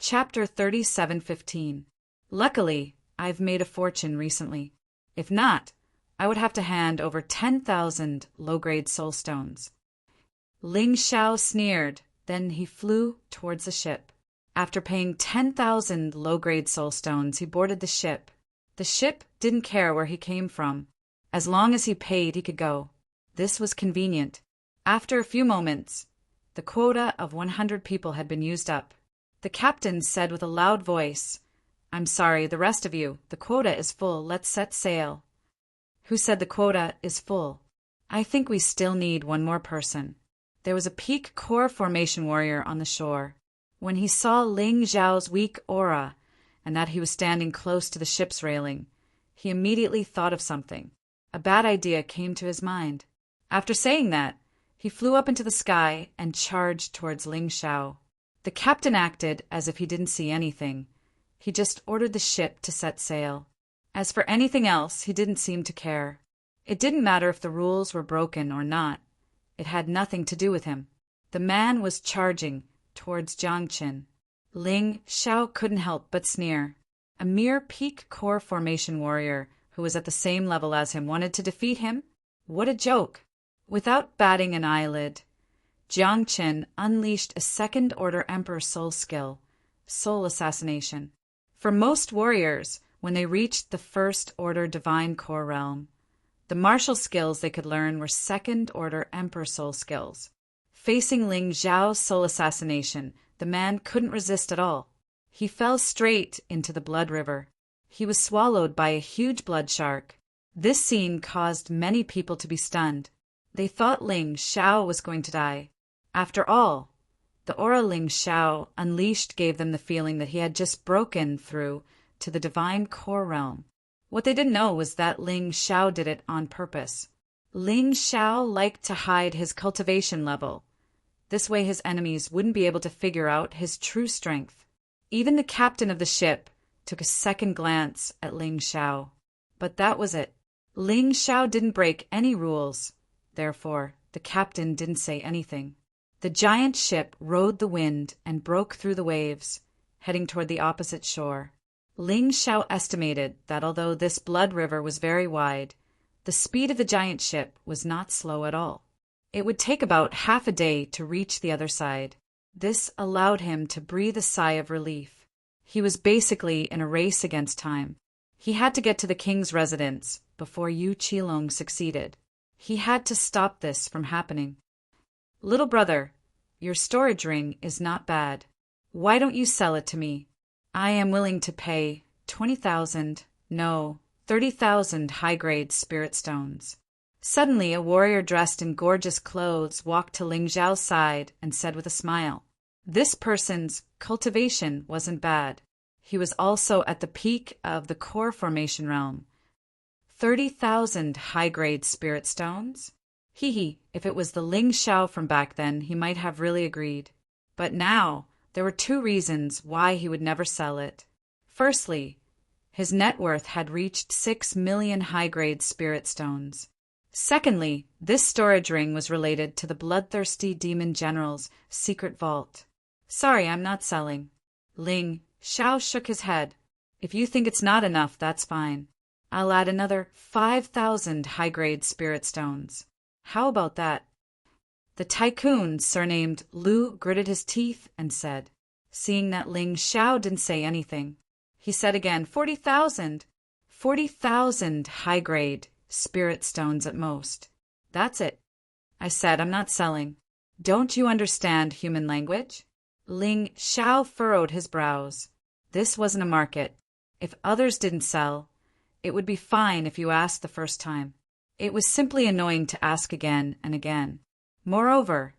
Chapter 37:15. Luckily, I've made a fortune recently. If not, I would have to hand over 10,000 low-grade soul stones. Ling Xiao sneered, then he flew towards the ship. After paying 10,000 low-grade soul stones, he boarded the ship. The ship didn't care where he came from. As long as he paid, he could go. This was convenient. After a few moments, the quota of 100 people had been used up. The captain said with a loud voice, "I'm sorry, the rest of you, the quota is full, let's set sail." Who said the quota is full? I think we still need one more person. There was a peak core formation warrior on the shore. When he saw Ling Xiao's weak aura, and that he was standing close to the ship's railing, he immediately thought of something. A bad idea came to his mind. After saying that, he flew up into the sky and charged towards Ling Xiao. The captain acted as if he didn't see anything. He just ordered the ship to set sail. As for anything else, he didn't seem to care. It didn't matter if the rules were broken or not. It had nothing to do with him. The man was charging towards Jiangqin. Ling Xiao couldn't help but sneer. A mere peak core formation warrior who was at the same level as him wanted to defeat him? What a joke! Without batting an eyelid, Jiangqin unleashed a second-order Emperor soul skill, soul assassination. For most warriors, when they reached the first-order divine core realm, the martial skills they could learn were second-order Emperor soul skills. Facing Ling Xiao's soul assassination, the man couldn't resist at all. He fell straight into the blood river. He was swallowed by a huge blood shark. This scene caused many people to be stunned. They thought Ling Xiao was going to die. After all, the aura Ling Xiao unleashed gave them the feeling that he had just broken through to the divine core realm. What they didn't know was that Ling Xiao did it on purpose. Ling Xiao liked to hide his cultivation level. This way his enemies wouldn't be able to figure out his true strength. Even the captain of the ship took a second glance at Ling Xiao. But that was it. Ling Xiao didn't break any rules. Therefore, the captain didn't say anything. The giant ship rode the wind and broke through the waves, heading toward the opposite shore. Ling Xiao estimated that although this blood river was very wide, the speed of the giant ship was not slow at all. It would take about half a day to reach the other side. This allowed him to breathe a sigh of relief. He was basically in a race against time. He had to get to the king's residence before Yu Qilong succeeded. He had to stop this from happening. "Little brother, your storage ring is not bad. Why don't you sell it to me? I am willing to pay 20,000, no, 30,000 high-grade spirit stones." Suddenly, a warrior dressed in gorgeous clothes walked to Ling Xiao's side and said with a smile, "This person's cultivation wasn't bad. He was also at the peak of the core formation realm. 30,000 high-grade spirit stones? Hee, if it was the Ling Xiao from back then, he might have really agreed. But now, there were two reasons why he would never sell it. Firstly, his net worth had reached 6 million high-grade spirit stones. Secondly, this storage ring was related to the bloodthirsty demon general's secret vault. "Sorry, I'm not selling." Ling Xiao shook his head. "If you think it's not enough, that's fine. I'll add another 5,000 high-grade spirit stones. How about that?" The tycoon, surnamed Lu, gritted his teeth and said, seeing that Ling Xiao didn't say anything. He said again, 40,000. 40,000 high-grade spirit stones at most. That's it. I said, "I'm not selling." Don't you understand human language? Ling Xiao furrowed his brows. This wasn't a market. If others didn't sell, it would be fine if you asked the first time. It was simply annoying to ask again and again. Moreover,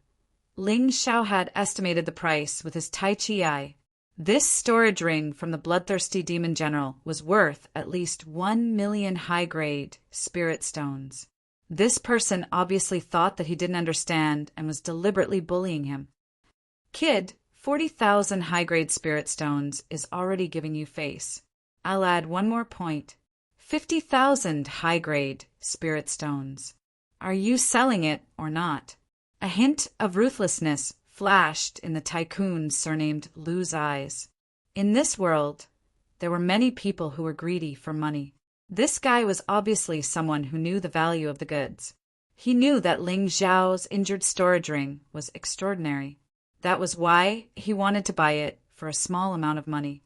Ling Xiao had estimated the price with his Tai Chi eye. This storage ring from the bloodthirsty demon general was worth at least 1 million high-grade spirit stones. This person obviously thought that he didn't understand and was deliberately bullying him. "Kid, 40,000 high-grade spirit stones is already giving you face. I'll add one more point. 50,000 high-grade spirit stones. Are you selling it or not?" A hint of ruthlessness flashed in the tycoon surnamed Lu's eyes. In this world, there were many people who were greedy for money. This guy was obviously someone who knew the value of the goods. He knew that Ling Xiao's injured storage ring was extraordinary. That was why he wanted to buy it for a small amount of money.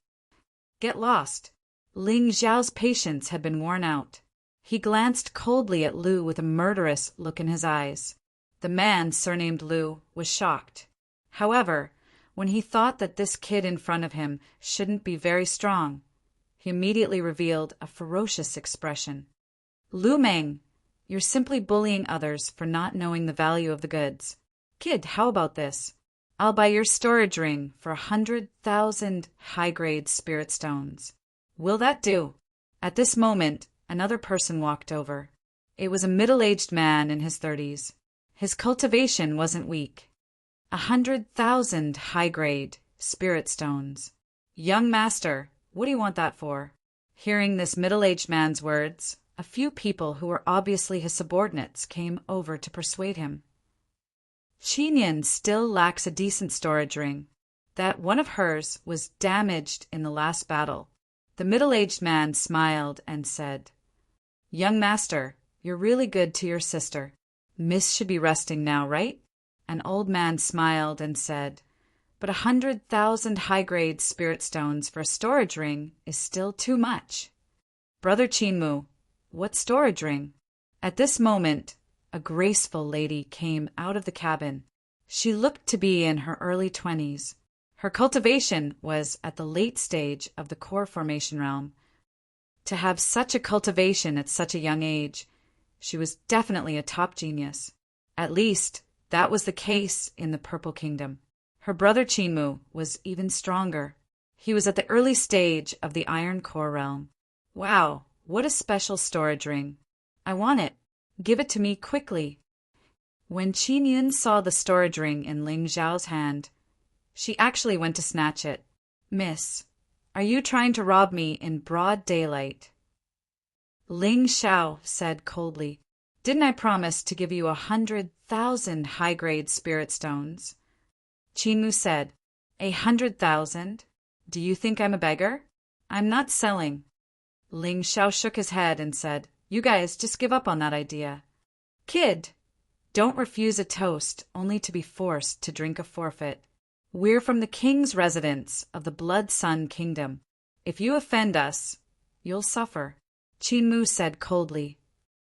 Get lost. Ling Xiao's patience had been worn out. He glanced coldly at Lu with a murderous look in his eyes. The man, surnamed Lu, was shocked. However, when he thought that this kid in front of him shouldn't be very strong, he immediately revealed a ferocious expression. Lu Meng, you're simply bullying others for not knowing the value of the goods. Kid, how about this? I'll buy your storage ring for 100,000 high-grade spirit stones. Will that do? At this moment, another person walked over. It was a middle-aged man in his 30s. His cultivation wasn't weak. 100,000 high-grade spirit stones. Young master, what do you want that for? Hearing this middle-aged man's words, a few people who were obviously his subordinates came over to persuade him. Qinyan still lacks a decent storage ring. That one of hers was damaged in the last battle. The middle-aged man smiled and said, Young master, you're really good to your sister. Miss should be resting now, right? An old man smiled and said, But 100,000 high-grade spirit stones for a storage ring is still too much. Brother Qinmu, what storage ring? At this moment, a graceful lady came out of the cabin. She looked to be in her early 20s. Her cultivation was at the late stage of the core formation realm. To have such a cultivation at such a young age, she was definitely a top genius. At least, that was the case in the Purple Kingdom. Her brother Qinmu was even stronger. He was at the early stage of the Iron Core realm. Wow, what a special storage ring. I want it. Give it to me quickly. When Qinyan saw the storage ring in Ling Xiao's hand, she actually went to snatch it. Miss, are you trying to rob me in broad daylight? Ling Xiao said coldly, Didn't I promise to give you 100,000 high-grade spirit stones? Qinmu said, 100,000? Do you think I'm a beggar? I'm not selling. Ling Xiao shook his head and said, You guys just give up on that idea. Kid, don't refuse a toast only to be forced to drink a forfeit. We're from the king's residence of the Blood Sun Kingdom. If you offend us, you'll suffer. Qinmu said coldly,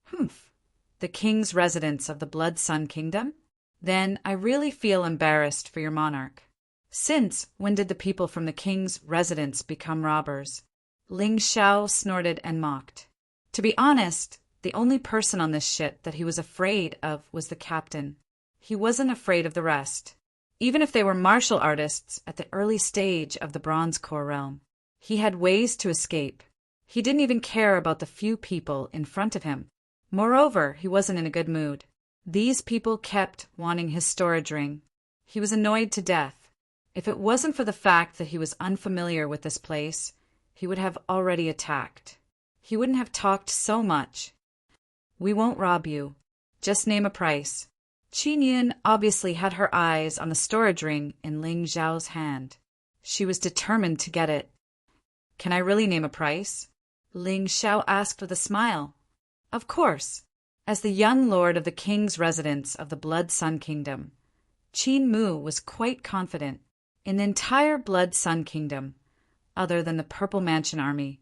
Humph, the king's residence of the Blood Sun Kingdom? Then I really feel embarrassed for your monarch. Since when did the people from the king's residence become robbers? Ling Xiao snorted and mocked. To be honest, the only person on this ship that he was afraid of was the captain. He wasn't afraid of the rest. Even if they were martial artists at the early stage of the Bronze Core realm, he had ways to escape. He didn't even care about the few people in front of him. Moreover, he wasn't in a good mood. These people kept wanting his storage ring. He was annoyed to death. If it wasn't for the fact that he was unfamiliar with this place, he would have already attacked. He wouldn't have talked so much. We won't rob you. Just name a price. Qinyan obviously had her eyes on the storage ring in Ling Xiao's hand. She was determined to get it. Can I really name a price? Ling Xiao asked with a smile. Of course. As the young lord of the king's residence of the Blood Sun Kingdom, Qinmu was quite confident. In the entire Blood Sun Kingdom, other than the Purple Mansion Army,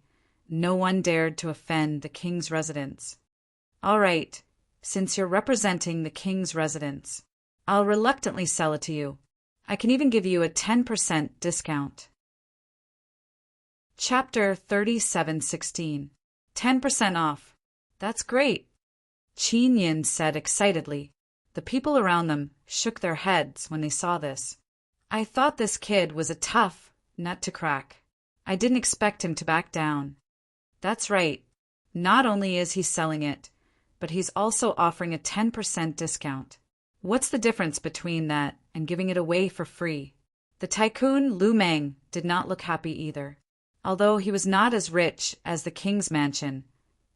no one dared to offend the king's residence. All right, since you're representing the king's residence, I'll reluctantly sell it to you. I can even give you a 10% discount. Chapter 3716. 10% off. That's great, Qinyan said excitedly. The people around them shook their heads when they saw this. I thought this kid was a tough nut to crack. I didn't expect him to back down. That's right. Not only is he selling it, but he's also offering a 10% discount. What's the difference between that and giving it away for free? The tycoon Lu Meng did not look happy either. Although he was not as rich as the king's mansion,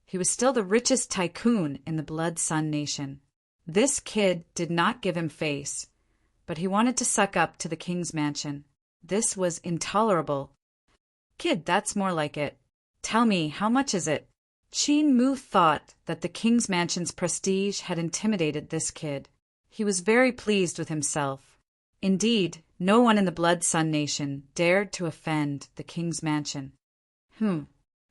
he was still the richest tycoon in the Blood Sun Nation. This kid did not give him face, but he wanted to suck up to the king's mansion. This was intolerable. Kid, that's more like it. Tell me, how much is it? Qin Mu thought that the king's mansion's prestige had intimidated this kid. He was very pleased with himself. Indeed, no one in the Blood Sun Nation dared to offend the king's mansion.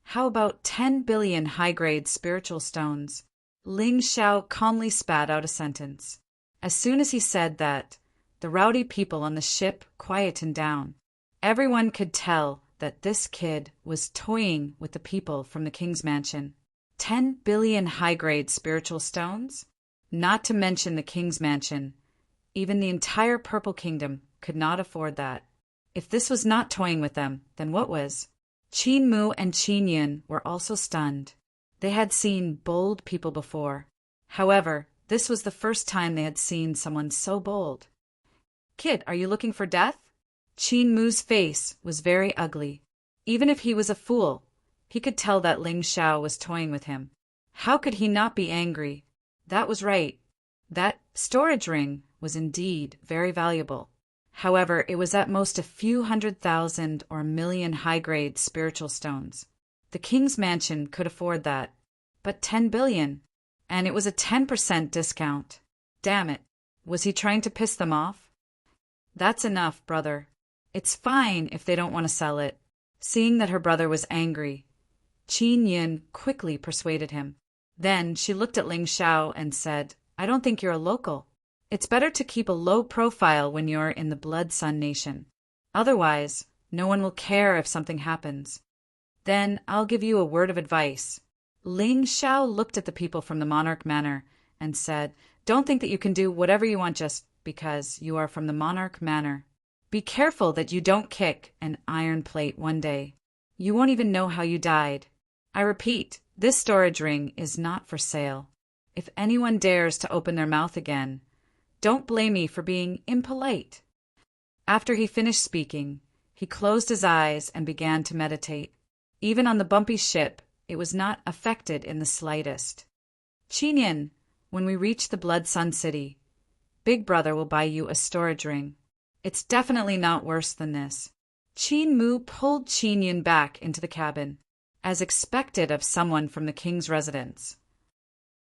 How about 10 billion high-grade spiritual stones? Ling Xiao calmly spat out a sentence. As soon as he said that, the rowdy people on the ship quietened down. Everyone could tell that this kid was toying with the people from the king's mansion. 10 billion high-grade spiritual stones? Not to mention the king's mansion. Even the entire Purple Kingdom could not afford that. If this was not toying with them, then what was? Qin Mu and Qin Yun were also stunned. They had seen bold people before. However, this was the first time they had seen someone so bold. Kid, are you looking for death? Qin Mu's face was very ugly. Even if he was a fool, he could tell that Ling Xiao was toying with him. How could he not be angry? That was right. That storage ring was indeed very valuable. However, it was at most a few 100,000 or million high-grade spiritual stones. The king's mansion could afford that. But 10 billion. And it was a 10% discount. Damn it. Was he trying to piss them off? That's enough, brother. It's fine if they don't want to sell it. Seeing that her brother was angry, Qin Yun quickly persuaded him. Then she looked at Ling Xiao and said, I don't think you're a local. It's better to keep a low profile when you're in the Blood Sun Nation. Otherwise, no one will care if something happens. Then I'll give you a word of advice. Ling Xiao looked at the people from the Monarch Manor and said, Don't think that you can do whatever you want just because you are from the Monarch Manor. Be careful that you don't kick an iron plate one day. You won't even know how you died. I repeat, this storage ring is not for sale. If anyone dares to open their mouth again, don't blame me for being impolite. After he finished speaking, he closed his eyes and began to meditate. Even on the bumpy ship, it was not affected in the slightest. Qin Yun, when we reach the Blood Sun City, Big Brother will buy you a storage ring. It's definitely not worse than this. Qin Mu pulled Qin Yun back into the cabin, as expected of someone from the king's residence.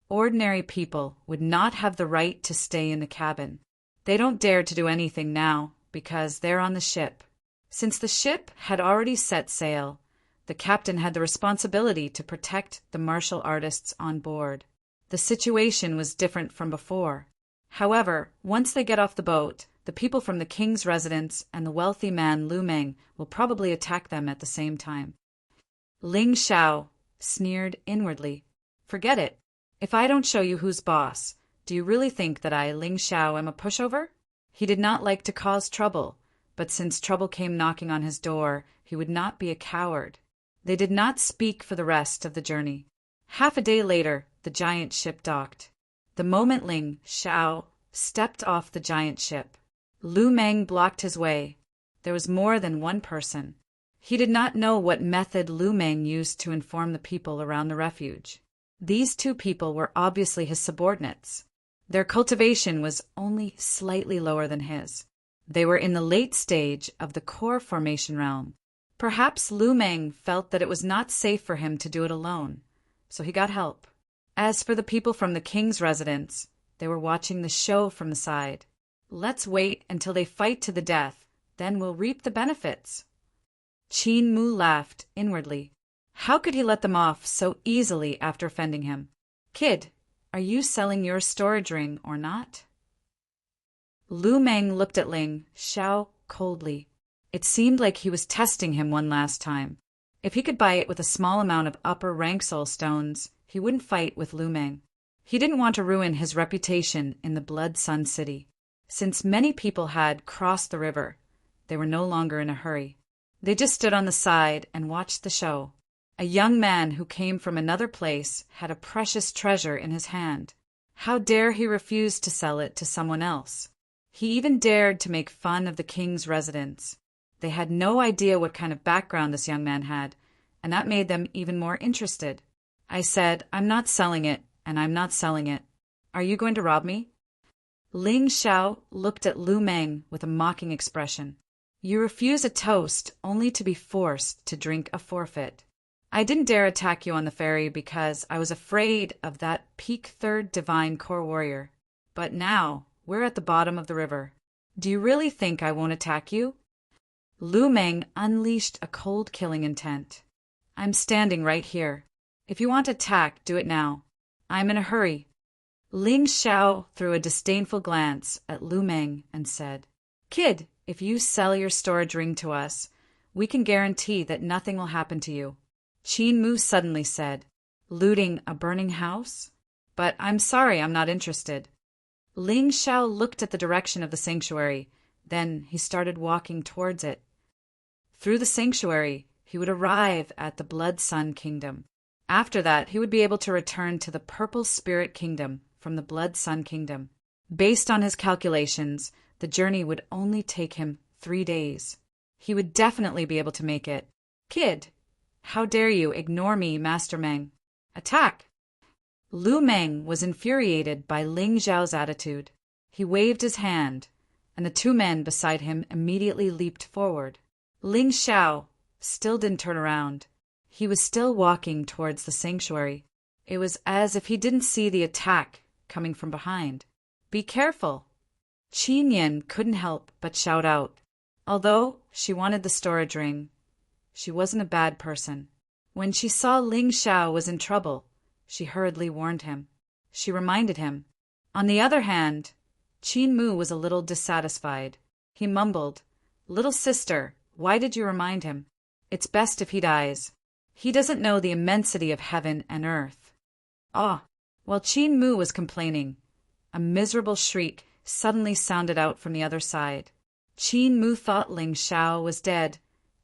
Ordinary people would not have the right to stay in the cabin. They don't dare to do anything now because they're on the ship. Since the ship had already set sail, the captain had the responsibility to protect the martial artists on board. The situation was different from before. However, once they get off the boat, the people from the king's residence and the wealthy man Lu Meng will probably attack them at the same time. Ling Xiao sneered inwardly. Forget it. If I don't show you who's boss, do you really think that I, Ling Xiao, am a pushover? He did not like to cause trouble, but since trouble came knocking on his door, he would not be a coward. They did not speak for the rest of the journey. Half a day later, the giant ship docked. The moment Ling Xiao stepped off the giant ship, Lu Meng blocked his way. There was more than one person. He did not know what method Lu Meng used to inform the people around the refuge. These two people were obviously his subordinates. Their cultivation was only slightly lower than his. They were in the late stage of the core formation realm. Perhaps Lu Meng felt that it was not safe for him to do it alone, so he got help. As for the people from the king's residence, they were watching the show from the side. Let's wait until they fight to the death, then we'll reap the benefits. Qin Mu laughed inwardly. How could he let them off so easily after offending him? Kid, are you selling your storage ring or not? Lu Meng looked at Ling Xiao coldly. It seemed like he was testing him one last time. If he could buy it with a small amount of upper rank soul stones, he wouldn't fight with Lu Meng. He didn't want to ruin his reputation in the Blood Sun City. Since many people had crossed the river, they were no longer in a hurry. They just stood on the side and watched the show. A young man who came from another place had a precious treasure in his hand. How dare he refuse to sell it to someone else? He even dared to make fun of the king's residence. They had no idea what kind of background this young man had, and that made them even more interested. I said, I'm not selling it, and I'm not selling it. Are you going to rob me? Ling Xiao looked at Lu Meng with a mocking expression. You refuse a toast only to be forced to drink a forfeit. I didn't dare attack you on the ferry because I was afraid of that peak third divine core warrior. But now, we're at the bottom of the river. Do you really think I won't attack you? Lu Meng unleashed a cold killing intent. I'm standing right here. If you want to attack, do it now. I'm in a hurry. Ling Xiao threw a disdainful glance at Lu Meng and said, Kid, if you sell your storage ring to us, we can guarantee that nothing will happen to you. Qin Mu suddenly said, Looting a burning house? But I'm sorry, I'm not interested. Ling Xiao looked at the direction of the sanctuary, then he started walking towards it. Through the sanctuary, he would arrive at the Blood Sun Kingdom. After that, he would be able to return to the Purple Spirit Kingdom from the Blood Sun Kingdom. Based on his calculations, the journey would only take him 3 days. He would definitely be able to make it. Kid, how dare you ignore me, Master Meng? Attack! Lu Meng was infuriated by Ling Xiao's attitude. He waved his hand, and the 2 men beside him immediately leaped forward. Ling Xiao still didn't turn around. He was still walking towards the sanctuary. It was as if he didn't see the attack coming from behind. Be careful! Qin Yin couldn't help but shout out. Although she wanted the storage ring, she wasn't a bad person. When she saw Ling Xiao was in trouble, she hurriedly warned him. She reminded him. On the other hand, Qin Mu was a little dissatisfied. He mumbled, Little sister, why did you remind him? It's best if he dies. He doesn't know the immensity of heaven and earth. Ah! While Qin Mu was complaining, a miserable shriek suddenly sounded out from the other side. Qin Mu thought Ling Xiao was dead,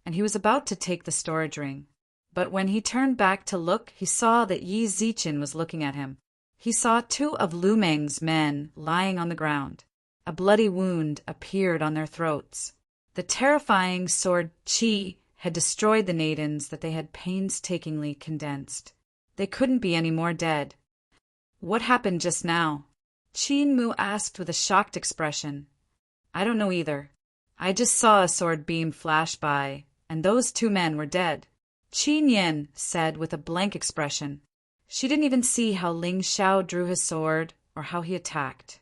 and he was about to take the storage ring. But when he turned back to look, he saw that Yi Zichen was looking at him. He saw 2 of Lu Meng's men lying on the ground. A bloody wound appeared on their throats. The terrifying sword Qi had destroyed the nadins that they had painstakingly condensed. They couldn't be any more dead. What happened just now? Qin Mu asked with a shocked expression. I don't know either. I just saw a sword beam flash by, and those 2 men were dead. Qin Yin said with a blank expression. She didn't even see how Ling Xiao drew his sword or how he attacked.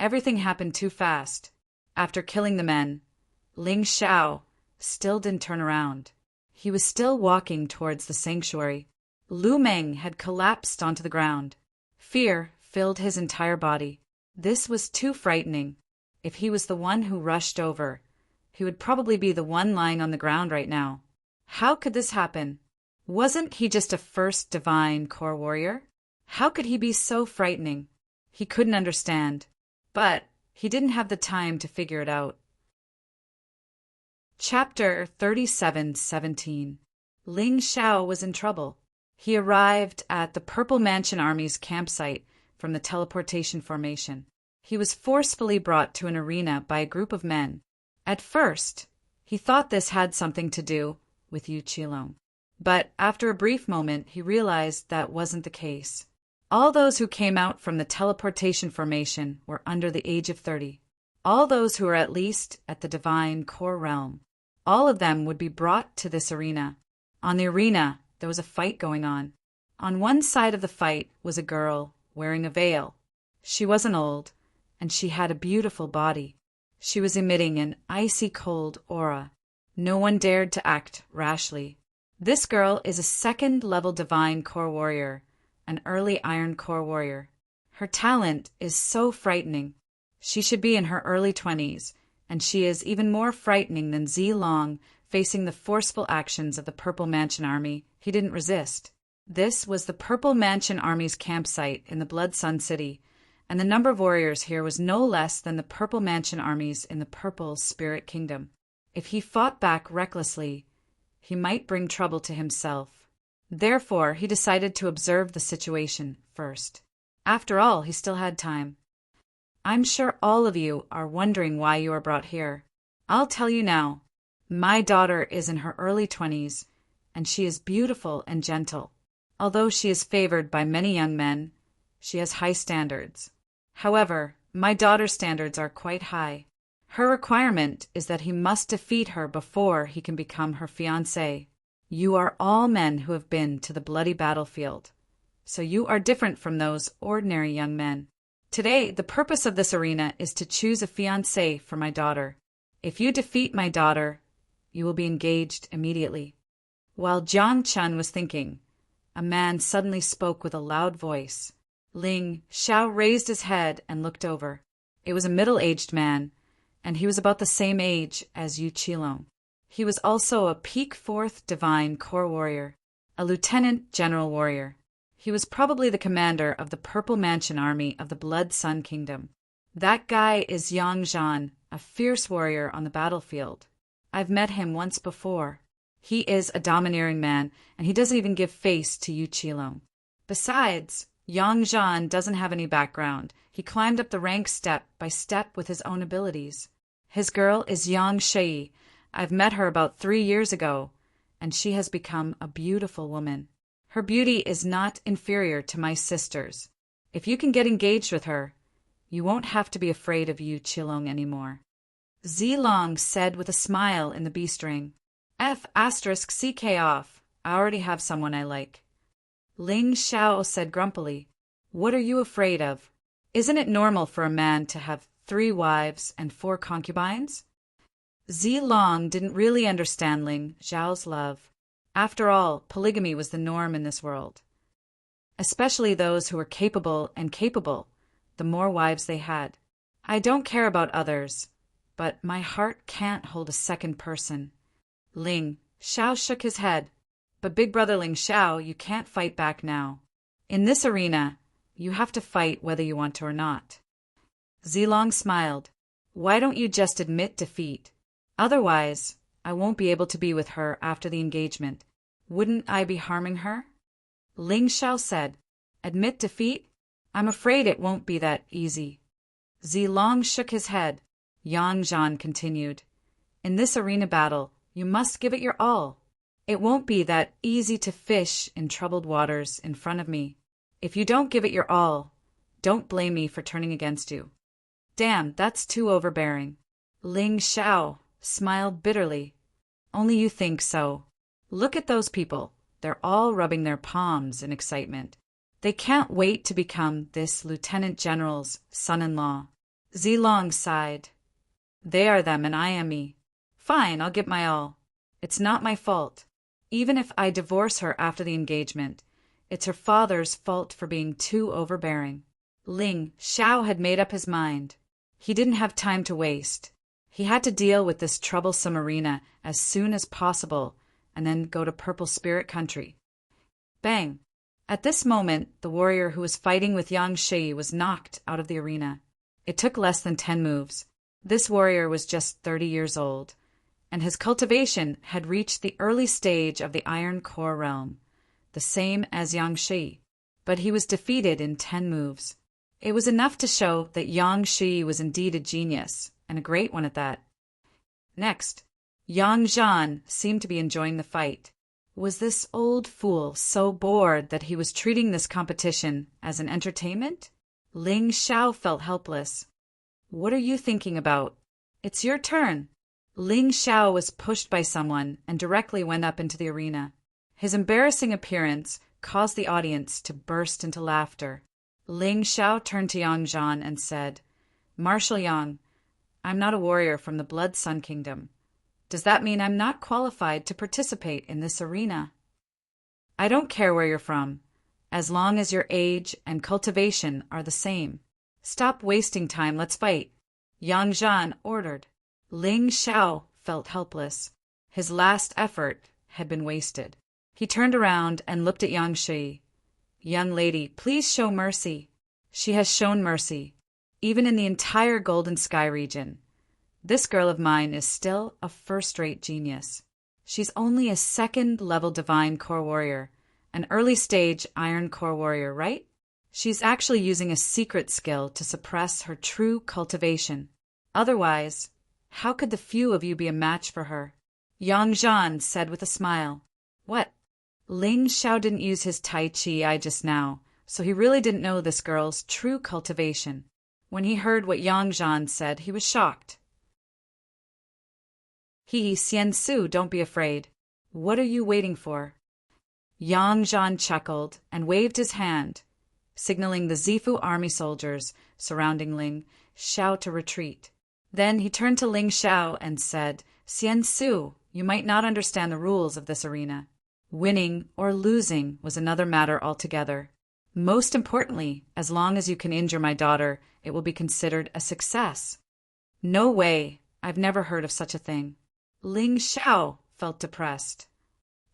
Everything happened too fast. After killing the men, Ling Xiao still didn't turn around. He was still walking towards the sanctuary. Lu Meng had collapsed onto the ground. Fear filled his entire body. This was too frightening. If he was the one who rushed over, he would probably be the one lying on the ground right now. How could this happen? Wasn't he just a first divine core warrior? How could he be so frightening? He couldn't understand, but he didn't have the time to figure it out. Chapter 37:17. Ling Xiao was in trouble. He arrived at the Purple Mansion Army's campsite from the teleportation formation. He was forcefully brought to an arena by a group of men. At first, he thought this had something to do with Yu Qilong. But after a brief moment, he realized that wasn't the case. All those who came out from the teleportation formation were under the age of 30. All those who were at least at the divine core realm. All of them would be brought to this arena. On the arena, there was a fight going on. On one side of the fight was a girl wearing a veil. She wasn't old, and she had a beautiful body. She was emitting an icy cold aura. No one dared to act rashly. This girl is a second-level divine core warrior, an early iron core warrior. Her talent is so frightening. She should be in her early 20s, and she is even more frightening than Zilong facing the forceful actions of the Purple Mansion Army. He didn't resist. This was the Purple Mansion Army's campsite in the Blood Sun City, and the number of warriors here was no less than the Purple Mansion armies in the Purple Spirit Kingdom. If he fought back recklessly, he might bring trouble to himself. Therefore, he decided to observe the situation first. After all, he still had time. I'm sure all of you are wondering why you are brought here. I'll tell you now. My daughter is in her early 20s, and she is beautiful and gentle. Although she is favored by many young men, she has high standards. However, my daughter's standards are quite high. Her requirement is that he must defeat her before he can become her fiancé. You are all men who have been to the bloody battlefield, so you are different from those ordinary young men. Today, the purpose of this arena is to choose a fiancé for my daughter. If you defeat my daughter, you will be engaged immediately." While Jiang Chun was thinking, a man suddenly spoke with a loud voice. Ling Xiao raised his head and looked over. It was a middle-aged man, and he was about the same age as Yu Qilong. He was also a peak 4th Divine Corps warrior, a lieutenant general warrior. He was probably the commander of the Purple Mansion Army of the Blood Sun Kingdom. "That guy is Yang Zhan, a fierce warrior on the battlefield. I've met him once before. He is a domineering man, and he doesn't even give face to Yu Qilong. Besides, Yang Zhan doesn't have any background. He climbed up the rank step by step with his own abilities. His girl is Yang Shei. I've met her about 3 years ago, and she has become a beautiful woman. Her beauty is not inferior to my sister's. If you can get engaged with her, you won't have to be afraid of Yu Qilong anymore." Zilong said with a smile in the B-string. F***CK off. I already have someone I like. Ling Xiao said grumpily, "What are you afraid of? Isn't it normal for a man to have 3 wives and 4 concubines?" Zilong didn't really understand Ling Xiao's love. After all, polygamy was the norm in this world. Especially those who were capable, the more wives they had. "I don't care about others, but my heart can't hold a second person." Ling Xiao shook his head. "But big brother Ling Xiao, you can't fight back now. In this arena, you have to fight whether you want to or not." Zilong smiled. "Why don't you just admit defeat? Otherwise, I won't be able to be with her after the engagement. Wouldn't I be harming her?" Ling Xiao said, "Admit defeat? I'm afraid it won't be that easy." Zilong shook his head. Yang Zhan continued, "In this arena battle, you must give it your all. It won't be that easy to fish in troubled waters in front of me. If you don't give it your all, don't blame me for turning against you." "Damn, that's too overbearing." Ling Xiao smiled bitterly. "Only you think so. Look at those people. They're all rubbing their palms in excitement. They can't wait to become this lieutenant general's son-in-law." Zilong sighed. "They are them and I am me. Fine, I'll give my all. It's not my fault. Even if I divorce her after the engagement, it's her father's fault for being too overbearing." Ling Xiao had made up his mind. He didn't have time to waste. He had to deal with this troublesome arena as soon as possible and then go to Purple Spirit Country. Bang! At this moment, the warrior who was fighting with Yang Shi was knocked out of the arena. It took less than 10 moves. This warrior was just 30 years old, and his cultivation had reached the early stage of the Iron Core realm, the same as Yang Shi, but he was defeated in 10 moves. It was enough to show that Yang Shi was indeed a genius, and a great one at that. Next, Yang Zhan seemed to be enjoying the fight. Was this old fool so bored that he was treating this competition as an entertainment? Ling Xiao felt helpless. "What are you thinking about? It's your turn." Ling Xiao was pushed by someone and directly went up into the arena. His embarrassing appearance caused the audience to burst into laughter. Ling Xiao turned to Yang Zhan and said, "Marshal Yang, I'm not a warrior from the Blood Sun Kingdom. Does that mean I'm not qualified to participate in this arena?" "I don't care where you're from, as long as your age and cultivation are the same. Stop wasting time, let's fight," Yang Zhan ordered. Ling Xiao felt helpless. His last effort had been wasted. He turned around and looked at Yang Shi. "Young lady, please show mercy." "She has shown mercy, even in the entire Golden Sky region. This girl of mine is still a first-rate genius. She's only a 2nd-level Divine Core warrior, an early-stage Iron Core warrior, right? She's actually using a secret skill to suppress her true cultivation. Otherwise, how could the few of you be a match for her?" Yang Zhan said with a smile. "What? Ling Xiao didn't use his Tai Chi just now, so he really didn't know this girl's true cultivation. When he heard what Yang Zhan said, he was shocked. Xian Su, don't be afraid. What are you waiting for? Yang Zhan chuckled and waved his hand, signaling the Zifu army soldiers surrounding Ling Xiao to retreat. Then he turned to Ling Xiao and said, Xian Su, you might not understand the rules of this arena. Winning or losing was another matter altogether. Most importantly, as long as you can injure my daughter, it will be considered a success. No way. I've never heard of such a thing. Ling Xiao felt depressed.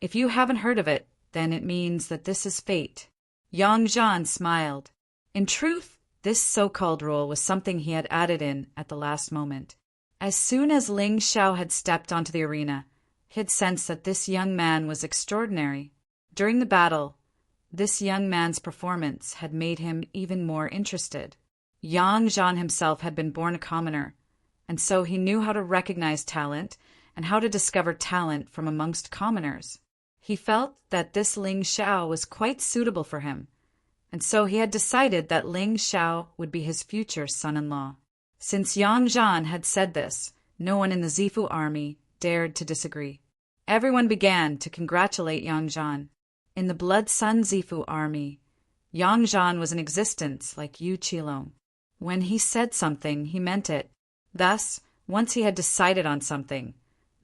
If you haven't heard of it, then it means that this is fate. Yang Zhan smiled. In truth, this so-called rule was something he had added in at the last moment. As soon as Ling Xiao had stepped onto the arena, he had sensed that this young man was extraordinary. During the battle, this young man's performance had made him even more interested. Yang Zhan himself had been born a commoner, and so he knew how to recognize talent and how to discover talent from amongst commoners. He felt that this Ling Xiao was quite suitable for him, and so he had decided that Ling Xiao would be his future son-in-law. Since Yang Zhan had said this, no one in the Zifu army dared to disagree. Everyone began to congratulate Yang Zhan. In the Blood Sun Zifu army, Yang Zhan was in existence like Yu Qilong. When he said something, he meant it. Thus, once he had decided on something,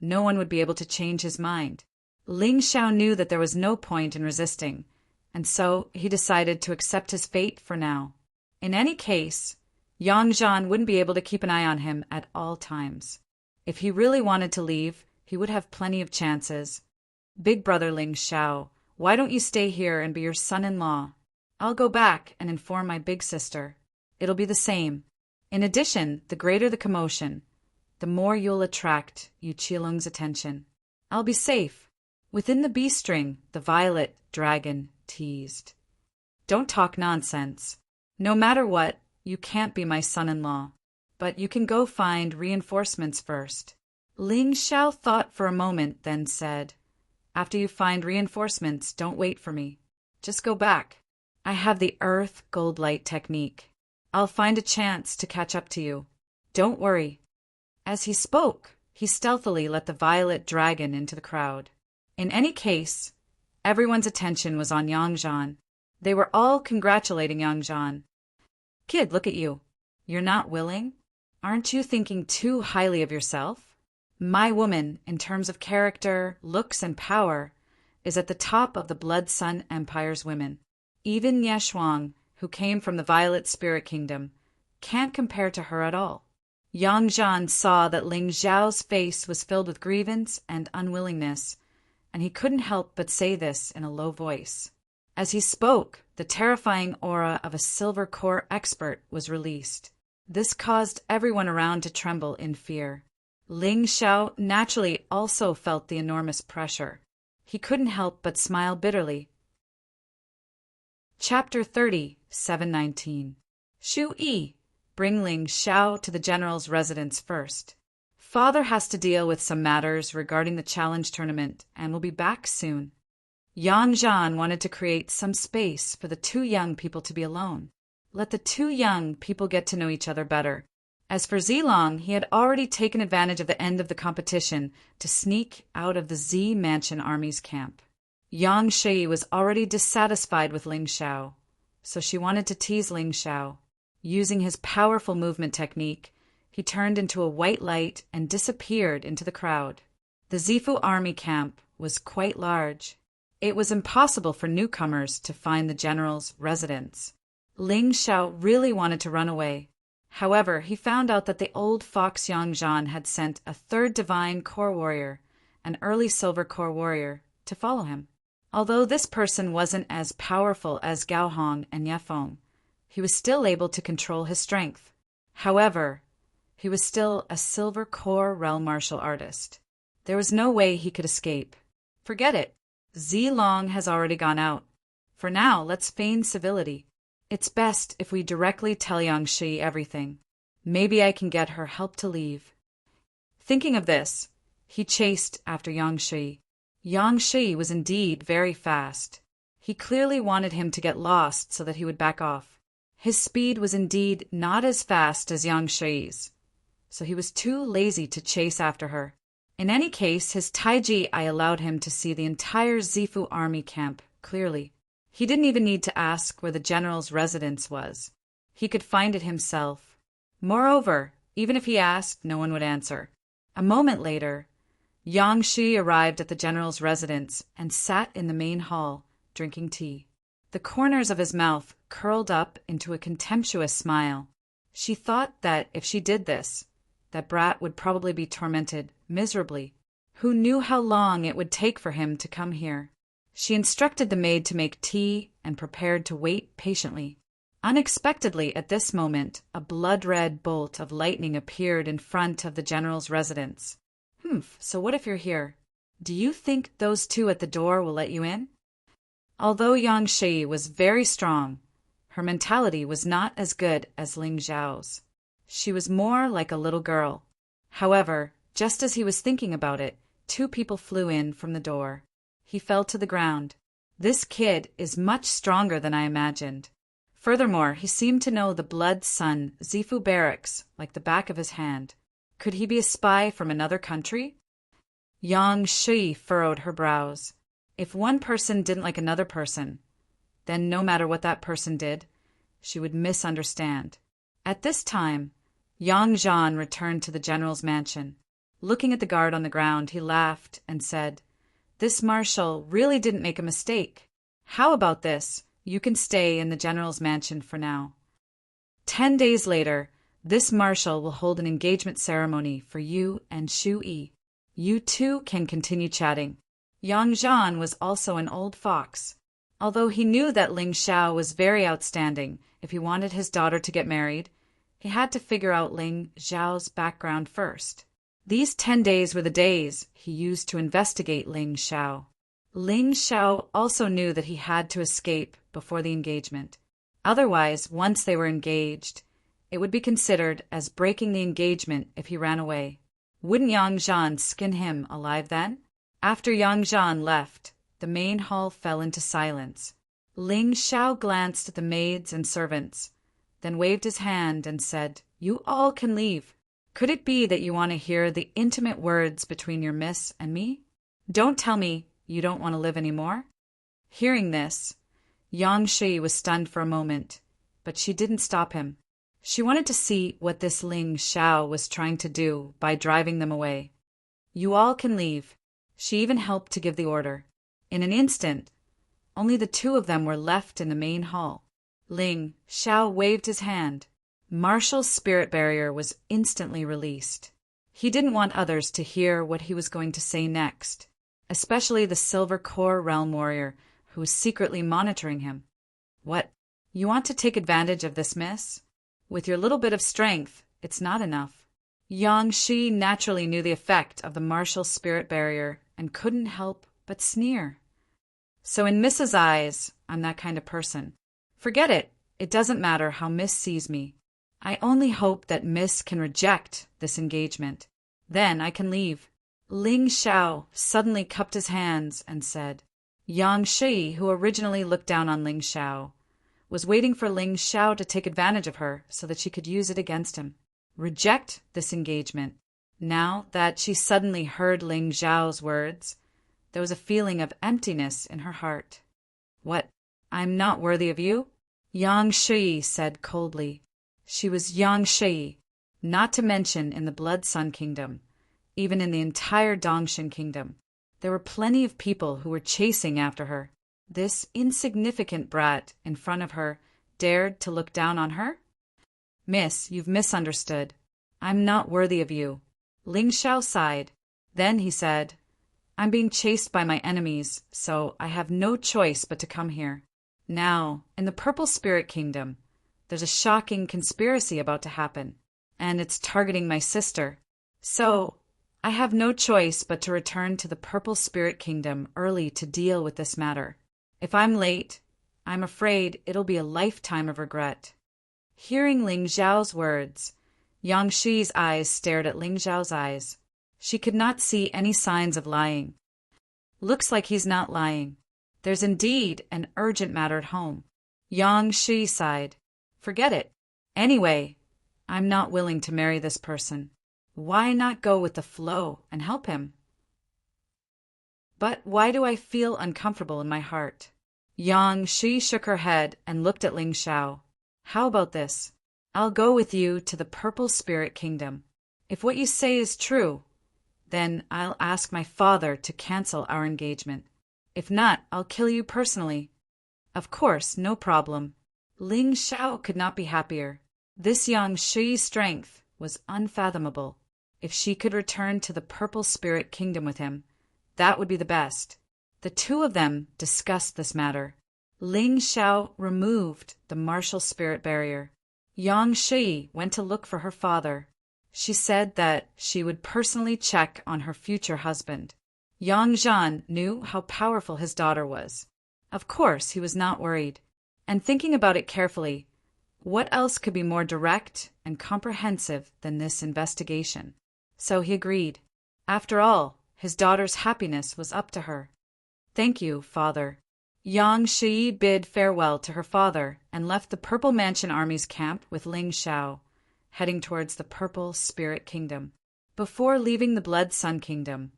no one would be able to change his mind. Ling Xiao knew that there was no point in resisting, and so he decided to accept his fate for now. In any case, Yang Zhan wouldn't be able to keep an eye on him at all times. If he really wanted to leave, he would have plenty of chances. Big brother Ling Xiao, why don't you stay here and be your son-in-law? I'll go back and inform my big sister. It'll be the same. In addition, the greater the commotion, the more you'll attract Yu Qilong's attention. I'll be safe. Within the B-string, the violet dragon teased. Don't talk nonsense. No matter what, you can't be my son-in-law. But you can go find reinforcements first. Ling Xiao thought for a moment, then said, After you find reinforcements, don't wait for me. Just go back. I have the earth gold light technique. I'll find a chance to catch up to you. Don't worry. As he spoke, he stealthily let the violet dragon into the crowd. In any case, everyone's attention was on Yang Zhan. They were all congratulating Yang Zhan. Kid, look at you. You're not willing? Aren't you thinking too highly of yourself? My woman, in terms of character, looks, and power, is at the top of the Blood Sun Empire's women. Even Ye Shuang, who came from the Violet Spirit Kingdom, can't compare to her at all. Yang Zhan saw that Ling Xiao's face was filled with grievance and unwillingness, and he couldn't help but say this in a low voice. As he spoke, the terrifying aura of a silver core expert was released. This caused everyone around to tremble in fear. Ling Xiao naturally also felt the enormous pressure. He couldn't help but smile bitterly. Chapter 30, 719. Shu Yi, bring Ling Xiao to the general's residence first. Father has to deal with some matters regarding the challenge tournament and will be back soon. Yang Zhan wanted to create some space for the two young people to be alone. Let the two young people get to know each other better. As for Zilong, he had already taken advantage of the end of the competition to sneak out of the Z Mansion Army's camp. Yang Shi was already dissatisfied with Ling Xiao, so she wanted to tease Ling Xiao. Using his powerful movement technique, he turned into a white light and disappeared into the crowd. The Zifu army camp was quite large. It was impossible for newcomers to find the general's residence. Ling Xiao really wanted to run away. However, he found out that the old fox Yang Zhan had sent a third divine core warrior, an early silver core warrior, to follow him. Although this person wasn't as powerful as Gao Hong and Ye Feng, he was still able to control his strength. However, he was still a silver core realm martial artist. There was no way he could escape. Forget it. Zilong has already gone out. For now, let's feign civility. It's best if we directly tell Yang Shi everything. Maybe I can get her help to leave. Thinking of this, he chased after Yang Shi. Yang Shi was indeed very fast. He clearly wanted him to get lost so that he would back off. His speed was indeed not as fast as Yang Shi's, so he was too lazy to chase after her. In any case, his taiji eye allowed him to see the entire Zifu army camp clearly. He didn't even need to ask where the general's residence was. He could find it himself. Moreover, even if he asked, no one would answer. A moment later, Yang Shi arrived at the general's residence and sat in the main hall, drinking tea. The corners of his mouth curled up into a contemptuous smile. She thought that if she did this, that Brat would probably be tormented miserably. Who knew how long it would take for him to come here? She instructed the maid to make tea and prepared to wait patiently. Unexpectedly, at this moment, a blood-red bolt of lightning appeared in front of the general's residence. So what if you're here? Do you think those two at the door will let you in? Although Yang Shi was very strong, her mentality was not as good as Ling Zhao's. She was more like a little girl. However, just as he was thinking about it, two people flew in from the door. He fell to the ground. This kid is much stronger than I imagined. Furthermore, he seemed to know the Blood Sun Zifu barracks like the back of his hand. Could he be a spy from another country? Yang Shi furrowed her brows. If one person didn't like another person, then no matter what that person did, she would misunderstand. At this time, Yang Zhan returned to the general's mansion. Looking at the guard on the ground, he laughed and said, "This marshal really didn't make a mistake. How about this? You can stay in the general's mansion for now. 10 days later, this marshal will hold an engagement ceremony for you and Shu Yi. You two can continue chatting." Yang Zhan was also an old fox. Although he knew that Ling Xiao was very outstanding, if he wanted his daughter to get married, he had to figure out Ling Xiao's background first. These 10 days were the days he used to investigate Ling Xiao. Ling Xiao also knew that he had to escape before the engagement. Otherwise, once they were engaged, it would be considered as breaking the engagement if he ran away. Wouldn't Yang Zhan skin him alive then? After Yang Zhan left, the main hall fell into silence. Ling Xiao glanced at the maids and servants, then waved his hand and said, "You all can leave. Could it be that you want to hear the intimate words between your miss and me? Don't tell me you don't want to live anymore?" Hearing this, Yang Shi was stunned for a moment, but she didn't stop him. She wanted to see what this Ling Xiao was trying to do by driving them away. "You all can leave." She even helped to give the order. In an instant, only the two of them were left in the main hall. Ling Xiao waved his hand. Marshall's spirit barrier was instantly released. He didn't want others to hear what he was going to say next, especially the Silver Core Realm Warrior who was secretly monitoring him. "What? You want to take advantage of this, miss? With your little bit of strength, it's not enough." Yang Shi naturally knew the effect of the martial spirit barrier and couldn't help but sneer. "So in Miss's eyes, I'm that kind of person. Forget it. It doesn't matter how Miss sees me. I only hope that Miss can reject this engagement. Then I can leave." Ling Xiao suddenly cupped his hands and said. Yang Shi, who originally looked down on Ling Xiao, was waiting for Ling Xiao to take advantage of her so that she could use it against him. Reject this engagement. Now that she suddenly heard Ling Xiao's words, there was a feeling of emptiness in her heart. "What? I'm not worthy of you?" Yang Shi said coldly. She was Yang Shi, not to mention in the Blood Sun Kingdom, even in the entire Dongshin Kingdom. There were plenty of people who were chasing after her. This insignificant brat in front of her dared to look down on her? "Miss, you've misunderstood. I'm not worthy of you." Ling Xiao sighed. Then he said, "I'm being chased by my enemies, so I have no choice but to come here. Now, in the Purple Spirit Kingdom, there's a shocking conspiracy about to happen, and it's targeting my sister. So, I have no choice but to return to the Purple Spirit Kingdom early to deal with this matter. If I'm late, I'm afraid it'll be a lifetime of regret." Hearing Ling Xiao's words, Yang Shi's eyes stared at Ling Xiao's eyes. She could not see any signs of lying. "Looks like he's not lying. There's indeed an urgent matter at home." Yang Shi sighed. "Forget it. Anyway, I'm not willing to marry this person. Why not go with the flow and help him?" But why do I feel uncomfortable in my heart? Yang Shi shook her head and looked at Ling Xiao. How about this? I'll go with you to the Purple Spirit Kingdom. If what you say is true, then I'll ask my father to cancel our engagement. If not, I'll kill you personally. Of course, no problem. Ling Xiao could not be happier. This Yang Shi's strength was unfathomable. If she could return to the Purple Spirit Kingdom with him, that would be the best. The two of them discussed this matter. Ling Xiao removed the martial spirit barrier. Yang Shi went to look for her father. She said that she would personally check on her future husband. Yang Zhan knew how powerful his daughter was. Of course, he was not worried. And thinking about it carefully, what else could be more direct and comprehensive than this investigation? So he agreed. After all, his daughter's happiness was up to her. Thank you, father. Yang Shi bid farewell to her father and left the Purple Mansion Army's camp with Ling Xiao, heading towards the Purple Spirit Kingdom. Before leaving the Blood Sun Kingdom,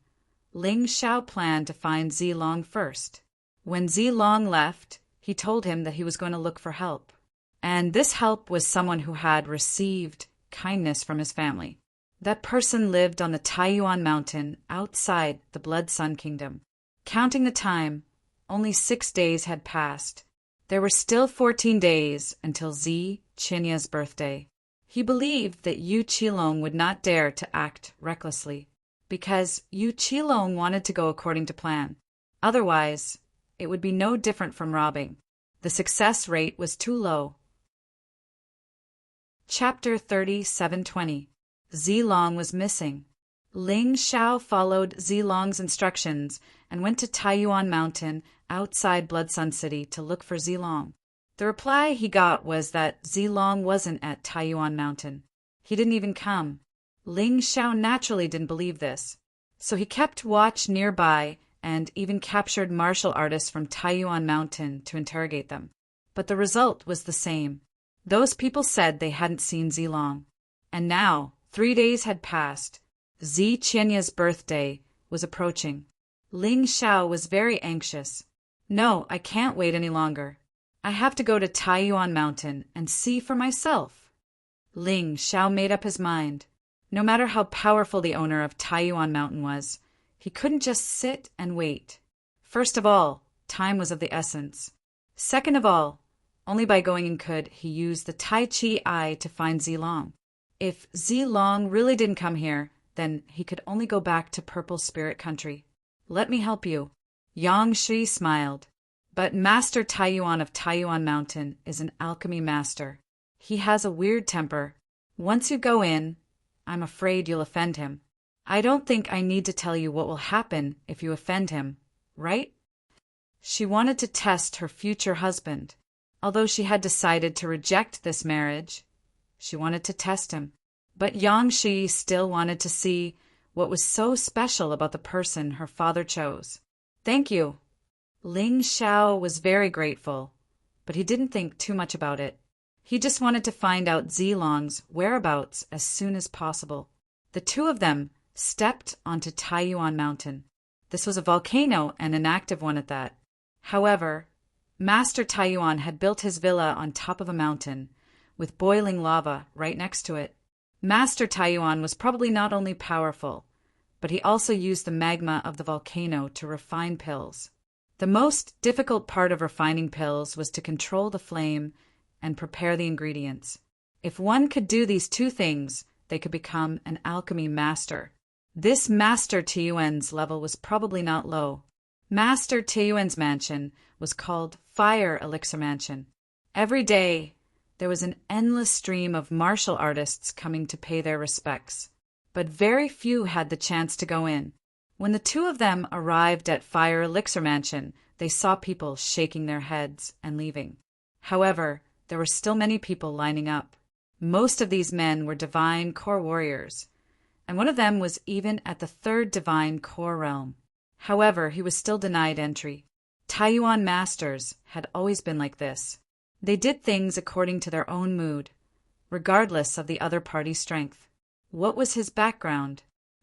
Ling Xiao planned to find Zilong first. When Zilong left, he told him that he was going to look for help. And this help was someone who had received kindness from his family. That person lived on the Taiyuan Mountain outside the Blood Sun Kingdom. Counting the time, only 6 days had passed. There were still 14 days until Zi Qinya's birthday. He believed that Yu Qilong would not dare to act recklessly, because Yu Qilong wanted to go according to plan. Otherwise, it would be no different from robbing. The success rate was too low. Chapter 3720. Zilong was missing. Ling Xiao followed Zilong's instructions and went to Taiyuan Mountain outside Blood Sun City to look for Zilong. The reply he got was that Zilong wasn't at Taiyuan Mountain. He didn't even come. Ling Xiao naturally didn't believe this, so he kept watch nearby and even captured martial artists from Taiyuan Mountain to interrogate them. But the result was the same. Those people said they hadn't seen Zilong. And now, 3 days had passed. Zi Qinya's birthday was approaching. Ling Xiao was very anxious. No, I can't wait any longer. I have to go to Taiyuan Mountain and see for myself. Ling Xiao made up his mind. No matter how powerful the owner of Taiyuan Mountain was, he couldn't just sit and wait. First of all, time was of the essence. Second of all, only by going in could he use the Tai Chi Eye to find Zilong. If Zilong really didn't come here, then he could only go back to Purple Spirit Country. Let me help you. Yang Shi smiled. But Master Taiyuan of Taiyuan Mountain is an alchemy master. He has a weird temper. Once you go in, I'm afraid you'll offend him. I don't think I need to tell you what will happen if you offend him, right? She wanted to test her future husband. Although she had decided to reject this marriage, she wanted to test him. But Yang Shi still wanted to see what was so special about the person her father chose. Thank you. Ling Xiao was very grateful, but he didn't think too much about it. He just wanted to find out Zilong's whereabouts as soon as possible. The two of them stepped onto Taiyuan Mountain. This was a volcano and an active one at that. However, Master Taiyuan had built his villa on top of a mountain, with boiling lava right next to it. Master Taiyuan was probably not only powerful, but he also used the magma of the volcano to refine pills. The most difficult part of refining pills was to control the flame and prepare the ingredients. If one could do these two things, they could become an alchemy master. This Master Taiyuan's level was probably not low. Master Taiyuan's mansion was called Fire Elixir Mansion. Every day, there was an endless stream of martial artists coming to pay their respects, but very few had the chance to go in. When the two of them arrived at Fire Elixir Mansion, they saw people shaking their heads and leaving. However, there were still many people lining up. Most of these men were divine core warriors, and one of them was even at the third divine core realm. However, he was still denied entry. Taiyuan masters had always been like this. They did things according to their own mood, regardless of the other party's strength. What was his background?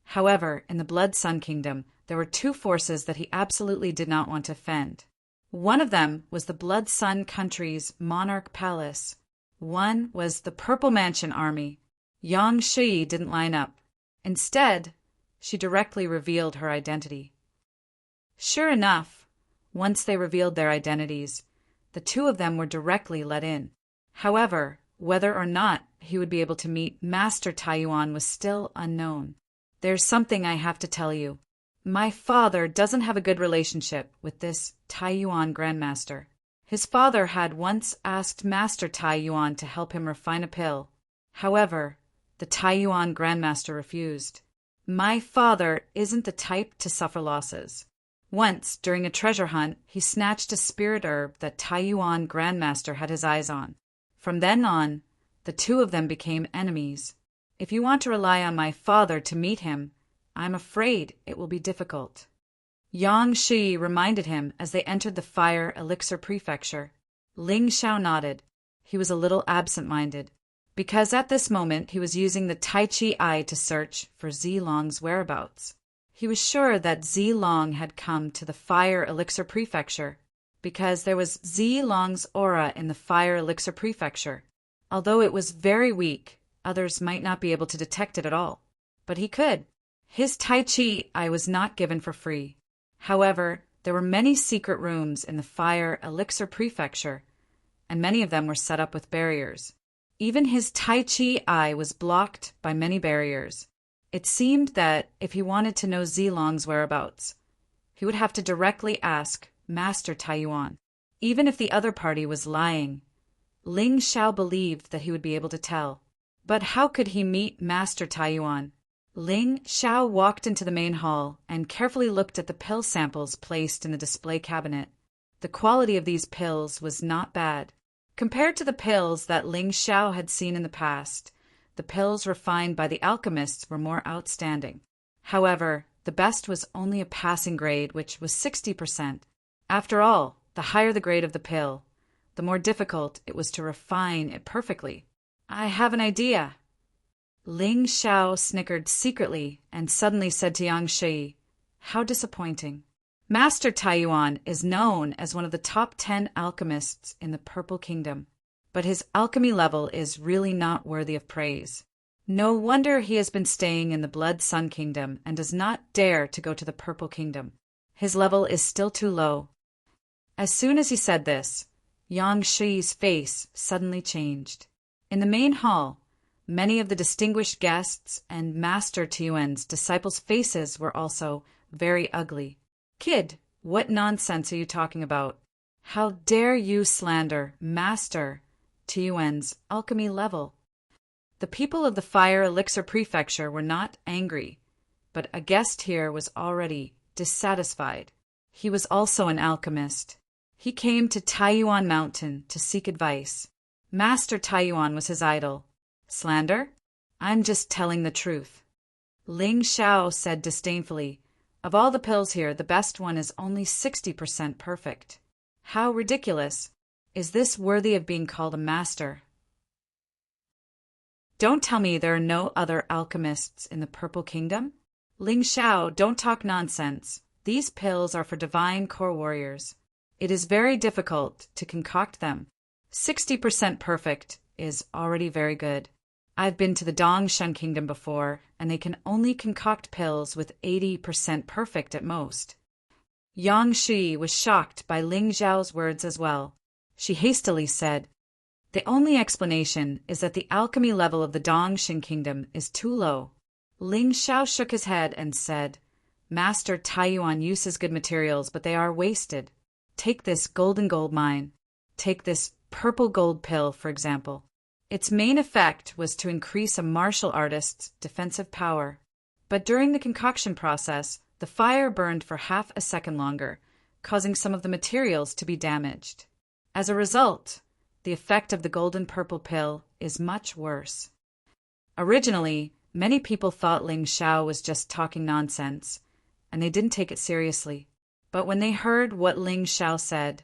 However, in the Blood Sun Kingdom, there were two forces that he absolutely did not want to offend. One of them was the Blood Sun country's monarch palace. One was the Purple Mansion army. Yang Shi didn't line up. Instead, she directly revealed her identity. Sure enough, once they revealed their identities, the two of them were directly let in. However, whether or not he would be able to meet Master Taiyuan was still unknown. There's something I have to tell you. My father doesn't have a good relationship with this Taiyuan Grandmaster. His father had once asked Master Taiyuan to help him refine a pill. However, the Taiyuan Grandmaster refused. My father isn't the type to suffer losses. Once, during a treasure hunt, he snatched a spirit herb that Taiyuan Grandmaster had his eyes on. From then on, the two of them became enemies. If you want to rely on my father to meet him, I'm afraid it will be difficult. Yang Shi reminded him as they entered the Fire Elixir Prefecture. Ling Xiao nodded. He was a little absent-minded, because at this moment he was using the Tai Chi Eye to search for Zilong's whereabouts. He was sure that Zilong had come to the Fire Elixir Prefecture, because there was Zilong's aura in the Fire Elixir Prefecture. Although it was very weak, others might not be able to detect it at all. But he could. His Tai Chi Eye was not given for free. However, there were many secret rooms in the Fire Elixir Prefecture, and many of them were set up with barriers. Even his Tai Chi Eye was blocked by many barriers. It seemed that if he wanted to know Zilong's whereabouts, he would have to directly ask Master Taiyuan. Even if the other party was lying, Ling Xiao believed that he would be able to tell. But how could he meet Master Taiyuan? Ling Xiao walked into the main hall and carefully looked at the pill samples placed in the display cabinet. The quality of these pills was not bad. Compared to the pills that Ling Xiao had seen in the past, the pills refined by the alchemists were more outstanding. However, the best was only a passing grade, which was 60%. After all, the higher the grade of the pill, the more difficult it was to refine it perfectly. I have an idea. Ling Xiao snickered secretly and suddenly said to Yang Shi, "How disappointing. Master Taiyuan is known as one of the top 10 alchemists in the Purple Kingdom, but his alchemy level is really not worthy of praise. No wonder he has been staying in the Blood Sun Kingdom and does not dare to go to the Purple Kingdom. His level is still too low." As soon as he said this, Yang Shi's face suddenly changed. In the main hall, many of the distinguished guests and Master Taiyuan's disciples' faces were also very ugly. "Kid, what nonsense are you talking about? How dare you slander Master Taiyuan's alchemy level?" The people of the Fire Elixir Prefecture were not angry, but a guest here was already dissatisfied. He was also an alchemist. He came to Taiyuan Mountain to seek advice. Master Taiyuan was his idol. Slander? I'm just telling the truth. Ling Xiao said disdainfully, "Of all the pills here, the best one is only 60% perfect. How ridiculous. Is this worthy of being called a master? Don't tell me there are no other alchemists in the Purple Kingdom? Ling Xiao, don't talk nonsense. These pills are for divine core warriors. It is very difficult to concoct them. 60% perfect is already very good. I've been to the Dongshan Kingdom before, and they can only concoct pills with 80% perfect at most." Yang Shi was shocked by Ling Xiao's words as well. She hastily said, "The only explanation is that the alchemy level of the Dongshan Kingdom is too low." Ling Xiao shook his head and said, "Master Taiyuan uses good materials, but they are wasted. Take this golden gold mine. Take this purple gold pill, for example. Its main effect was to increase a martial artist's defensive power. But during the concoction process, the fire burned for half a second longer, causing some of the materials to be damaged. As a result, the effect of the golden purple pill is much worse." Originally, many people thought Ling Xiao was just talking nonsense, and they didn't take it seriously. But when they heard what Ling Xiao said,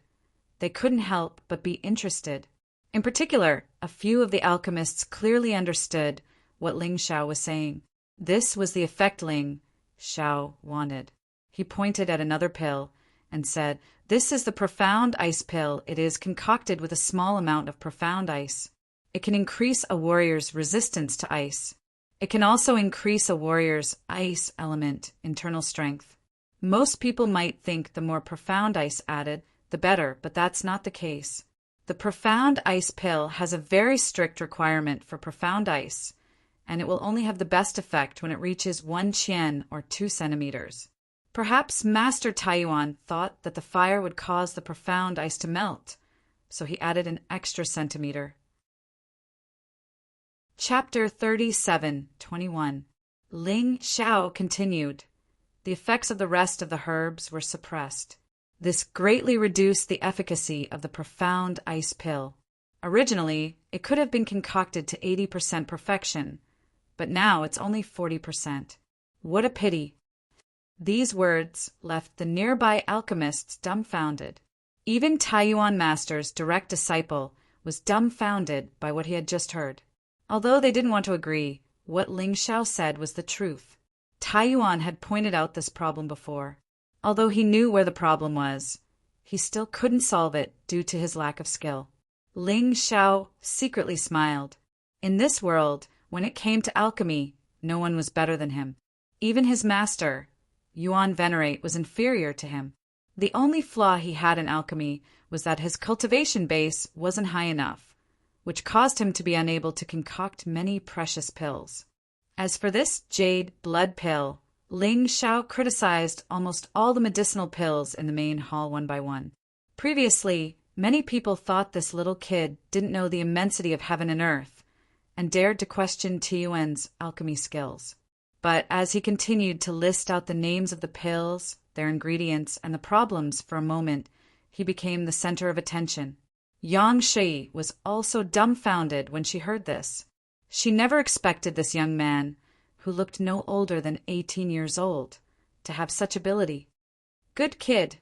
they couldn't help but be interested. In particular, a few of the alchemists clearly understood what Ling Xiao was saying. This was the effect Ling Xiao wanted. He pointed at another pill and said, "This is the profound ice pill. It is concocted with a small amount of profound ice. It can increase a warrior's resistance to ice. It can also increase a warrior's ice element internal strength. Most people might think the more profound ice added, the better, but that's not the case. The profound ice pill has a very strict requirement for profound ice, and it will only have the best effect when it reaches 1 qian or 2 centimeters. Perhaps Master Taiyuan thought that the fire would cause the profound ice to melt, so he added an extra centimeter." Chapter 37:21. Ling Xiao continued. The effects of the rest of the herbs were suppressed. This greatly reduced the efficacy of the profound ice pill. Originally, it could have been concocted to 80% perfection, but now it's only 40%. What a pity! These words left the nearby alchemists dumbfounded. Even Taiyuan Master's direct disciple was dumbfounded by what he had just heard. Although they didn't want to agree, what Ling Xiao said was the truth. Taiyuan had pointed out this problem before. Although he knew where the problem was, he still couldn't solve it due to his lack of skill. Ling Xiao secretly smiled. In this world, when it came to alchemy, no one was better than him. Even his master, Yuan Venerate, was inferior to him. The only flaw he had in alchemy was that his cultivation base wasn't high enough, which caused him to be unable to concoct many precious pills. As for this jade blood pill, Ling Xiao criticized almost all the medicinal pills in the main hall one by one. Previously, many people thought this little kid didn't know the immensity of heaven and earth, and dared to question Tiyuan's alchemy skills. But as he continued to list out the names of the pills, their ingredients, and the problems for a moment, he became the center of attention. Yang Shi was also dumbfounded when she heard this. She never expected this young man, who looked no older than 18 years old, to have such ability. "Good kid,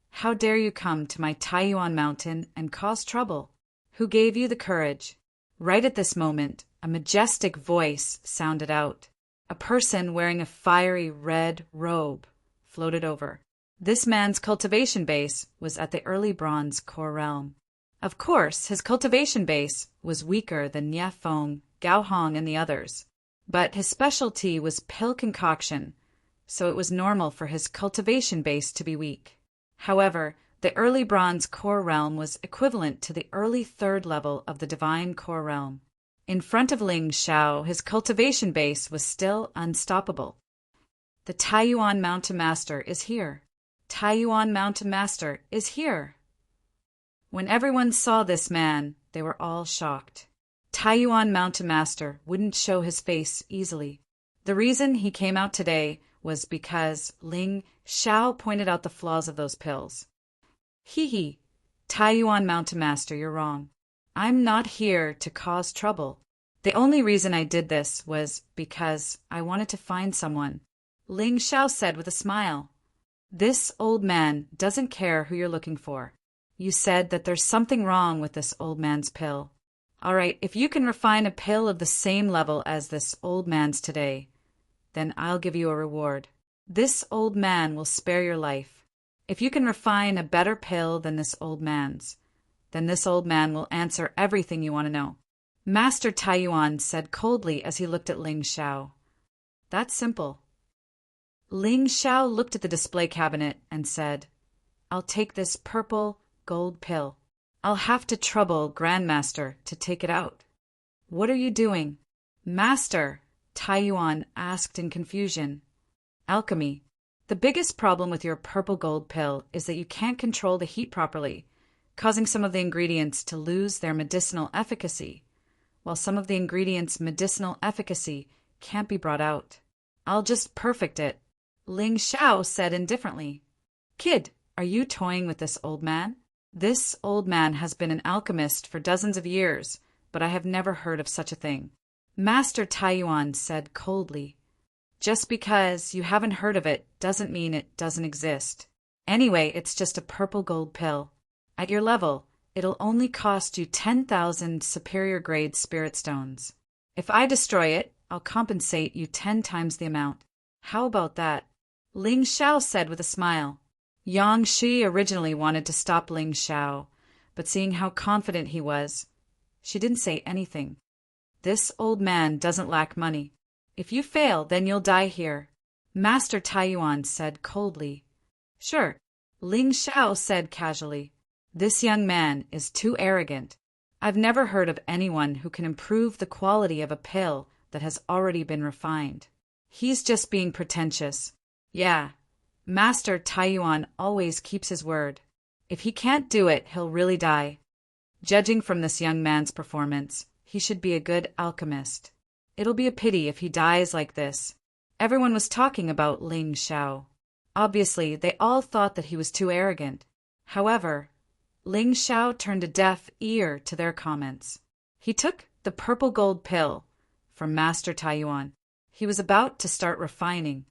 how dare you come to my Taiyuan mountain and cause trouble? Who gave you the courage?" Right at this moment, a majestic voice sounded out. A person wearing a fiery red robe floated over. This man's cultivation base was at the early bronze core realm. Of course, his cultivation base was weaker than Nie Feng, Gao Hong, and the others. But his specialty was pill concoction, so it was normal for his cultivation base to be weak. However, the early bronze core realm was equivalent to the early third level of the divine core realm. In front of Ling Xiao, his cultivation base was still unstoppable. "The Taiyuan Mountain Master is here. Taiyuan Mountain Master is here." When everyone saw this man, they were all shocked. Taiyuan Mountain Master wouldn't show his face easily. The reason he came out today was because Ling Xiao pointed out the flaws of those pills. "Hee, Taiyuan Mountain Master, you're wrong. I'm not here to cause trouble. The only reason I did this was because I wanted to find someone," Ling Xiao said with a smile. "This old man doesn't care who you're looking for. You said that there's something wrong with this old man's pill. All right, if you can refine a pill of the same level as this old man's today, then I'll give you a reward. This old man will spare your life. If you can refine a better pill than this old man's, then this old man will answer everything you want to know." Master Taiyuan said coldly as he looked at Ling Xiao. "That's simple." Ling Xiao looked at the display cabinet and said, "I'll take this purple gold pill. I'll have to trouble Grandmaster to take it out." "What are you doing?" "Master," Taiyuan asked in confusion. "Alchemy. The biggest problem with your purple gold pill is that you can't control the heat properly, causing some of the ingredients to lose their medicinal efficacy, while some of the ingredients' medicinal efficacy can't be brought out. I'll just perfect it," Ling Xiao said indifferently. "Kid, are you toying with this old man? This old man has been an alchemist for dozens of years, but I have never heard of such a thing," Master Taiyuan said coldly. "Just because you haven't heard of it doesn't mean it doesn't exist. Anyway, it's just a purple gold pill. At your level, it'll only cost you 10,000 superior grade spirit stones. If I destroy it, I'll compensate you 10 times the amount. How about that?" Ling Xiao said with a smile. Yang Shi originally wanted to stop Ling Xiao, but seeing how confident he was, she didn't say anything. This old man doesn't lack money. If you fail, then you'll die here, Master Taiyuan said coldly. Sure, Ling Xiao said casually. This young man is too arrogant. I've never heard of anyone who can improve the quality of a pill that has already been refined. He's just being pretentious. Yeah, Master Taiyuan always keeps his word. If he can't do it, he'll really die. Judging from this young man's performance, he should be a good alchemist. It'll be a pity if he dies like this. Everyone was talking about Ling Xiao. Obviously, they all thought that he was too arrogant. However, Ling Xiao turned a deaf ear to their comments. He took the purple gold pill from Master Taiyuan. He was about to start refining.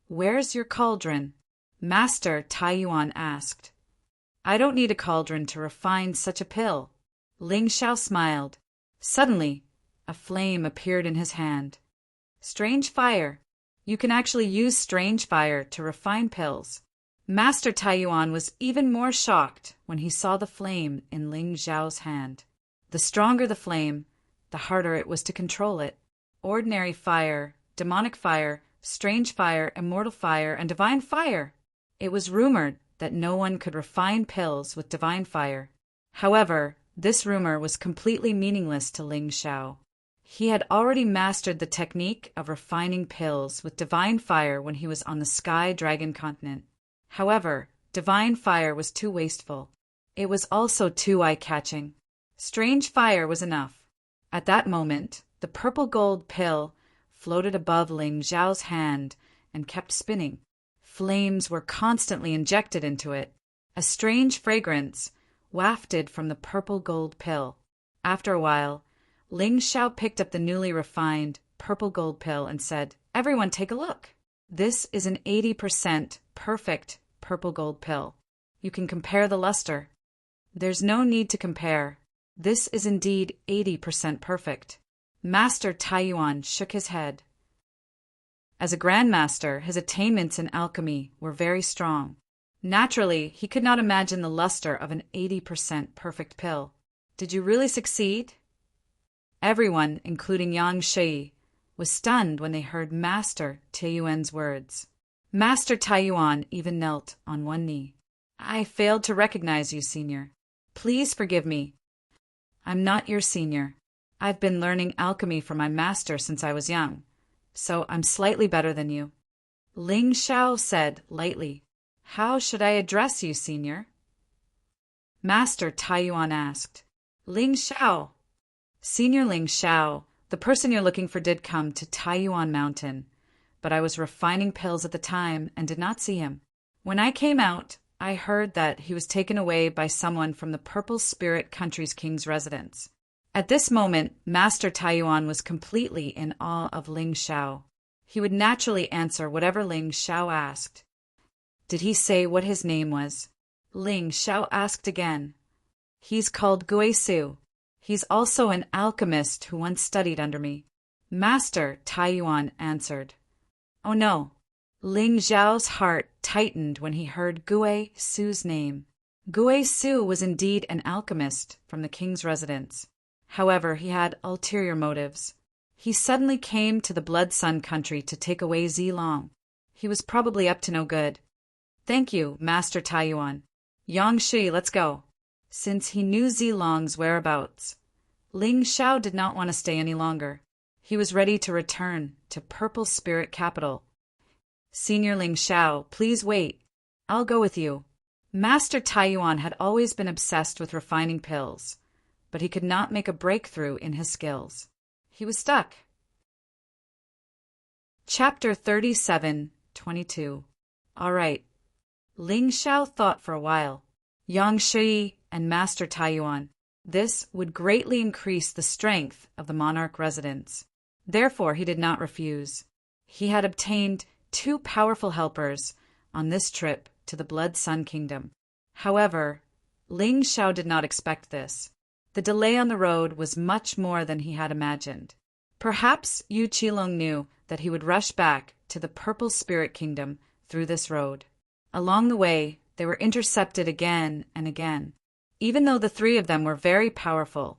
Where's your cauldron? Master Taiyuan asked. I don't need a cauldron to refine such a pill. Ling Xiao smiled. Suddenly, a flame appeared in his hand. Strange fire. You can actually use strange fire to refine pills. Master Taiyuan was even more shocked when he saw the flame in Ling Xiao's hand. The stronger the flame, the harder it was to control it. Ordinary fire, demonic fire, strange fire, immortal fire, and divine fire. It was rumored that no one could refine pills with divine fire. However, this rumor was completely meaningless to Ling Xiao. He had already mastered the technique of refining pills with divine fire when he was on the Sky Dragon continent. However, divine fire was too wasteful. It was also too eye-catching. Strange fire was enough. At that moment, the purple gold pill floated above Ling Xiao's hand and kept spinning. Flames were constantly injected into it. A strange fragrance wafted from the purple gold pill. After a while, Ling Xiao picked up the newly refined purple gold pill and said, Everyone take a look. This is an 80% perfect purple gold pill. You can compare the luster. There's no need to compare. This is indeed 80% perfect. Master Taiyuan shook his head. As a grandmaster, his attainments in alchemy were very strong. Naturally, he could not imagine the luster of an 80% perfect pill. Did you really succeed? Everyone, including Yang Shi, was stunned when they heard Master Taiyuan's words. Master Taiyuan even knelt on one knee. I failed to recognize you, senior. Please forgive me. I'm not your senior. I've been learning alchemy from my master since I was young, so I'm slightly better than you. Ling Xiao said lightly. How should I address you, senior? Master Taiyuan asked. Ling Xiao. Senior Ling Xiao, the person you're looking for did come to Taiyuan Mountain, but I was refining pills at the time and did not see him. When I came out, I heard that he was taken away by someone from the Purple Spirit Country's king's residence. At this moment, Master Taiyuan was completely in awe of Ling Xiao. He would naturally answer whatever Ling Xiao asked. Did he say what his name was? Ling Xiao asked again. He's called Gui Su. He's also an alchemist who once studied under me. Master Taiyuan answered. Oh no. Ling Xiao's heart tightened when he heard Gui Su's name. Gui Su was indeed an alchemist from the king's residence. However, he had ulterior motives. He suddenly came to the Blood Sun country to take away Zilong. He was probably up to no good. Thank you, Master Taiyuan. Yang Shi, let's go. Since he knew Zilong's whereabouts, Ling Xiao did not want to stay any longer. He was ready to return to Purple Spirit Capital. Senior Ling Xiao, please wait. I'll go with you. Master Taiyuan had always been obsessed with refining pills, but he could not make a breakthrough in his skills. He was stuck. Chapter 37:22. All right. Ling Xiao thought for a while. Yang Shi and Master Taiyuan. This would greatly increase the strength of the monarch residence. Therefore, he did not refuse. He had obtained 2 powerful helpers on this trip to the Blood Sun Kingdom. However, Ling Xiao did not expect this. The delay on the road was much more than he had imagined. Perhaps Yu Qilong knew that he would rush back to the Purple Spirit Kingdom through this road. Along the way, they were intercepted again and again. Even though the three of them were very powerful,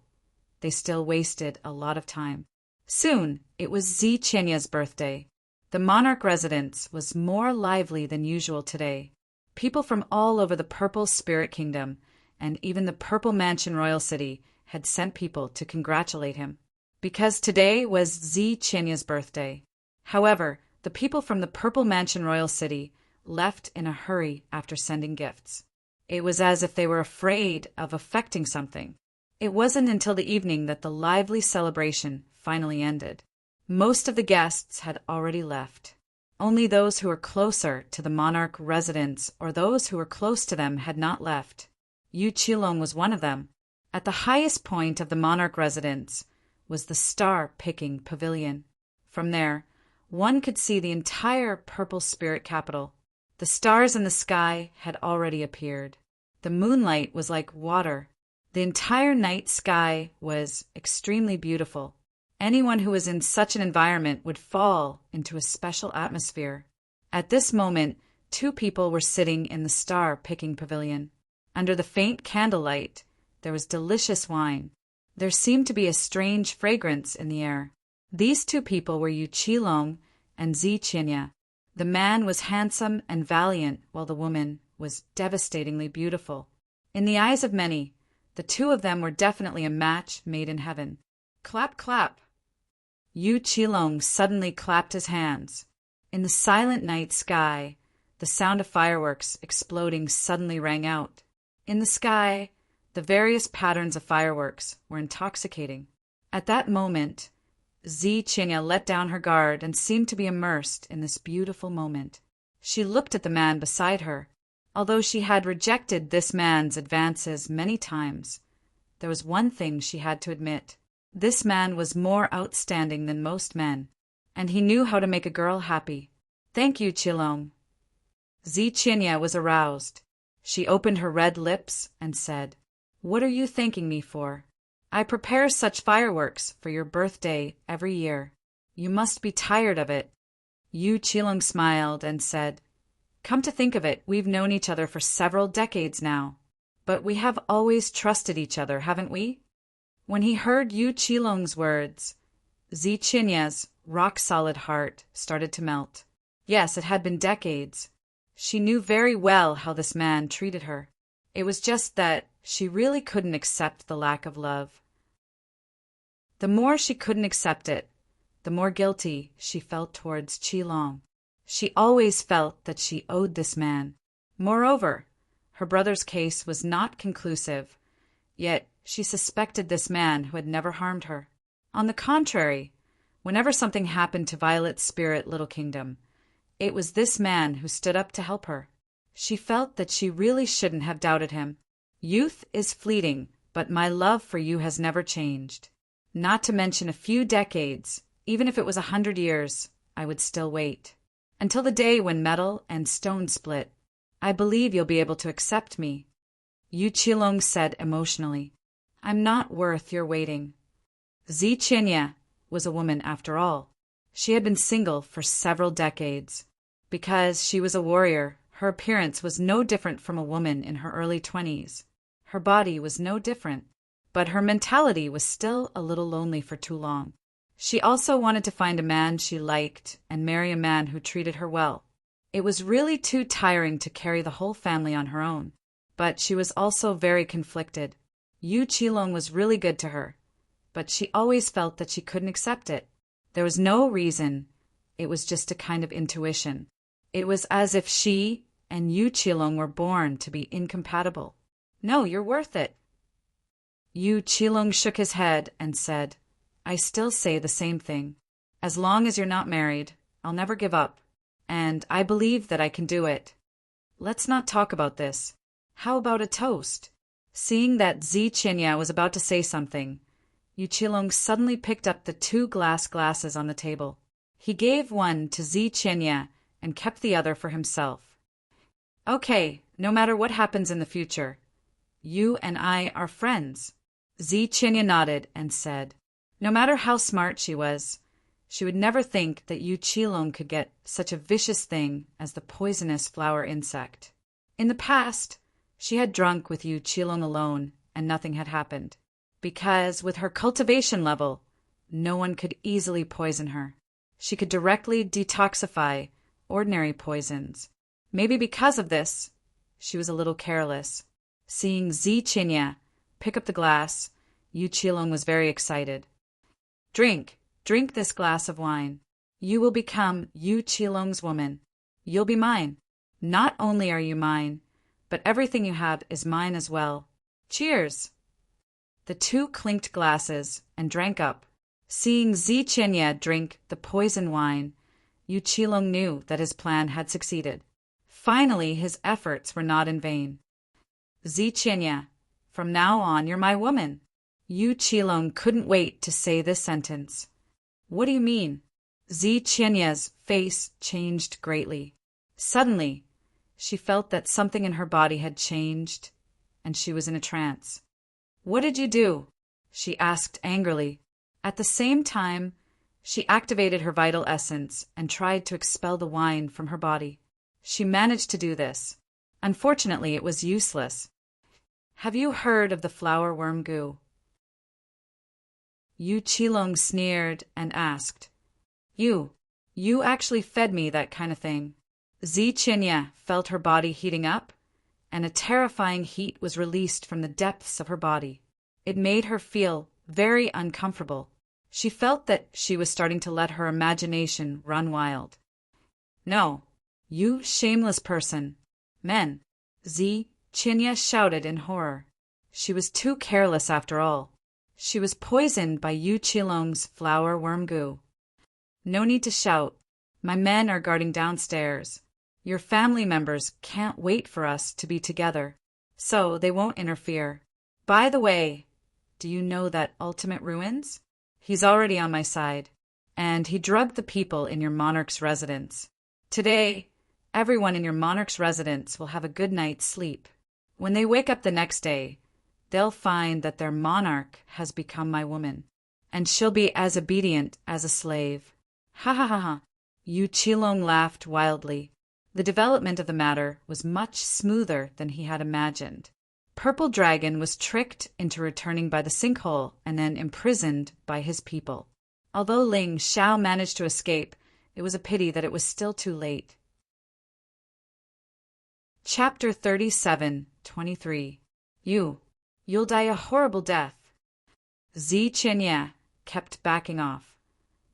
they still wasted a lot of time. Soon, it was Xiqianya's birthday. The monarch residence was more lively than usual today. People from all over the Purple Spirit Kingdom and even the Purple Mansion Royal City had sent people to congratulate him, because today was Xiqianya's birthday. However, the people from the Purple Mansion Royal City left in a hurry after sending gifts. It was as if they were afraid of affecting something. It wasn't until the evening that the lively celebration finally ended. Most of the guests had already left. Only those who were closer to the monarch residence or those who were close to them had not left. Yu Qilong was one of them. At the highest point of the monarch residence was the star-picking pavilion. From there, one could see the entire Purple Spirit capital. The stars in the sky had already appeared. The moonlight was like water. The entire night sky was extremely beautiful. Anyone who was in such an environment would fall into a special atmosphere. At this moment, two people were sitting in the star-picking pavilion. Under the faint candlelight, there was delicious wine. There seemed to be a strange fragrance in the air. These two people were Yu Qilong and Xiqianya. The man was handsome and valiant, while the woman was devastatingly beautiful. In the eyes of many, the two of them were definitely a match made in heaven. Clap, clap! Yu Qilong suddenly clapped his hands. In the silent night sky, the sound of fireworks exploding suddenly rang out. In the sky, the various patterns of fireworks were intoxicating. At that moment, Xiqianya let down her guard and seemed to be immersed in this beautiful moment. She looked at the man beside her. Although she had rejected this man's advances many times, there was one thing she had to admit. This man was more outstanding than most men, and he knew how to make a girl happy. Thank you, Qilong. Xiqianya was aroused. She opened her red lips and said, "What are you thanking me for? I prepare such fireworks for your birthday every year. You must be tired of it." Yu Qilong smiled and said, "Come to think of it, we've known each other for several decades now. But we have always trusted each other, haven't we?" When he heard Yu Qilong's words, Xiqianya's rock-solid heart started to melt. Yes, it had been decades. She knew very well how this man treated her. It was just that she really couldn't accept the lack of love. The more she couldn't accept it, the more guilty she felt towards Qilong. She always felt that she owed this man. Moreover, her brother's case was not conclusive, yet she suspected this man who had never harmed her. On the contrary, whenever something happened to Violet's spirit little kingdom, it was this man who stood up to help her. She felt that she really shouldn't have doubted him. Youth is fleeting, but my love for you has never changed. Not to mention a few decades, even if it was 100 years, I would still wait. Until the day when metal and stone split. I believe you'll be able to accept me. Yu Qilong said emotionally, "I'm not worth your waiting." Xiqianya was a woman after all. She had been single for several decades. Because she was a warrior, her appearance was no different from a woman in her early 20s. Her body was no different, but her mentality was still a little lonely for too long. She also wanted to find a man she liked and marry a man who treated her well. It was really too tiring to carry the whole family on her own, but she was also very conflicted. Yu Qilong was really good to her, but she always felt that she couldn't accept it. There was no reason. It was just a kind of intuition. It was as if she and Yu Qilong were born to be incompatible. "No, you're worth it." Yu Qilong shook his head and said, "I still say the same thing. As long as you're not married, I'll never give up, and I believe that I can do it. Let's not talk about this. How about a toast?" Seeing that Xiqianya was about to say something, Yu Qilong suddenly picked up the 2 glass glasses on the table. He gave one to Xiqianya and kept the other for himself. "Okay, no matter what happens in the future, you and I are friends." Xiqianya nodded and said, no matter how smart she was, She would never think that Yu Qilong could get such a vicious thing as the poisonous flower insect. In the past, she had drunk with Yu Qilong alone, and nothing had happened. Because, with her cultivation level, no one could easily poison her. She could directly detoxify ordinary poisons. Maybe because of this, she was a little careless. Seeing Zi Qinya pick up the glass, Yu Qilong was very excited. Drink this glass of wine. You will become Yu Qilong's woman. You'll be mine. Not only are you mine, but everything you have is mine as well. Cheers! The two clinked glasses and drank up. Seeing Zi Qinya drink the poison wine, Yu Qilong knew that his plan had succeeded. Finally, his efforts were not in vain. Zi Qinya, from now on you're my woman. Yu Qilong couldn't wait to say this sentence. What do you mean? Zi Qinya's face changed greatly. Suddenly, she felt that something in her body had changed, and she was in a trance. What did you do? She asked angrily. At the same time, she activated her vital essence and tried to expel the wine from her body. She managed to do this. Unfortunately, it was useless. Have you heard of the flower worm goo? Yu Qilong sneered and asked. You actually fed me that kind of thing. Zi Qinya felt her body heating up, and a terrifying heat was released from the depths of her body. It made her feel very uncomfortable. She felt that she was starting to let her imagination run wild. No, you shameless person. Men, Zi Qinya shouted in horror. She was too careless after all. She was poisoned by Yu Qilong's flower worm goo. No need to shout. My men are guarding downstairs. Your family members can't wait for us to be together, so they won't interfere. By the way, do you know that Ultimate Ruins? He's already on my side, and he drugged the people in your monarch's residence. Today, everyone in your monarch's residence will have a good night's sleep. When they wake up the next day, they'll find that their monarch has become my woman, and she'll be as obedient as a slave. Ha ha ha ha. Yu Qilong laughed wildly. The development of the matter was much smoother than he had imagined. Purple Dragon was tricked into returning by the sinkhole and then imprisoned by his people. Although Ling Xiao managed to escape, it was a pity that it was still too late. Chapter 37:23. You'll die a horrible death. Zi Qinya kept backing off,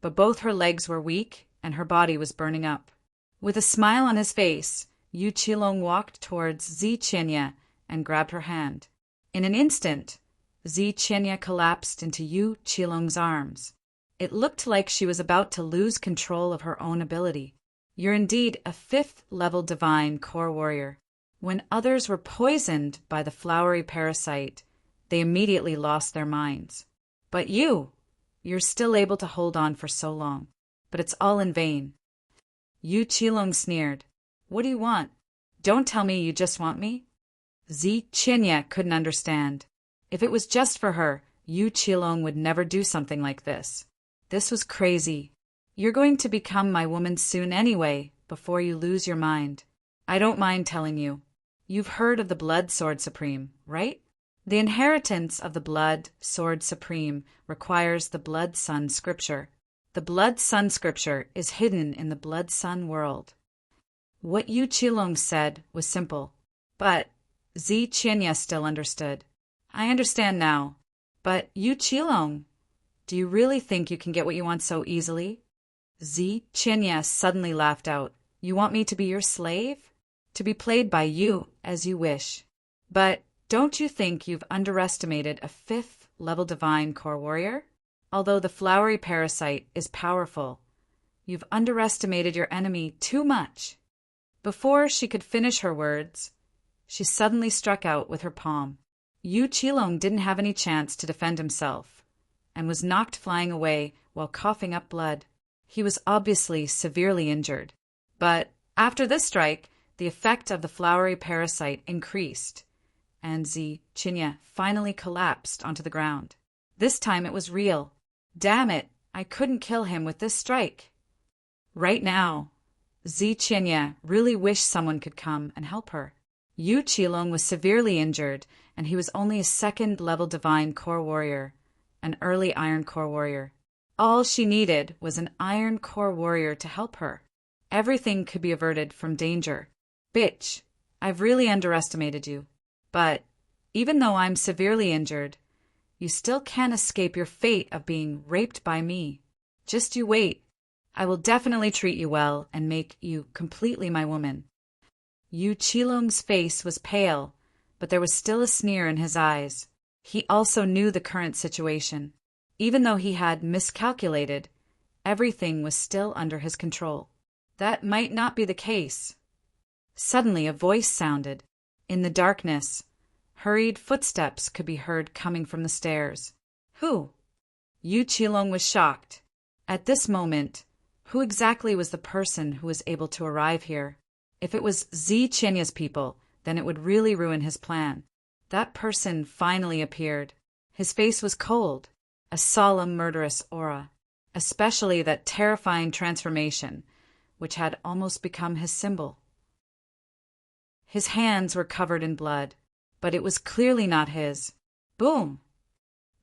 but both her legs were weak and her body was burning up. With a smile on his face, Yu Qilong walked towards Zi Qinya and grabbed her hand. In an instant, Zi Qinya collapsed into Yu Qilong's arms. It looked like she was about to lose control of her own ability. You're indeed a 5th-level divine core warrior. When others were poisoned by the flowery parasite, they immediately lost their minds. But you're still able to hold on for so long. But it's all in vain. Yu Qilong sneered. What do you want? Don't tell me you just want me? Zi Qinya couldn't understand. If it was just for her, Yu Qilong would never do something like this. This was crazy. You're going to become my woman soon anyway, before you lose your mind. I don't mind telling you. You've heard of the Blood Sword Supreme, right? The inheritance of the Blood Sword Supreme requires the Blood Sun Scripture. The Blood Sun Scripture is hidden in the Blood Sun world. What Yu Qilong said was simple, but Zi Qinya still understood. I understand now, but Yu Qilong, do you really think you can get what you want so easily? Zi Qinya suddenly laughed out. You want me to be your slave? To be played by you as you wish. But don't you think you've underestimated a 5th-level divine core warrior? Although the flowery parasite is powerful, you've underestimated your enemy too much. Before she could finish her words, she suddenly struck out with her palm. Yu Qilong didn't have any chance to defend himself, and was knocked flying away while coughing up blood. He was obviously severely injured. But after this strike, the effect of the flowery parasite increased, and Zi Qinya finally collapsed onto the ground. This time it was real. Damn it, I couldn't kill him with this strike. Right now, Zi Qinya really wished someone could come and help her. Yu Qilong was severely injured, and he was only a second-level divine core warrior, an early iron core warrior. All she needed was an iron core warrior to help her. Everything could be averted from danger. Bitch, I've really underestimated you. But even though I'm severely injured, you still can't escape your fate of being raped by me. Just you wait. I will definitely treat you well and make you completely my woman. Yu Qilong's face was pale, but there was still a sneer in his eyes. He also knew the current situation. Even though he had miscalculated, everything was still under his control. That might not be the case. Suddenly a voice sounded. In the darkness, hurried footsteps could be heard coming from the stairs. Who? Yu Qilong was shocked. At this moment, who exactly was the person who was able to arrive here? If it was Zi Qinya's people, then it would really ruin his plan. That person finally appeared. His face was cold, a solemn, murderous aura, especially that terrifying transformation, which had almost become his symbol. His hands were covered in blood, but it was clearly not his. Boom!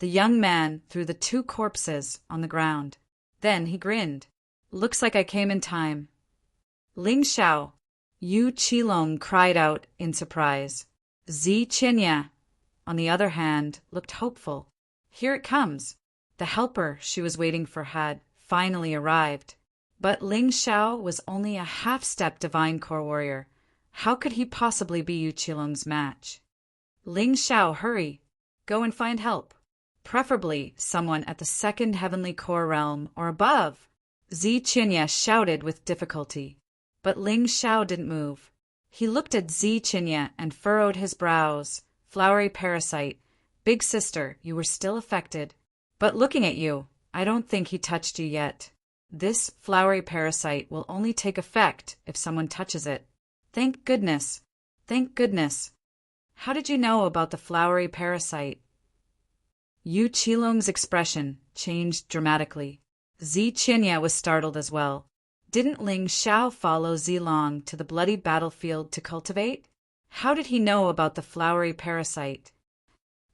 The young man threw the two corpses on the ground. Then he grinned. Looks like I came in time. Ling Xiao, Yu Qilong cried out in surprise. Zi Qinya, on the other hand, looked hopeful. Here it comes. The helper she was waiting for had finally arrived. But Ling Xiao was only a half-step divine core warrior. How could he possibly be Yu Qilong's match? Ling Xiao, hurry. Go and find help. Preferably someone at the second heavenly core realm or above. Zi Qinya shouted with difficulty. But Ling Xiao didn't move. He looked at Zi Qinya and furrowed his brows. Flowery parasite. Big sister, you were still affected. But looking at you, I don't think he touched you yet. This flowery parasite will only take effect if someone touches it. Thank goodness. Thank goodness. How did you know about the flowery parasite? Yu Qilong's expression changed dramatically. Zi Qinya was startled as well. Didn't Ling Xiao follow Zilong to the bloody battlefield to cultivate? How did he know about the flowery parasite?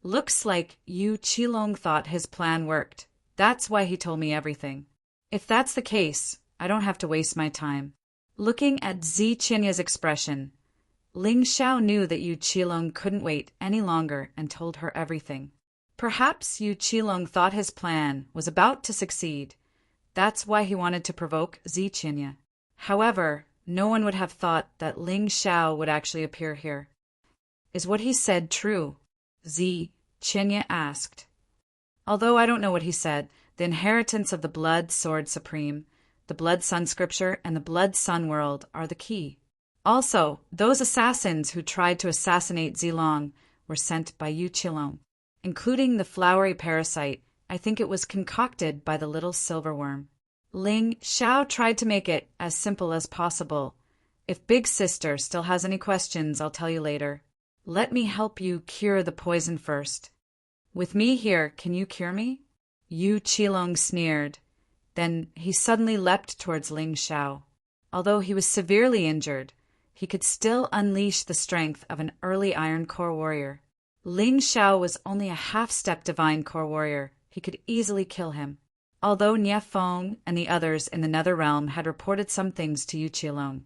Looks like Yu Qilong thought his plan worked. That's why he told me everything. If that's the case, I don't have to waste my time. Looking at Zi Qinya's expression, Ling Xiao knew that Yu Qilong couldn't wait any longer and told her everything. Perhaps Yu Qilong thought his plan was about to succeed. That's why he wanted to provoke Zi Qinya. However, no one would have thought that Ling Xiao would actually appear here. Is what he said true? Zi Qinya asked. Although I don't know what he said, the inheritance of the Blood Sword Supreme, the Blood Sun Scripture, and the Blood Sun World are the key. Also, those assassins who tried to assassinate Zilong were sent by Yu Qilong, including the flowery parasite. I think it was concocted by the little silverworm. Ling Xiao tried to make it as simple as possible. If Big Sister still has any questions, I'll tell you later. Let me help you cure the poison first. With me here, can you cure me? Yu Qilong sneered. Then he suddenly leapt towards Ling Xiao. Although he was severely injured, he could still unleash the strength of an early Iron Core warrior. Ling Xiao was only a half-step Divine Core warrior. He could easily kill him. Although Nie Fong and the others in the Nether Realm had reported some things to Yu Qilong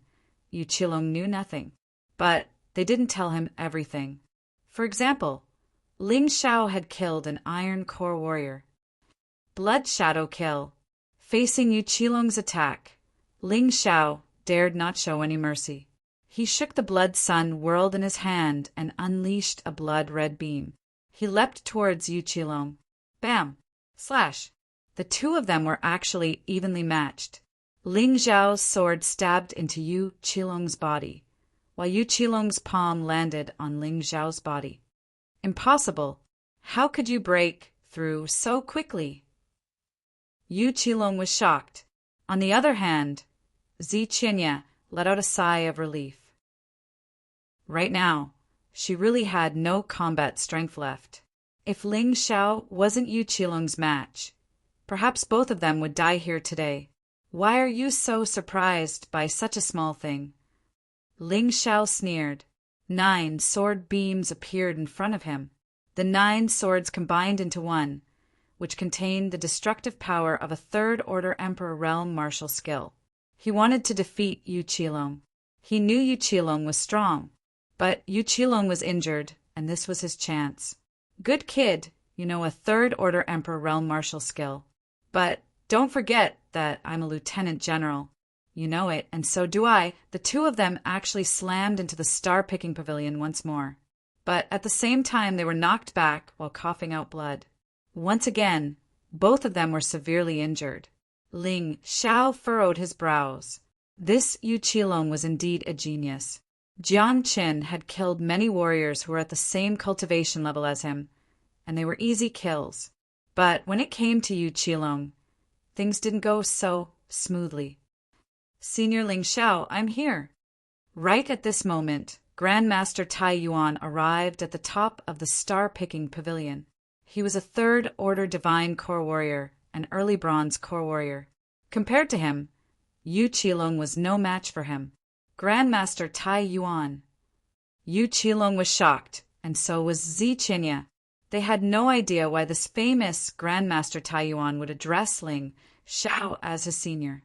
knew nothing. But they didn't tell him everything. For example, Ling Xiao had killed an Iron Core warrior. Blood Shadow kill. Facing Yu Qilong's attack, Ling Xiao dared not show any mercy. He shook the Blood Sun World in his hand and unleashed a blood-red beam. He leapt towards Yu Qilong. Bam! Slash! The two of them were actually evenly matched. Ling Xiao's sword stabbed into Yu Qilong's body, while Yu Qilong's palm landed on Ling Xiao's body. Impossible! How could you break through so quickly? Yu Qilong was shocked. On the other hand, Zi Qinya let out a sigh of relief. Right now, she really had no combat strength left. If Ling Xiao wasn't Yu Qilong's match, Perhaps both of them would die here today. Why are you so surprised by such a small thing? Ling Xiao sneered. 9 sword beams appeared in front of him. The 9 swords combined into one, which contained the destructive power of a third-order Emperor realm martial skill. He wanted to defeat Yu Qilong. He knew Yu Qilong was strong, but Yu Qilong was injured, and this was his chance. Good kid, a third-order Emperor realm martial skill. But don't forget that I'm a lieutenant general. You know it, and so do I. The two of them actually slammed into the star-picking pavilion once more. But at the same time they were knocked back while coughing out blood. Once again, both of them were severely injured. Ling Xiao furrowed his brows. This Yu Qilong was indeed a genius. Jian Qin had killed many warriors who were at the same cultivation level as him, and they were easy kills. But when it came to Yu Qilong, things didn't go so smoothly. Senior Ling Xiao, I'm here. Right at this moment, Grandmaster Tai Yuan arrived at the top of the star-picking pavilion. He was a third-order divine core warrior, an early bronze core warrior. Compared to him, Yu Qilong was no match for him. Grandmaster Tai Yuan. Yu Qilong was shocked, and so was Zi Qinya. They had no idea why this famous Grandmaster Tai Yuan would address Ling Xiao as his senior.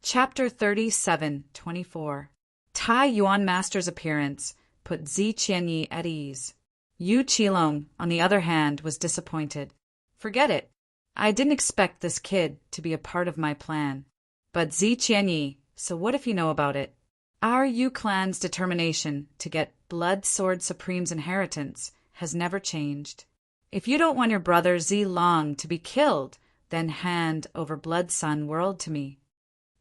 Chapter 37-24. Tai Yuan Master's appearance put Zi Qianyi at ease. Yu Qilong, on the other hand, was disappointed. Forget it. I didn't expect this kid to be a part of my plan. But Zi Qianyi, so what if you know about it? Our Yu clan's determination to get Blood Sword Supreme's inheritance has never changed. If you don't want your brother Zi Long to be killed, then hand over Blood Sun World to me.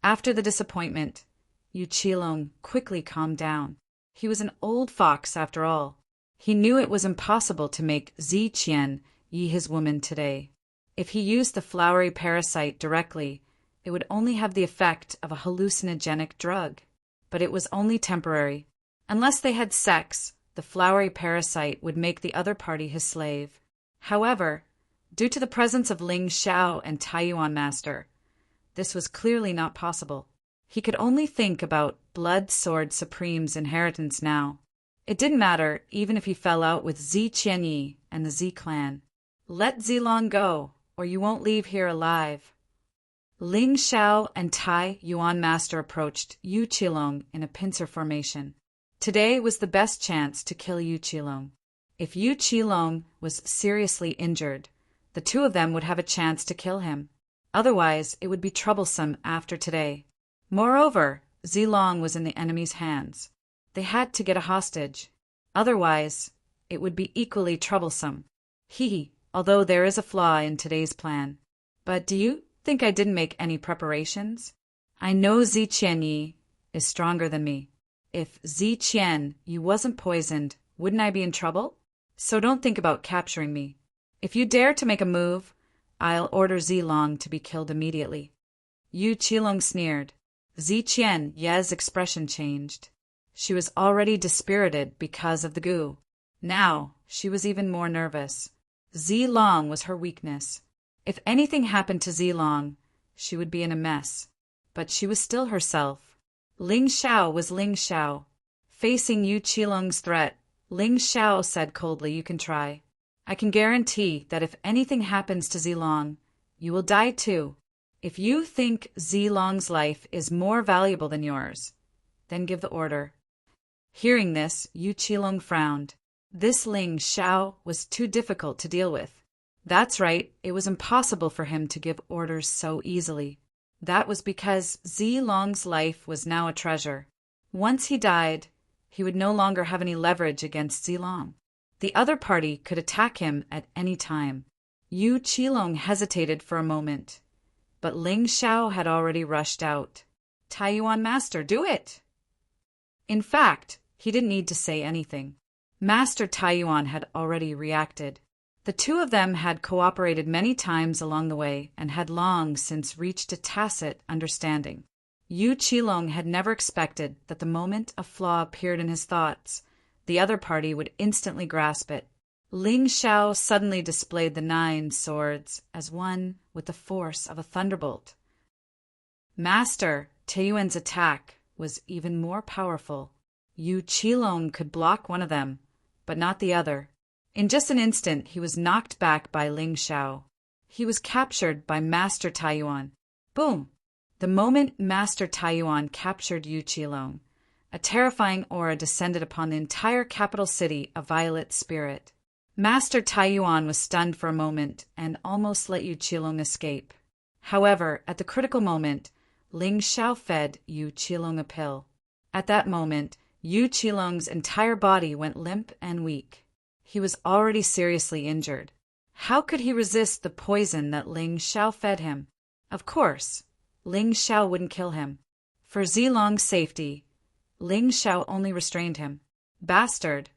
After the disappointment, Yu Qilong quickly calmed down. He was an old fox after all. He knew it was impossible to make Zi Qianyi his woman today. If he used the flowery parasite directly, it would only have the effect of a hallucinogenic drug. But it was only temporary. Unless they had sex, the flowery parasite would make the other party his slave. However, due to the presence of Ling Xiao and Tai Yuan Master, this was clearly not possible. He could only think about Blood Sword Supreme's inheritance now. It didn't matter even if he fell out with Zi Qianyi and the Zi clan. Let Zilong go, or you won't leave here alive. Ling Xiao and Tai Yuan Master approached Yu Qilong in a pincer formation. Today was the best chance to kill Yu Qilong. If Yu Qilong was seriously injured, the two of them would have a chance to kill him. Otherwise, it would be troublesome after today. Moreover, Zilong was in the enemy's hands. They had to get a hostage. Otherwise, it would be equally troublesome. Although there is a flaw in today's plan. But do you think I didn't make any preparations? I know Zi Qianyi is stronger than me. If Zi Qianyi wasn't poisoned, wouldn't I be in trouble? So don't think about capturing me. If you dare to make a move, I'll order Zilong to be killed immediately. Yu Qilong sneered. Zi Qianyi's expression changed. She was already dispirited because of the goo. Now, she was even more nervous. Zilong was her weakness. If anything happened to Zilong, she would be in a mess. But she was still herself. Ling Xiao was Ling Xiao. Facing Yu Qilong's threat, Ling Xiao said coldly, "You can try. I can guarantee that if anything happens to Zilong, you will die too. If you think Zilong's life is more valuable than yours, then give the order." Hearing this, Yu Qilong frowned. This Ling Xiao was too difficult to deal with. That's right, it was impossible for him to give orders so easily. That was because Zilong's life was now a treasure. Once he died, he would no longer have any leverage against Zilong. The other party could attack him at any time. Yu Qilong hesitated for a moment, but Ling Xiao had already rushed out. Tai Yuan Master, do it! In fact, he didn't need to say anything. Master Tai Yuan had already reacted. The two of them had cooperated many times along the way and had long since reached a tacit understanding. Yu Qilong had never expected that the moment a flaw appeared in his thoughts, the other party would instantly grasp it. Ling Xiao suddenly displayed the 9 swords as one with the force of a thunderbolt. Master Taiyuan's attack was even more powerful. Yu Qilong could block one of them, but not the other. In just an instant, he was knocked back by Ling Xiao. He was captured by Master Taiyuan. Boom! The moment Master Taiyuan captured Yu Qilong, a terrifying aura descended upon the entire capital city of Violet Spirit. Master Taiyuan was stunned for a moment and almost let Yu Qilong escape. However, at the critical moment, Ling Xiao fed Yu Qilong a pill. At that moment, Yu Qilong's entire body went limp and weak. He was already seriously injured. How could he resist the poison that Ling Xiao fed him? Of course, Ling Xiao wouldn't kill him. For Zilong's safety, Ling Xiao only restrained him. Bastard!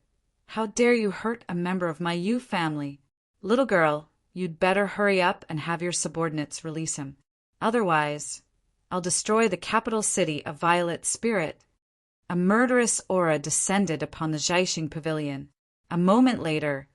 How dare you hurt a member of my Yu family? Little girl, you'd better hurry up and have your subordinates release him. Otherwise, I'll destroy the capital city of Violet Spirit. A murderous aura descended upon the Jiaxing Pavilion. A moment later,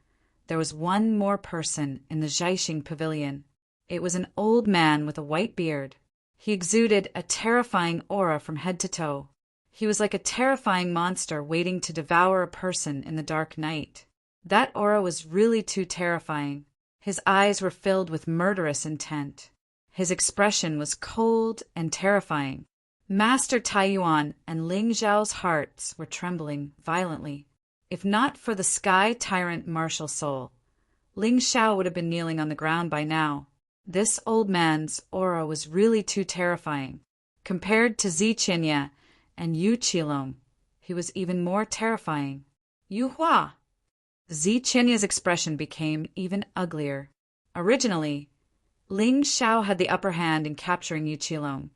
there was one more person in the Jiaxing Pavilion. It was an old man with a white beard. He exuded a terrifying aura from head to toe. He was like a terrifying monster waiting to devour a person in the dark night. That aura was really too terrifying. His eyes were filled with murderous intent. His expression was cold and terrifying. Master Taiyuan and Ling Xiao's hearts were trembling violently. If not for the Sky Tyrant martial soul, Ling Xiao would have been kneeling on the ground by now. This old man's aura was really too terrifying. Compared to Ziqinya and Yu Qilong, he was even more terrifying. Yu Hua! Ziqinya's expression became even uglier. Originally, Ling Xiao had the upper hand in capturing Yu Qilong,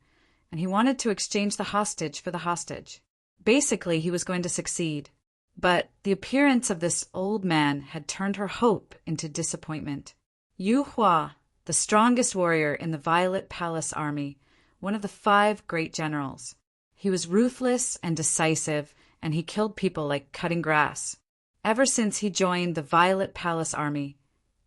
and he wanted to exchange the hostage for the hostage. Basically, he was going to succeed. But the appearance of this old man had turned her hope into disappointment. Yu Hua, the strongest warrior in the Violet Palace army, one of the 5 great generals. He was ruthless and decisive, and he killed people like cutting grass. Ever since he joined the Violet Palace army,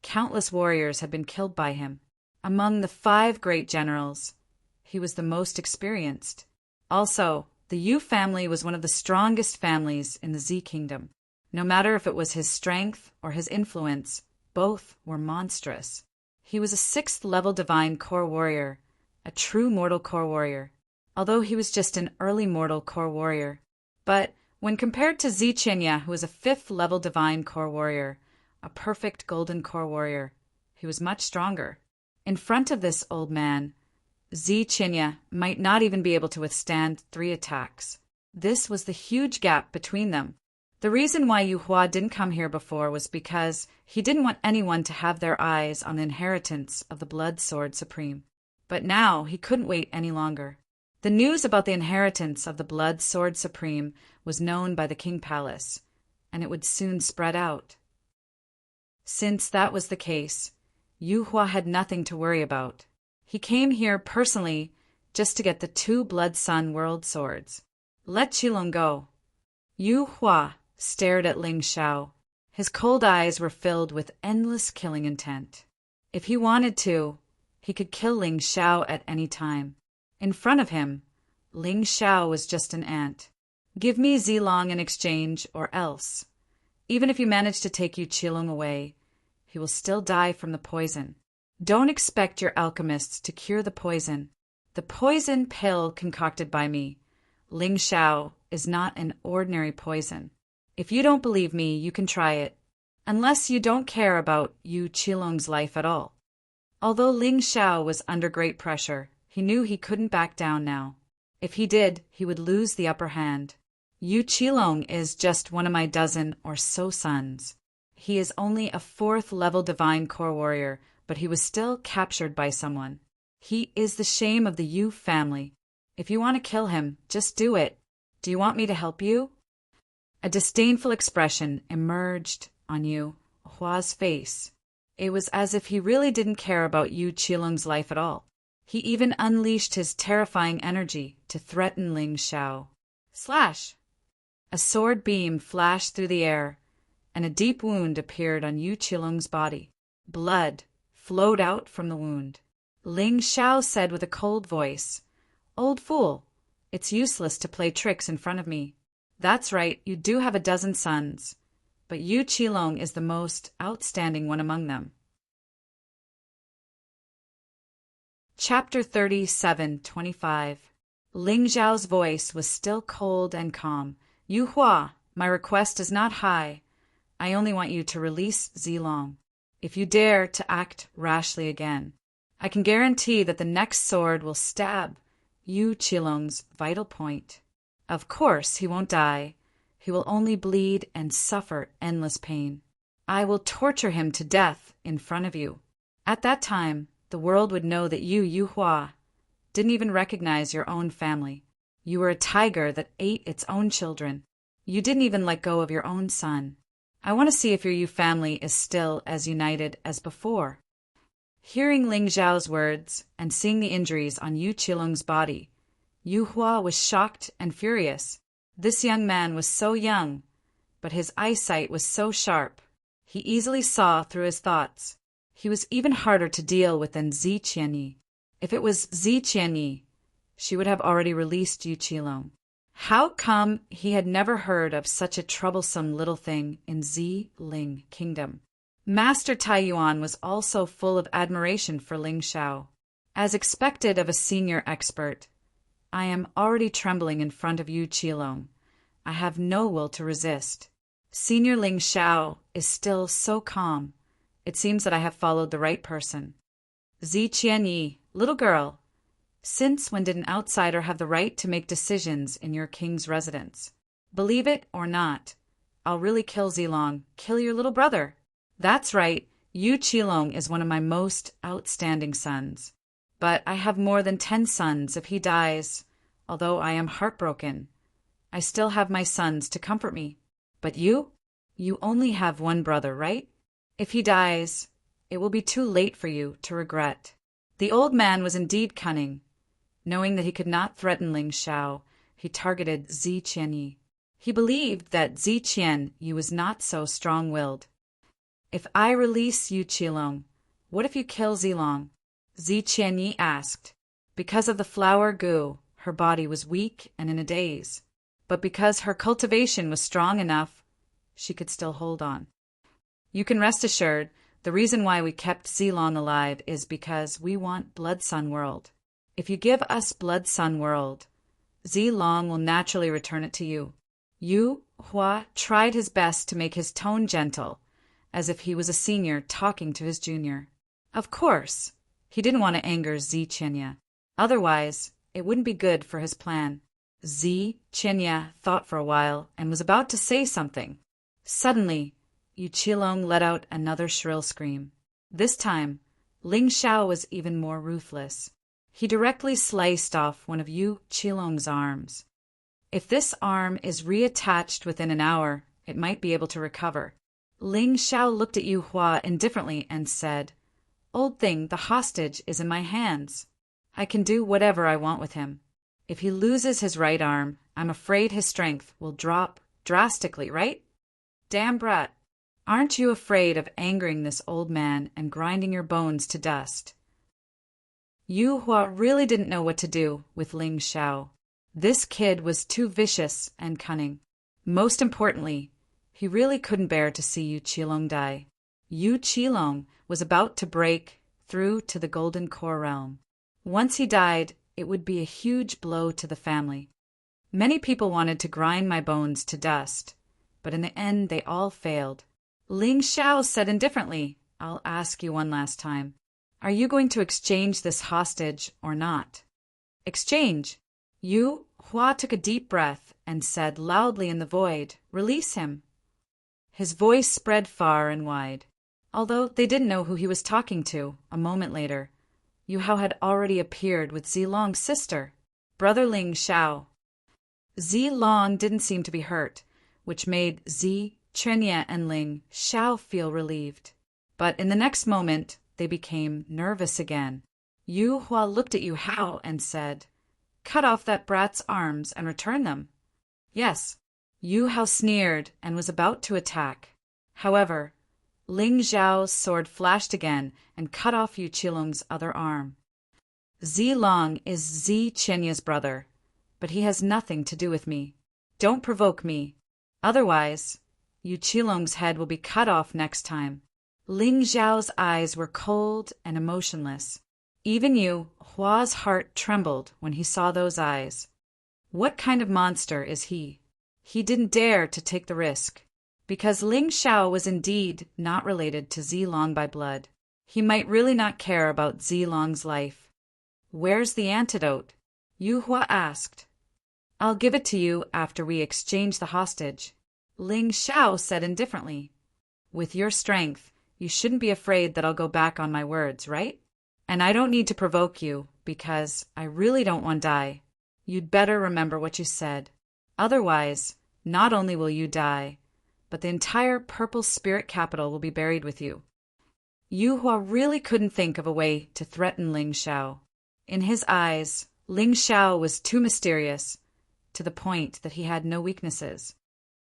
countless warriors had been killed by him. Among the 5 great generals, he was the most experienced. Also, the Yu family was one of the strongest families in the Z Kingdom. No matter if it was his strength or his influence, both were monstrous. He was a 6th level divine core warrior, a true mortal core warrior, although he was just an early mortal core warrior. But when compared to Ziqinya, who was a 5th level divine core warrior, a perfect golden core warrior, he was much stronger. In front of this old man, Ziqinya might not even be able to withstand 3 attacks. This was the huge gap between them. The reason why Yu Hua didn't come here before was because he didn't want anyone to have their eyes on the inheritance of the Blood Sword Supreme. But now he couldn't wait any longer. The news about the inheritance of the Blood Sword Supreme was known by the King Palace, and it would soon spread out. Since that was the case, Yu Hua had nothing to worry about. He came here personally just to get the 2 Blood Sun World Swords. Let Qilong go. Yu Hua stared at Ling Xiao. His cold eyes were filled with endless killing intent. If he wanted to, he could kill Ling Xiao at any time. In front of him, Ling Xiao was just an ant. Give me Zilong in exchange, or else. Even if you manage to take Yu Qilong away, he will still die from the poison. Don't expect your alchemists to cure the poison. The poison pill concocted by me, Ling Xiao, is not an ordinary poison. If you don't believe me, you can try it, unless you don't care about Yu Qilong's life at all. Although Ling Xiao was under great pressure, he knew he couldn't back down now. If he did, he would lose the upper hand. Yu Qilong is just one of my dozen or so sons. He is only a 4th level divine core warrior, but he was still captured by someone. He is the shame of the Yu family. If you want to kill him, just do it. Do you want me to help you? A disdainful expression emerged on Yu Hua's face. It was as if he really didn't care about Yu Qilong's life at all. He even unleashed his terrifying energy to threaten Ling Xiao. Slash! A sword beam flashed through the air, and a deep wound appeared on Yu Qilong's body. Blood flowed out from the wound. Ling Xiao said with a cold voice, "Old fool, it's useless to play tricks in front of me. That's right, you do have a dozen sons, but Yu Qilong is the most outstanding one among them." Chapter 37:25. Ling Xiao's voice was still cold and calm. "Yu Hua, my request is not high. I only want you to release Zilong. If you dare to act rashly again, I can guarantee that the next sword will stab Yu Qilong's vital point. Of course, he won't die. He will only bleed and suffer endless pain. I will torture him to death in front of you. At that time, the world would know that you, Yu Hua, didn't even recognize your own family. You were a tiger that ate its own children. You didn't even let go of your own son. I want to see if your Yu family is still as united as before." Hearing Ling Xiao's words and seeing the injuries on Yu Qilong's body, Yu Hua was shocked and furious. This young man was so young, but his eyesight was so sharp. He easily saw through his thoughts. He was even harder to deal with than Zi Qianyi. If it was Zi Qianyi, she would have already released Yu Qilong. How come he had never heard of such a troublesome little thing in Zi Ling Kingdom? Master Tai Yuan was also full of admiration for Ling Xiao. As expected of a senior expert, "I am already trembling in front of Yu Qilong. I have no will to resist. Senior Ling Xiao is still so calm. It seems that I have followed the right person." "Zi Qianyi, little girl, since when did an outsider have the right to make decisions in your king's residence? Believe it or not, I'll really kill Zilong, kill your little brother. That's right, Yu Qilong is one of my most outstanding sons. But I have more than 10 sons. If he dies, although I am heartbroken, I still have my sons to comfort me. But you only have one brother, right? If he dies, it will be too late for you to regret." The old man was indeed cunning. Knowing that he could not threaten Ling Xiao, he targeted Zi Qianyi. He believed that Zi Qianyi was not so strong-willed. "If I release Yu Qilong, what if you kill Zilong?" Zi Qianyi asked. Because of the flower goo, her body was weak and in a daze. But because her cultivation was strong enough, she could still hold on. "You can rest assured, the reason why we kept Zilong alive is because we want Blood Sun World. If you give us Blood Sun World, Zilong will naturally return it to you." Yu Hua tried his best to make his tone gentle, as if he was a senior talking to his junior. Of course, he didn't want to anger Zi Qianyi. Otherwise, it wouldn't be good for his plan. Zi Qianyi thought for a while and was about to say something. Suddenly, Yu Qilong let out another shrill scream. This time, Ling Xiao was even more ruthless. He directly sliced off one of Yu Qilong's arms. If this arm is reattached within an hour, it might be able to recover. Ling Xiao looked at Yu Hua indifferently and said, "Old thing, the hostage is in my hands. I can do whatever I want with him. If he loses his right arm, I'm afraid his strength will drop drastically, right? Damn brat. Aren't you afraid of angering this old man and grinding your bones to dust?" Yu Hua really didn't know what to do with Ling Xiao. This kid was too vicious and cunning. Most importantly, he really couldn't bear to see Yu Qilong die. Yu Qilong was about to break through to the Golden Core realm. Once he died, it would be a huge blow to the family. Many people wanted to grind my bones to dust, but in the end they all failed. Ling Xiao said indifferently, "I'll ask you one last time. Are you going to exchange this hostage or not?" "Exchange?" Yu Hua took a deep breath and said loudly in the void, "Release him." His voice spread far and wide. Although they didn't know who he was talking to, a moment later, Yu Hao had already appeared with Zilong's sister, brother Ling Xiao. Zilong didn't seem to be hurt, which made Zi Qianyi and Ling Xiao feel relieved. But in the next moment, they became nervous again. Yu Hua looked at Yu Hao and said, "Cut off that brat's arms and return them." "Yes." Yu Hao sneered and was about to attack. However, Ling Xiao's sword flashed again and cut off Yu Qilong's other arm. Zilong is Zi Qianya's brother, but he has nothing to do with me. Don't provoke me. Otherwise, Yu Qilong's head will be cut off next time. Ling Xiao's eyes were cold and emotionless. Even Yu Hua's heart trembled when he saw those eyes. What kind of monster is he? He didn't dare to take the risk. Because Ling Xiao was indeed not related to Zilong by blood, he might really not care about Zilong's life. Where's the antidote? Yu Hua asked. I'll give it to you after we exchange the hostage, Ling Xiao said indifferently. With your strength, you shouldn't be afraid that I'll go back on my words, right? And I don't need to provoke you, because I really don't want to die. You'd better remember what you said. Otherwise, not only will you die, but the entire Purple Spirit Capital will be buried with you. Yu Hua really couldn't think of a way to threaten Ling Xiao. In his eyes, Ling Xiao was too mysterious, to the point that he had no weaknesses.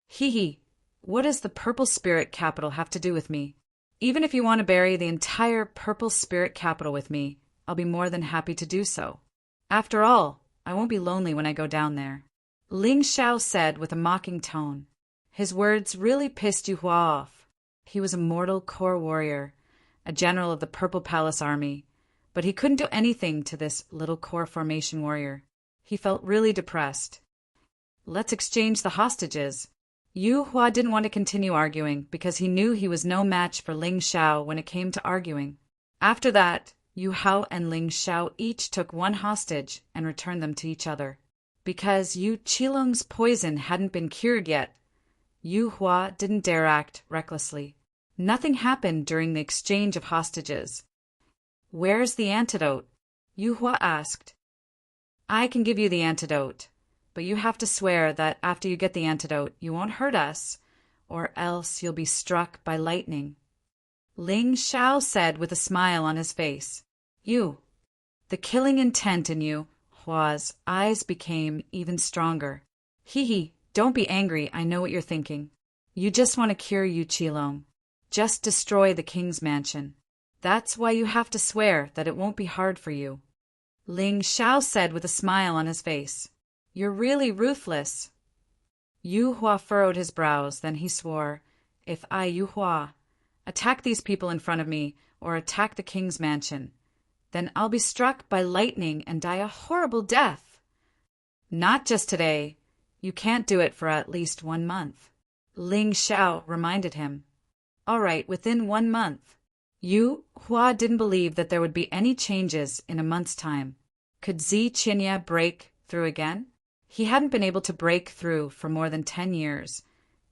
Hee, what does the Purple Spirit Capital have to do with me? Even if you want to bury the entire Purple Spirit Capital with me, I'll be more than happy to do so. After all, I won't be lonely when I go down there, Ling Xiao said with a mocking tone. His words really pissed Yu Hua off. He was a mortal core warrior, a general of the Purple Palace Army, but he couldn't do anything to this little core formation warrior. He felt really depressed. Let's exchange the hostages. Yu Hua didn't want to continue arguing because he knew he was no match for Ling Xiao when it came to arguing. After that, Yu Hao and Ling Xiao each took one hostage and returned them to each other. Because Yu Qilong's poison hadn't been cured yet, Yu Hua didn't dare act recklessly. Nothing happened during the exchange of hostages. Where's the antidote? Yu Hua asked. I can give you the antidote, but you have to swear that after you get the antidote, you won't hurt us, or else you'll be struck by lightning, Ling Xiao said with a smile on his face. The killing intent in Yu Hua's eyes became even stronger. Hee, don't be angry, I know what you're thinking. You just want to cure Yu Qilong. Just destroy the king's mansion. That's why you have to swear that it won't be hard for you, Ling Xiao said with a smile on his face. You're really ruthless. Yu Hua furrowed his brows, then he swore, if I, Yu Hua, attack these people in front of me or attack the king's mansion, then I'll be struck by lightning and die a horrible death. Not just today. You can't do it for at least 1 month, Ling Xiao reminded him. All right, within 1 month. Yu Hua didn't believe that there would be any changes in a month's time. Could Zi Qianya break through again? He hadn't been able to break through for more than 10 years,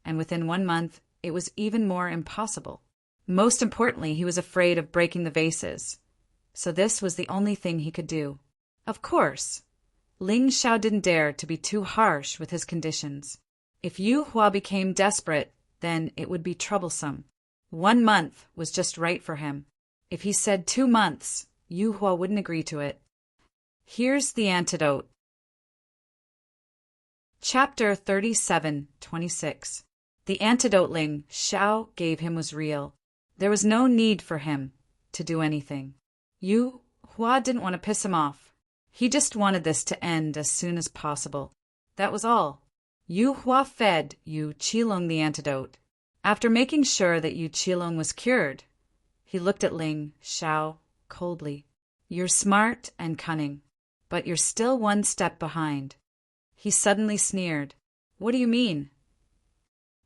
and within 1 month it was even more impossible. Most importantly, he was afraid of breaking the vases, so this was the only thing he could do. Of course, Ling Xiao didn't dare to be too harsh with his conditions. If Yu Hua became desperate, then it would be troublesome. 1 month was just right for him. If he said 2 months, Yu Hua wouldn't agree to it. Here's the antidote. Chapter 37:26. The antidote Ling Xiao gave him was real. There was no need for him to do anything. Yu Hua didn't want to piss him off. He just wanted this to end as soon as possible. That was all. Yu Hua fed Yu Qilong the antidote. After making sure that Yu Qilong was cured, he looked at Ling Xiao coldly. You're smart and cunning, but you're still 1 step behind. He suddenly sneered. What do you mean?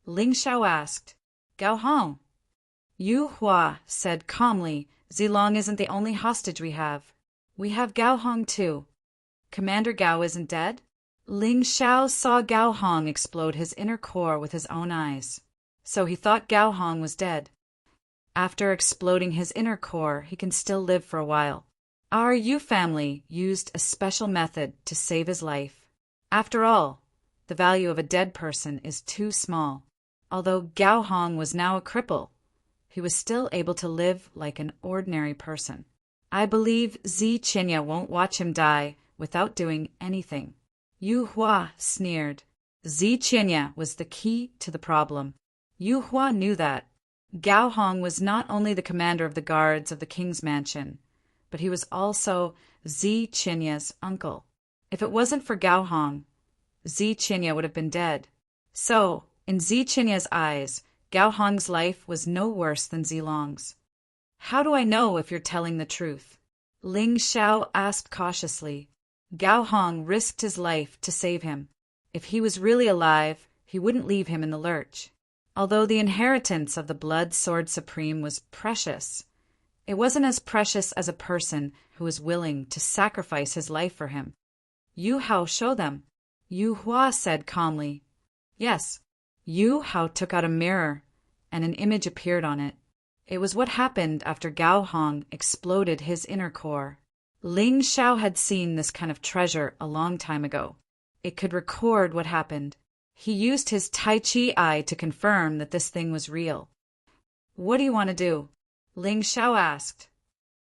Ling Xiao asked. Gao Hong. Yu Hua said calmly, Zilong isn't the only hostage we have. We have Gao Hong too. Commander Gao isn't dead? Ling Xiao saw Gao Hong explode his inner core with his own eyes. So he thought Gao Hong was dead. After exploding his inner core, he can still live for a while. Our Yu family used a special method to save his life. After all, the value of a dead person is too small. Although Gao Hong was now a cripple, he was still able to live like an ordinary person. I believe Zi Qianya won't watch him die without doing anything. Yu Hua sneered. Zi Qianya was the key to the problem. Yu Hua knew that. Gao Hong was not only the commander of the guards of the king's mansion, but he was also Zi Qinya's uncle. If it wasn't for Gao Hong, Zi Qinya would have been dead. So, in Zi Qinya's eyes, Gao Hong's life was no worse than Zilong's. How do I know if you're telling the truth? Ling Xiao asked cautiously. Gao Hong risked his life to save him. If he was really alive, he wouldn't leave him in the lurch. Although the inheritance of the Blood Sword Supreme was precious, it wasn't as precious as a person who was willing to sacrifice his life for him. Yu Hao, show them. Yu Hua said calmly. Yes. Yu Hao took out a mirror, and an image appeared on it. It was what happened after Gao Hong exploded his inner core. Ling Xiao had seen this kind of treasure a long time ago. It could record what happened. He used his Tai Chi eye to confirm that this thing was real. What do you want to do? Ling Xiao asked.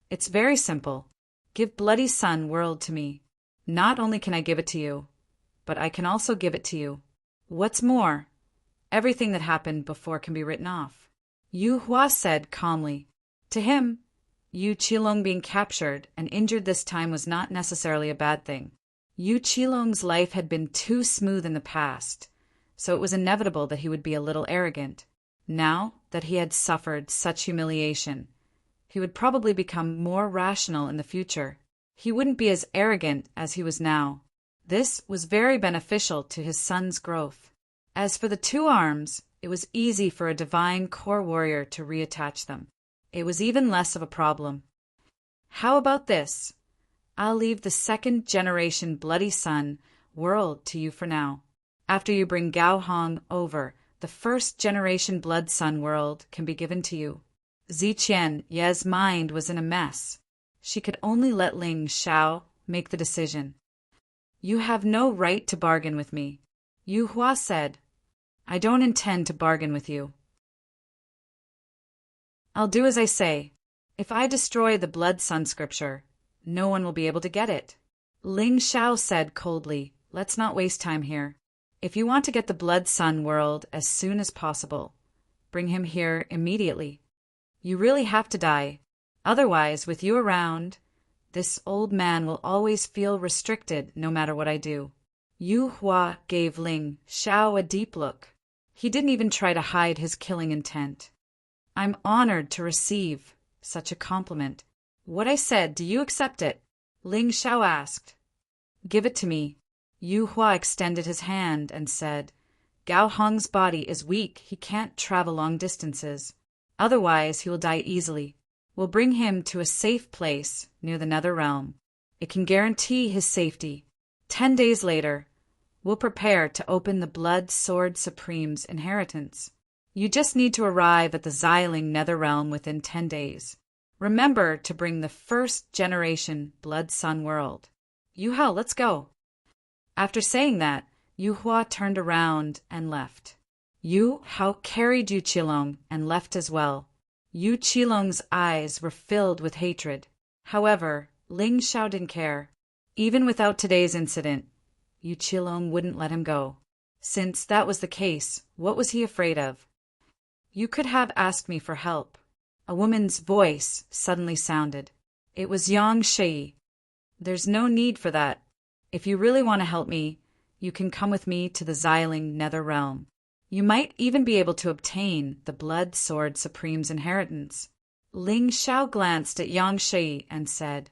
It's very simple. Give Bloody Sun World to me. Not only can I give it to you, but I can also give it to you. What's more, everything that happened before can be written off. Yu Hua said calmly. To him, Yu Qilong being captured and injured this time was not necessarily a bad thing. Yu Qilong's life had been too smooth in the past, so it was inevitable that he would be a little arrogant. Now that he had suffered such humiliation, he would probably become more rational in the future. He wouldn't be as arrogant as he was now. This was very beneficial to his son's growth. As for the two arms, it was easy for a divine core warrior to reattach them. It was even less of a problem. How about this? I'll leave the second-generation Bloody Sun World to you for now. After you bring Gao Hong over, the first-generation Blood Sun World can be given to you. Zi Qianye's mind was in a mess. She could only let Ling Xiao make the decision. You have no right to bargain with me, Yu Hua said. I don't intend to bargain with you. I'll do as I say. If I destroy the Blood Sun scripture, no one will be able to get it. Ling Xiao said coldly, let's not waste time here. If you want to get the Blood Sun World as soon as possible, bring him here immediately. You really have to die. Otherwise, with you around, this old man will always feel restricted no matter what I do. Yu Hua gave Ling Xiao a deep look. He didn't even try to hide his killing intent. I'm honored to receive such a compliment. What I said, do you accept it? Ling Xiao asked. Give it to me. Yu Hua extended his hand and said, Gao Hong's body is weak. He can't travel long distances. Otherwise, he will die easily. We'll bring him to a safe place near the Nether Realm. It can guarantee his safety. 10 days later, we'll prepare to open the Blood Sword Supreme's inheritance. You just need to arrive at the Xiling Nether Realm within 10 days. Remember to bring the first-generation Blood Sun World. Yu Hao, let's go. After saying that, Yu Hua turned around and left. Yu Hao carried Yu Qilong and left as well. Yu Qilong's eyes were filled with hatred. However, Ling Xiao didn't care. Even without today's incident, Yu Qilong wouldn't let him go. Since that was the case, what was he afraid of? You could have asked me for help. A woman's voice suddenly sounded. It was Yang Shi. There's no need for that. If you really want to help me, you can come with me to the Xiling Nether Realm. You might even be able to obtain the Blood Sword Supreme's inheritance. Ling Xiao glanced at Yang Shi and said,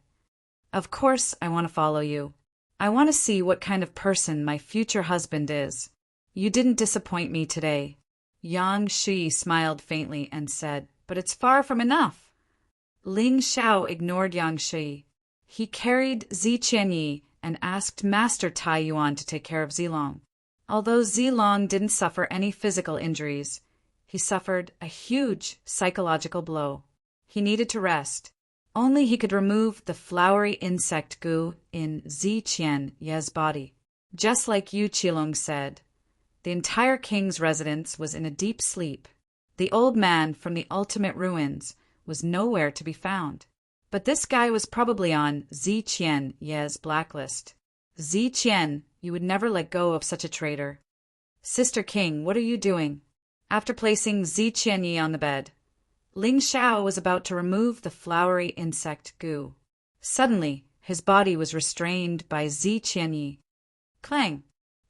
Of course I want to follow you. I want to see what kind of person my future husband is. You didn't disappoint me today. Yang Shi smiled faintly and said, But it's far from enough. Ling Xiao ignored Yang Shi. He carried Zi Qianyi and asked Master Tai Yuan to take care of Zilong. Although Zilong didn't suffer any physical injuries, he suffered a huge psychological blow. He needed to rest. Only he could remove the flowery insect goo in Zi Qianye's body. Just like Yu Qilong said, the entire king's residence was in a deep sleep. The old man from the ultimate ruins was nowhere to be found. But this guy was probably on Zi Qianye's blacklist. Zi Qian, you would never let go of such a traitor. Sister King, what are you doing? After placing Zi Qianyi on the bed, Ling Xiao was about to remove the flowery insect goo. Suddenly, his body was restrained by Zi Qianyi. Clang!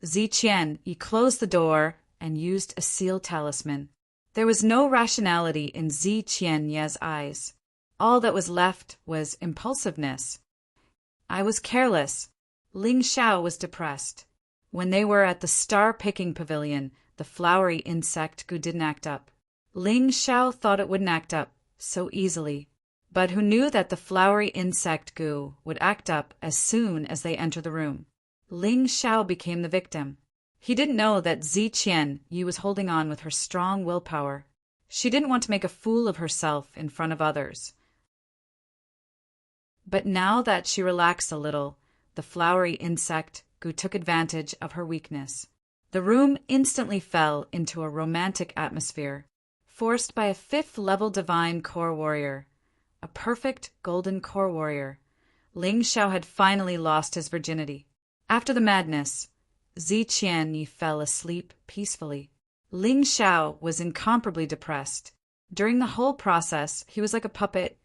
Zi Qianyi closed the door and used a seal talisman. There was no rationality in Zi Qianyi's eyes. All that was left was impulsiveness. I was careless. Ling Xiao was depressed. When they were at the star-picking pavilion, the flowery insect goo didn't act up. Ling Xiao thought it wouldn't act up so easily, but who knew that the flowery insect goo would act up as soon as they entered the room? Ling Xiao became the victim. He didn't know that Zi Qianyi was holding on with her strong willpower. She didn't want to make a fool of herself in front of others. But now that she relaxed a little, the flowery insect goo took advantage of her weakness. The room instantly fell into a romantic atmosphere, forced by a fifth-level divine core warrior, a perfect golden core warrior. Ling Xiao had finally lost his virginity. After the madness, Zi Qianyi fell asleep peacefully. Ling Xiao was incomparably depressed. During the whole process, he was like a puppet,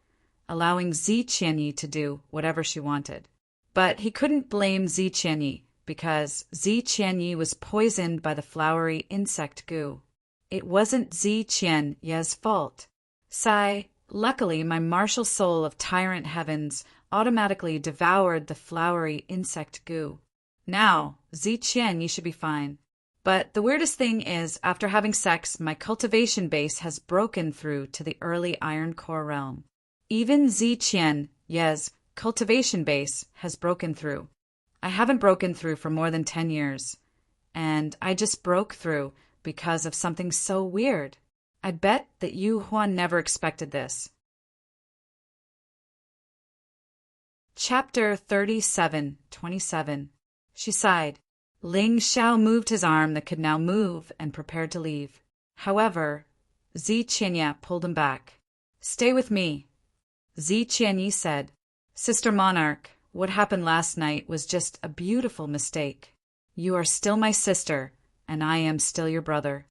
allowing Zi Qianyi to do whatever she wanted. But he couldn't blame Zi Qianyi, because Zi Qianyi was poisoned by the flowery insect goo. It wasn't Zi Qianyi's fault. Sigh, luckily my martial soul of Tyrant heavens automatically devoured the flowery insect goo. Now, Zi Qianyi should be fine. But the weirdest thing is, after having sex, my cultivation base has broken through to the early Iron Core realm. Even Zi Qianyi's cultivation base has broken through. I haven't broken through for more than 10 years. And I just broke through because of something so weird. I bet that Yu Huan never expected this. Chapter 37:27. She sighed. Ling Xiao moved his arm that could now move and prepared to leave. However, Zi Qianyi pulled him back. Stay with me. Zi Qianyi said, Sister Monarch, what happened last night was just a beautiful mistake. You are still my sister, and I am still your brother.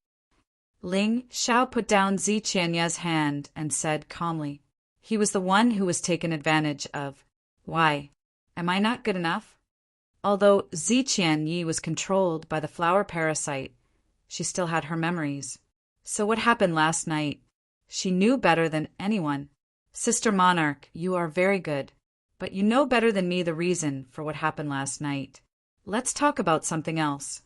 Ling Xiao put down Zi Qianyi's hand and said calmly, he was the one who was taken advantage of. Why? Am I not good enough? Although Zi Qianyi was controlled by the flower parasite, she still had her memories. So what happened last night? She knew better than anyone. Sister Monarch, you are very good, but you know better than me the reason for what happened last night. Let's talk about something else.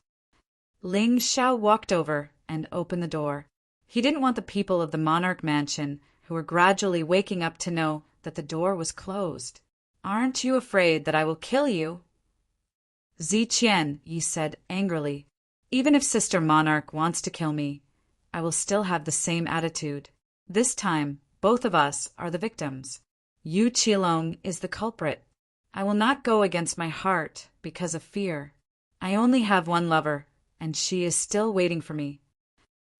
Ling Xiao walked over and opened the door. He didn't want the people of the Monarch Mansion, who were gradually waking up, to know that the door was closed. Aren't you afraid that I will kill you? Zi Qianyi said angrily, even if Sister Monarch wants to kill me, I will still have the same attitude. This time, both of us are the victims. Yu Qilong is the culprit. I will not go against my heart because of fear. I only have one lover, and she is still waiting for me.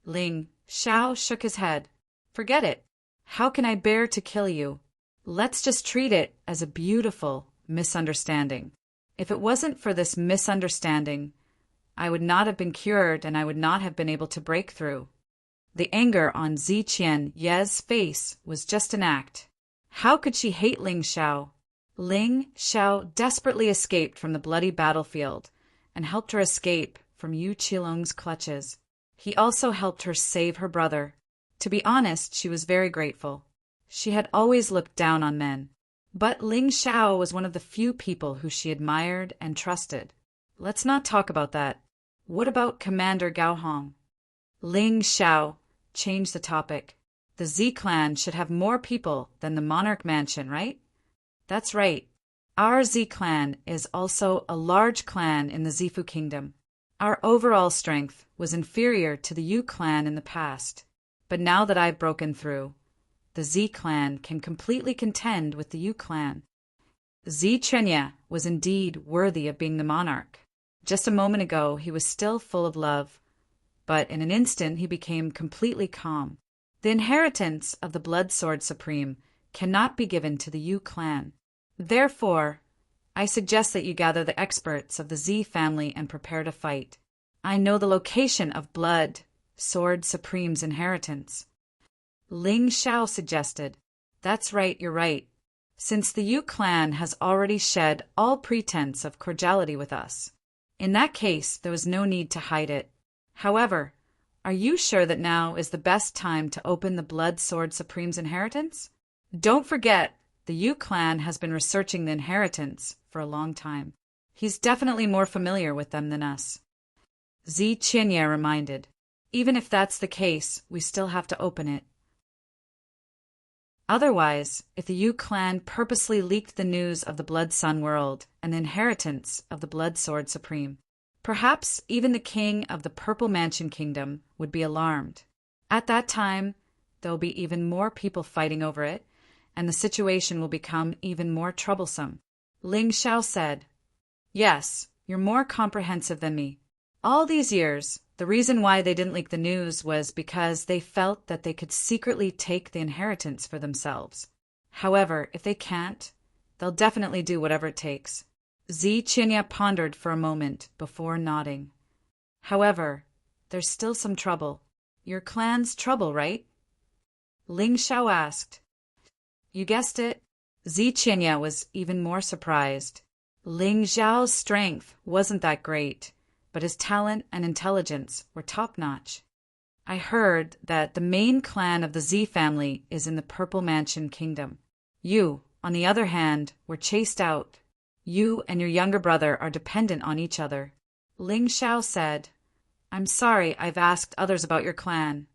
Ling Xiao shook his head. Forget it. How can I bear to kill you? Let's just treat it as a beautiful misunderstanding. If it wasn't for this misunderstanding, I would not have been cured and I would not have been able to break through. The anger on Zi Qianyi's face was just an act. How could she hate Ling Xiao? Ling Xiao desperately escaped from the bloody battlefield and helped her escape from Yu Qilong's clutches. He also helped her save her brother. To be honest, she was very grateful. She had always looked down on men. But Ling Xiao was one of the few people who she admired and trusted. Let's not talk about that. What about Commander Gao Hong? Ling Xiao changed the topic. The Z clan should have more people than the Monarch Mansion, right? That's right. Our Z clan is also a large clan in the Zifu Kingdom. Our overall strength was inferior to the Yu clan in the past. But now that I've broken through, the Z clan can completely contend with the Yu clan. Zi Qianyi was indeed worthy of being the monarch. Just a moment ago he was still full of love, but in an instant he became completely calm. The inheritance of the Blood Sword Supreme cannot be given to the Yu clan. Therefore, I suggest that you gather the experts of the Z family and prepare to fight. I know the location of Blood Sword Supreme's inheritance. Ling Xiao suggested. That's right, you're right. Since the Yu clan has already shed all pretense of cordiality with us. In that case, there was no need to hide it. However, are you sure that now is the best time to open the Blood Sword Supreme's inheritance? Don't forget, the Yu clan has been researching the inheritance for a long time. He's definitely more familiar with them than us. Zi Qianye reminded. Even if that's the case, we still have to open it. Otherwise, if the Yu clan purposely leaked the news of the Blood Sun world and the inheritance of the Blood Sword Supreme, perhaps even the king of the Purple Mansion Kingdom would be alarmed. At that time, there will be even more people fighting over it, and the situation will become even more troublesome. Ling Xiao said, Yes, you're more comprehensive than me. All these years, the reason why they didn't leak the news was because they felt that they could secretly take the inheritance for themselves. However, if they can't, they'll definitely do whatever it takes. Zi Qianye pondered for a moment before nodding. However, there's still some trouble. Your clan's trouble, right? Ling Xiao asked. You guessed it. Zi Qianye was even more surprised. Ling Xiao's strength wasn't that great, but his talent and intelligence were top-notch. I heard that the main clan of the Zi family is in the Purple Mansion Kingdom. You, on the other hand, were chased out. You and your younger brother are dependent on each other. Ling Xiao said, I'm sorry I've asked others about your clan.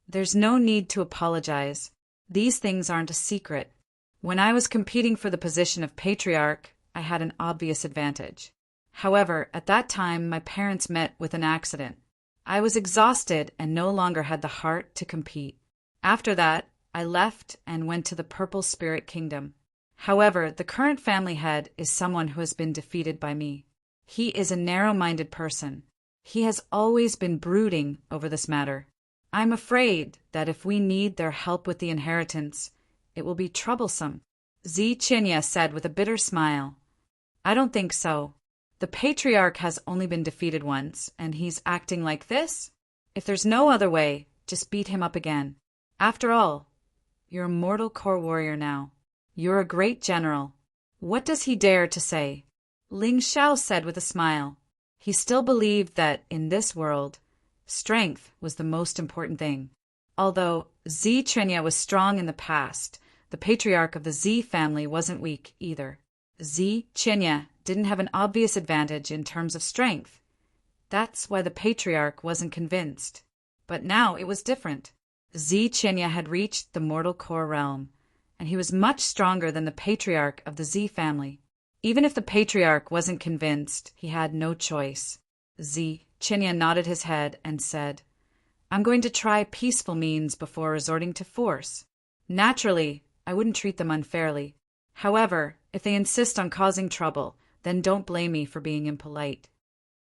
There's no need to apologize. These things aren't a secret. When I was competing for the position of patriarch, I had an obvious advantage. However, at that time, my parents met with an accident. I was exhausted and no longer had the heart to compete. After that, I left and went to the Purple Spirit Kingdom. However, the current family head is someone who has been defeated by me. He is a narrow-minded person. He has always been brooding over this matter. I'm afraid that if we need their help with the inheritance, it will be troublesome. Zi Qianye said with a bitter smile. I don't think so. The patriarch has only been defeated once, and he's acting like this? If there's no other way, just beat him up again. After all, you're a mortal core warrior now. You're a great general. What does he dare to say? Ling Xiao said with a smile. He still believed that, in this world, strength was the most important thing. Although Zi Qianye was strong in the past, the patriarch of the Zi family wasn't weak either. Zi Qianye didn't have an obvious advantage in terms of strength. That's why the patriarch wasn't convinced. But now it was different. Zi Qianye had reached the mortal core realm, and he was much stronger than the patriarch of the Zi family. Even if the patriarch wasn't convinced, he had no choice. Zi Qianye nodded his head and said, I'm going to try peaceful means before resorting to force. Naturally, I wouldn't treat them unfairly. However, if they insist on causing trouble, then don't blame me for being impolite.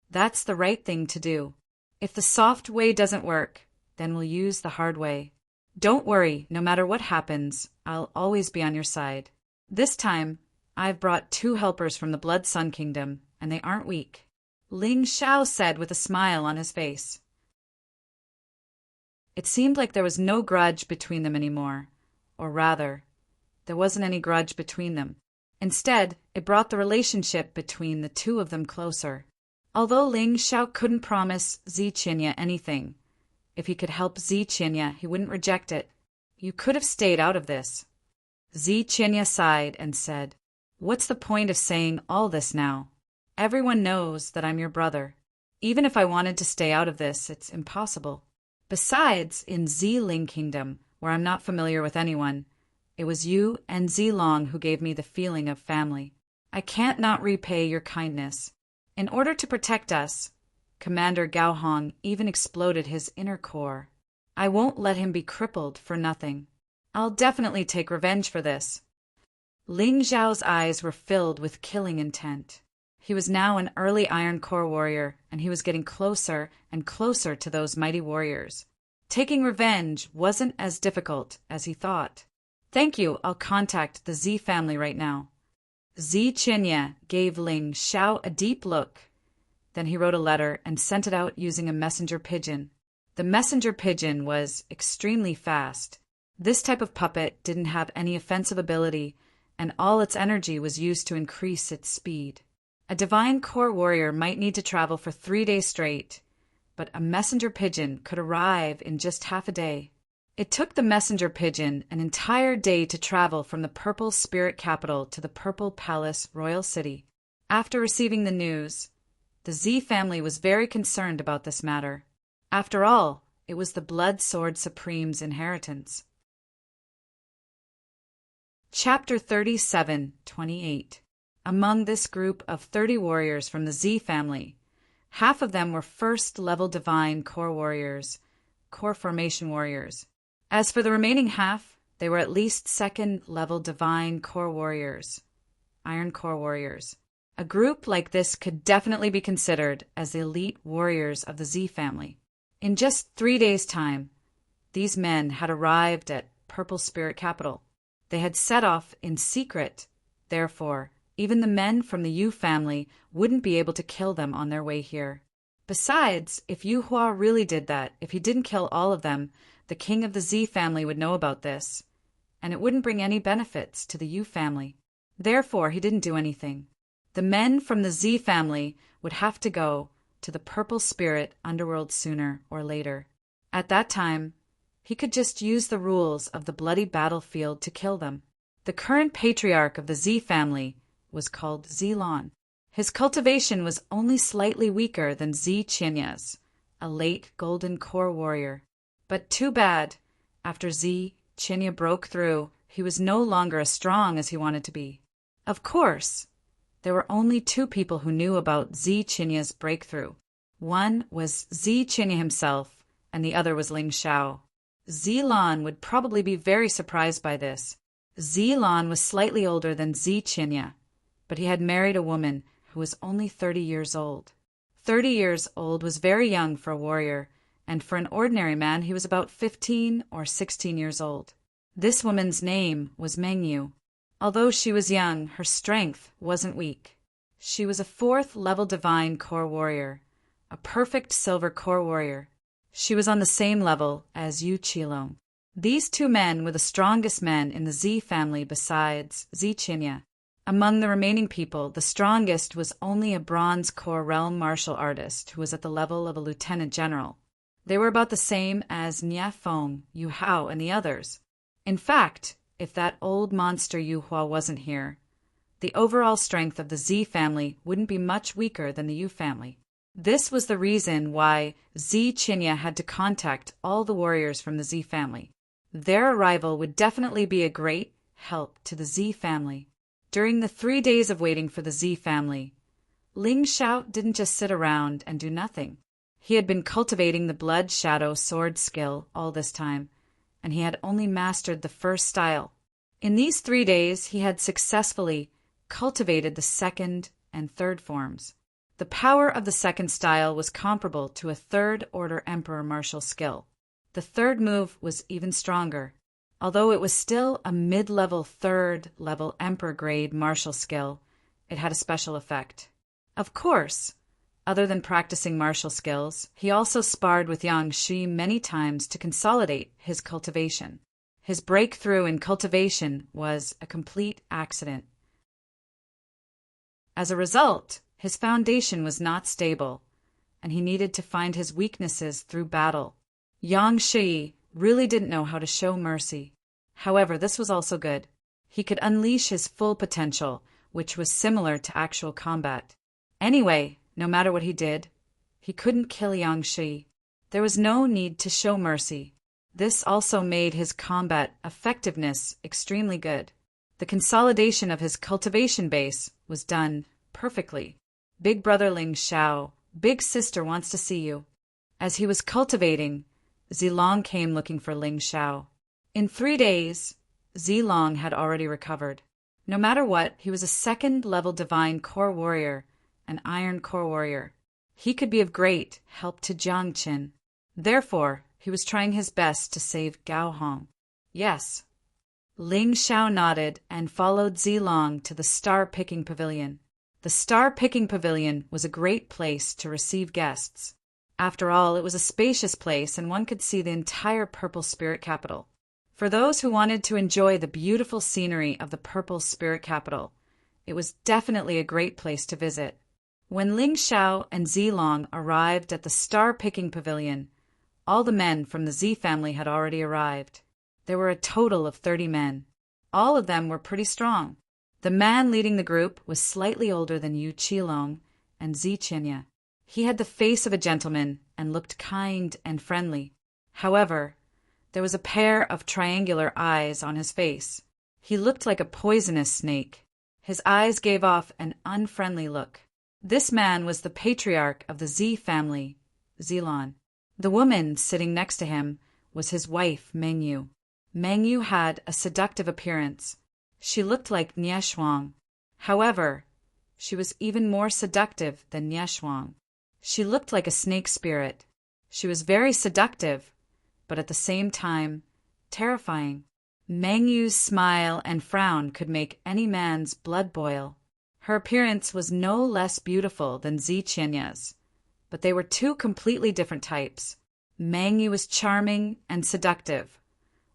That's the right thing to do. If the soft way doesn't work, then we'll use the hard way. Don't worry, no matter what happens, I'll always be on your side. This time, I've brought 2 helpers from the Blood Sun Kingdom, and they aren't weak. Ling Xiao said with a smile on his face. It seemed like there was no grudge between them anymore, or rather, there wasn't any grudge between them. Instead, it brought the relationship between the two of them closer. Although Ling Xiao couldn't promise Zi Qianye anything, if he could help Zi Qianye, he wouldn't reject it. You could have stayed out of this. Zi Qianye sighed and said, What's the point of saying all this now? Everyone knows that I'm your brother. Even if I wanted to stay out of this, it's impossible. Besides, in Zi-Ling Kingdom, where I'm not familiar with anyone, it was you and Zilong who gave me the feeling of family. I can't not repay your kindness. In order to protect us, Commander Gao Hong even exploded his inner core. I won't let him be crippled for nothing. I'll definitely take revenge for this. Ling Zhao's eyes were filled with killing intent. He was now an early Iron Core warrior, and he was getting closer and closer to those mighty warriors. Taking revenge wasn't as difficult as he thought. Thank you, I'll contact the Zi family right now. Zi Qianye gave Ling Xiao a deep look. Then he wrote a letter and sent it out using a messenger pigeon. The messenger pigeon was extremely fast, This type of puppet didn't have any offensive ability, and all its energy was used to increase its speed. A divine core warrior might need to travel for 3 days straight, but a messenger pigeon could arrive in just half a day. It took the messenger pigeon an entire day to travel from the Purple Spirit Capital to the Purple Palace Royal City. After receiving the news, the Z family was very concerned about this matter. After all, it was the Blood Sword Supreme's inheritance. Chapter 37:28. Among this group of 30 warriors from the Z family, half of them were first-level divine core warriors, core formation warriors. As for the remaining half, they were at least second-level divine core warriors, iron core warriors. A group like this could definitely be considered as the elite warriors of the Z family. In just 3 days' time, these men had arrived at Purple Spirit Capital. They had set off in secret. Therefore, even the men from the Yu family wouldn't be able to kill them on their way here. Besides, if Yu Hua really did that, if he didn't kill all of them, the king of the Z family would know about this, and it wouldn't bring any benefits to the Yu family. Therefore, he didn't do anything. The men from the Z family would have to go to the Purple Spirit Underworld sooner or later. At that time, he could just use the rules of the bloody battlefield to kill them. The current patriarch of the Z family was called Zilon. His cultivation was only slightly weaker than Z Chinya's, a late golden core warrior. But too bad, after Z Chinya broke through, he was no longer as strong as he wanted to be. Of course, there were only 2 people who knew about Z Chinya's breakthrough. One was Z Chinya himself, and the other was Ling Xiao. Zilon would probably be very surprised by this. Zilon was slightly older than Z Chinya, but he had married a woman who was only 30 years old. 30 years old was very young for a warrior, and for an ordinary man he was about 15 or 16 years old. This woman's name was Mengyu. Although she was young, her strength wasn't weak. She was a 4th-level divine core warrior, a perfect silver core warrior. She was on the same level as Yu Qilong. These 2 men were the strongest men in the Z family besides Z Chinya. Among the remaining people, the strongest was only a bronze core realm martial artist who was at the level of a lieutenant general. They were about the same as Nia Feng, Yu Hao, and the others. In fact, if that old monster Yu Hua wasn't here, the overall strength of the Z family wouldn't be much weaker than the Yu family. This was the reason why Z Chinya had to contact all the warriors from the Z family. Their arrival would definitely be a great help to the Z family. During the 3 days of waiting for the Z family, Ling Xiao didn't just sit around and do nothing. He had been cultivating the Blood Shadow sword skill all this time, and he had only mastered the first style. In these 3 days, he had successfully cultivated the second and third forms. The power of the second style was comparable to a third-order Emperor martial skill. The third move was even stronger. Although it was still a mid-level third-level Emperor-grade martial skill, it had a special effect. Of course, other than practicing martial skills, he also sparred with Yang Shi many times to consolidate his cultivation. His breakthrough in cultivation was a complete accident. As a result, his foundation was not stable, and he needed to find his weaknesses through battle. Yang Shi really didn't know how to show mercy. However, this was also good. He could unleash his full potential, which was similar to actual combat. Anyway, no matter what he did, he couldn't kill Yang Shi. There was no need to show mercy. This also made his combat effectiveness extremely good. The consolidation of his cultivation base was done perfectly. Big brother Ling Xiao, big sister wants to see you. As he was cultivating, Zilong came looking for Ling Xiao. In 3 days, Zilong had already recovered. No matter what, he was a second-level divine core warrior, an iron core warrior. He could be of great help to Jiangqin. Therefore, he was trying his best to save Gao Hong. Yes. Ling Xiao nodded and followed Zilong to the star-picking pavilion. The star-picking pavilion was a great place to receive guests. After all, it was a spacious place and one could see the entire Purple Spirit Capital. For those who wanted to enjoy the beautiful scenery of the purple spirit capital, it was definitely a great place to visit. When Ling Xiao and Zilong arrived at the star-picking pavilion, all the men from the Z family had already arrived. There were a total of 30 men. All of them were pretty strong. The man leading the group was slightly older than Yu Qilong and Zi Qinya. He had the face of a gentleman and looked kind and friendly. However, there was a pair of triangular eyes on his face. He looked like a poisonous snake. His eyes gave off an unfriendly look. This man was the patriarch of the Z family, Zilong. The woman sitting next to him was his wife, Mengyu. Mengyu had a seductive appearance. She looked like Nie Shuang. However, she was even more seductive than Nie Shuang. She looked like a snake spirit. She was very seductive, but at the same time, terrifying. Mengyu's smile and frown could make any man's blood boil. Her appearance was no less beautiful than Zi Qianya's, but they were two completely different types. Mengyu was charming and seductive,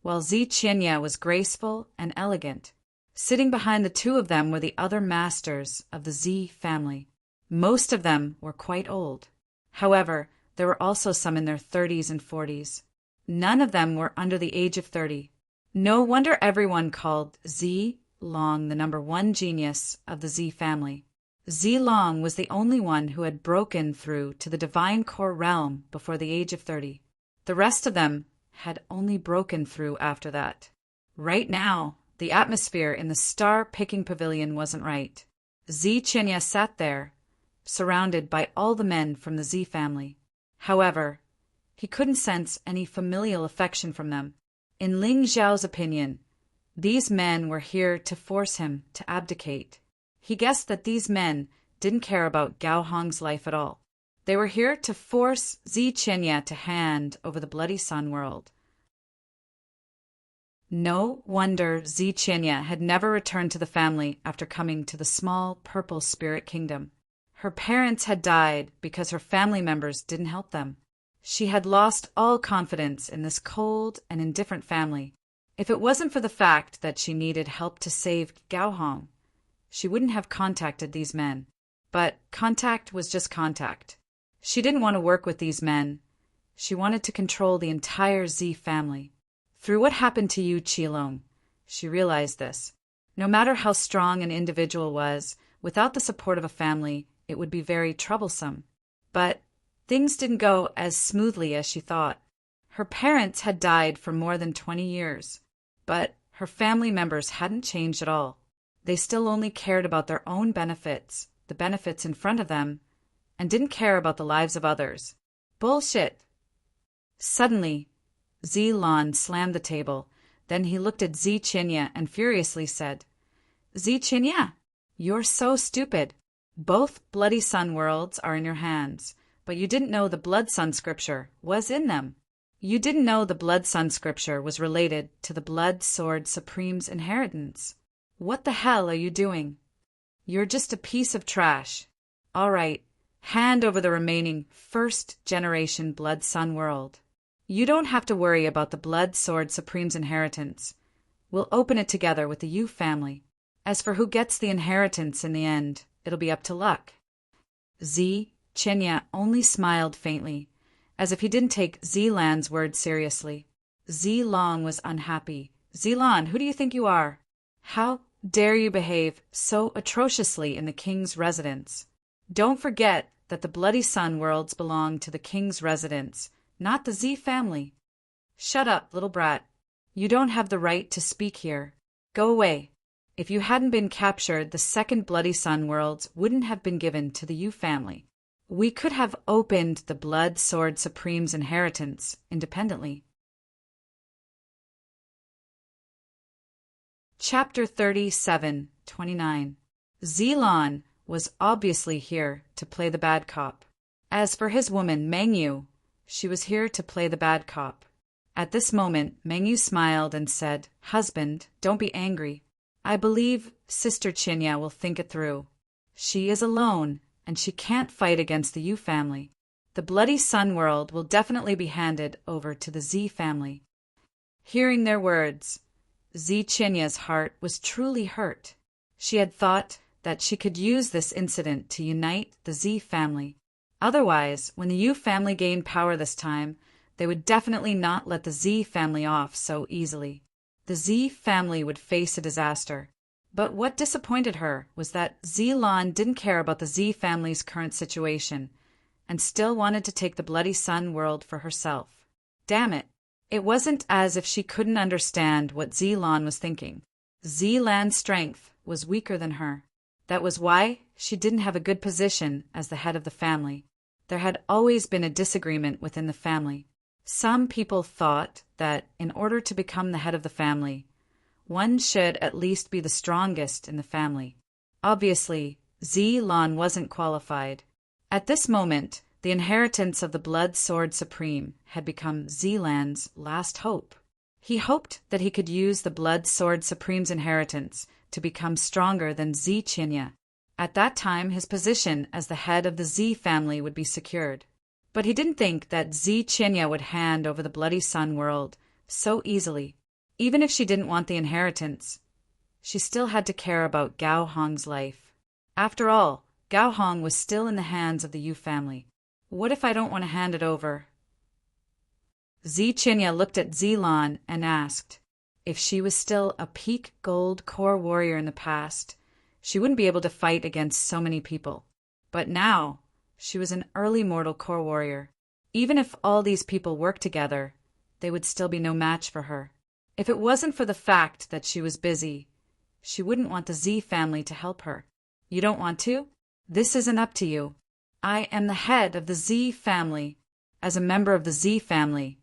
while Zi Qianya was graceful and elegant. Sitting behind the two of them were the other masters of the Z family. Most of them were quite old. However, there were also some in their 30s and 40s. None of them were under the age of 30. No wonder everyone called Zilong the number one genius of the Z family. Zilong was the only one who had broken through to the divine core realm before the age of 30. The rest of them had only broken through after that. Right now, the atmosphere in the star-picking pavilion wasn't right. Zi Qianya sat there, surrounded by all the men from the Z family. However, he couldn't sense any familial affection from them. In Ling Xiao's opinion, these men were here to force him to abdicate. He guessed that these men didn't care about Gao Hong's life at all. They were here to force Zi Qianya to hand over the Bloody Sun world. No wonder Zi Qianya had never returned to the family after coming to the small purple spirit kingdom. Her parents had died because her family members didn't help them. She had lost all confidence in this cold and indifferent family. If it wasn't for the fact that she needed help to save Gao Hong, she wouldn't have contacted these men. But contact was just contact. She didn't want to work with these men. She wanted to control the entire Z family. Through what happened to Yu Qilong, she realized this. No matter how strong an individual was, without the support of a family, it would be very troublesome. But things didn't go as smoothly as she thought. Her parents had died for more than 20 years, but her family members hadn't changed at all. They still only cared about their own benefits, the benefits in front of them, and didn't care about the lives of others. Bullshit! Suddenly, Zilong slammed the table. Then he looked at Zi Qianya and furiously said, Zi Qianya, you're so stupid. Both Bloody Sun worlds are in your hands, but you didn't know the Blood Sun scripture was in them. You didn't know the Blood Sun scripture was related to the Blood Sword Supreme's inheritance. What the hell are you doing? You're just a piece of trash. All right, hand over the remaining first-generation Blood Sun world. You don't have to worry about the Blood Sword Supreme's inheritance. We'll open it together with the Yu family. As for who gets the inheritance in the end, it'll be up to luck. Zi Qianya only smiled faintly, as if he didn't take Zilong's words seriously. Zilong was unhappy. Zilong, who do you think you are? How dare you behave so atrociously in the king's residence? Don't forget that the Bloody Sun worlds belong to the king's residence, not the Z family. Shut up, little brat. You don't have the right to speak here. Go away. If you hadn't been captured, the second Bloody Sun worlds wouldn't have been given to the Yu family. We could have opened the Blood Sword Supreme's inheritance independently. Chapter 37:29. Zilong was obviously here to play the bad cop. As for his woman, Mengyu, she was here to play the bad cop. At this moment, Mengyu smiled and said, Husband, don't be angry. I believe Sister Qianya will think it through. She is alone, and she can't fight against the Yu family. The Bloody Sun world will definitely be handed over to the Z family. Hearing their words, Xichinya's heart was truly hurt. She had thought that she could use this incident to unite the Z family. Otherwise, when the Yu family gained power this time, they would definitely not let the Z family off so easily. The Z family would face a disaster. But what disappointed her was that Zilan didn't care about the Z family's current situation and still wanted to take the Bloody Sun world for herself. Damn it. It wasn't as if she couldn't understand what Zilan was thinking. Zilan's strength was weaker than her. That was why she didn't have a good position as the head of the family. There had always been a disagreement within the family. Some people thought that in order to become the head of the family, one should at least be the strongest in the family. Obviously, Zilan wasn't qualified. At this moment, the inheritance of the Blood Sword Supreme had become Zilan's last hope. He hoped that he could use the Blood Sword Supreme's inheritance to become stronger than Xiqinya. At that time, his position as the head of the Z family would be secured. But he didn't think that Xiqinya would hand over the Bloody Sun world so easily. Even if she didn't want the inheritance, she still had to care about Gao Hong's life. After all, Gao Hong was still in the hands of the Yu family. What if I don't want to hand it over? Xiqinya looked at Zilan and asked if she was still a peak gold core warrior in the past. She wouldn't be able to fight against so many people. But now, she was an early mortal core warrior. Even if all these people worked together, they would still be no match for her. If it wasn't for the fact that she was busy, she wouldn't want the Z family to help her. You don't want to? This isn't up to you. I am the head of the Z family. As a member of the Z family,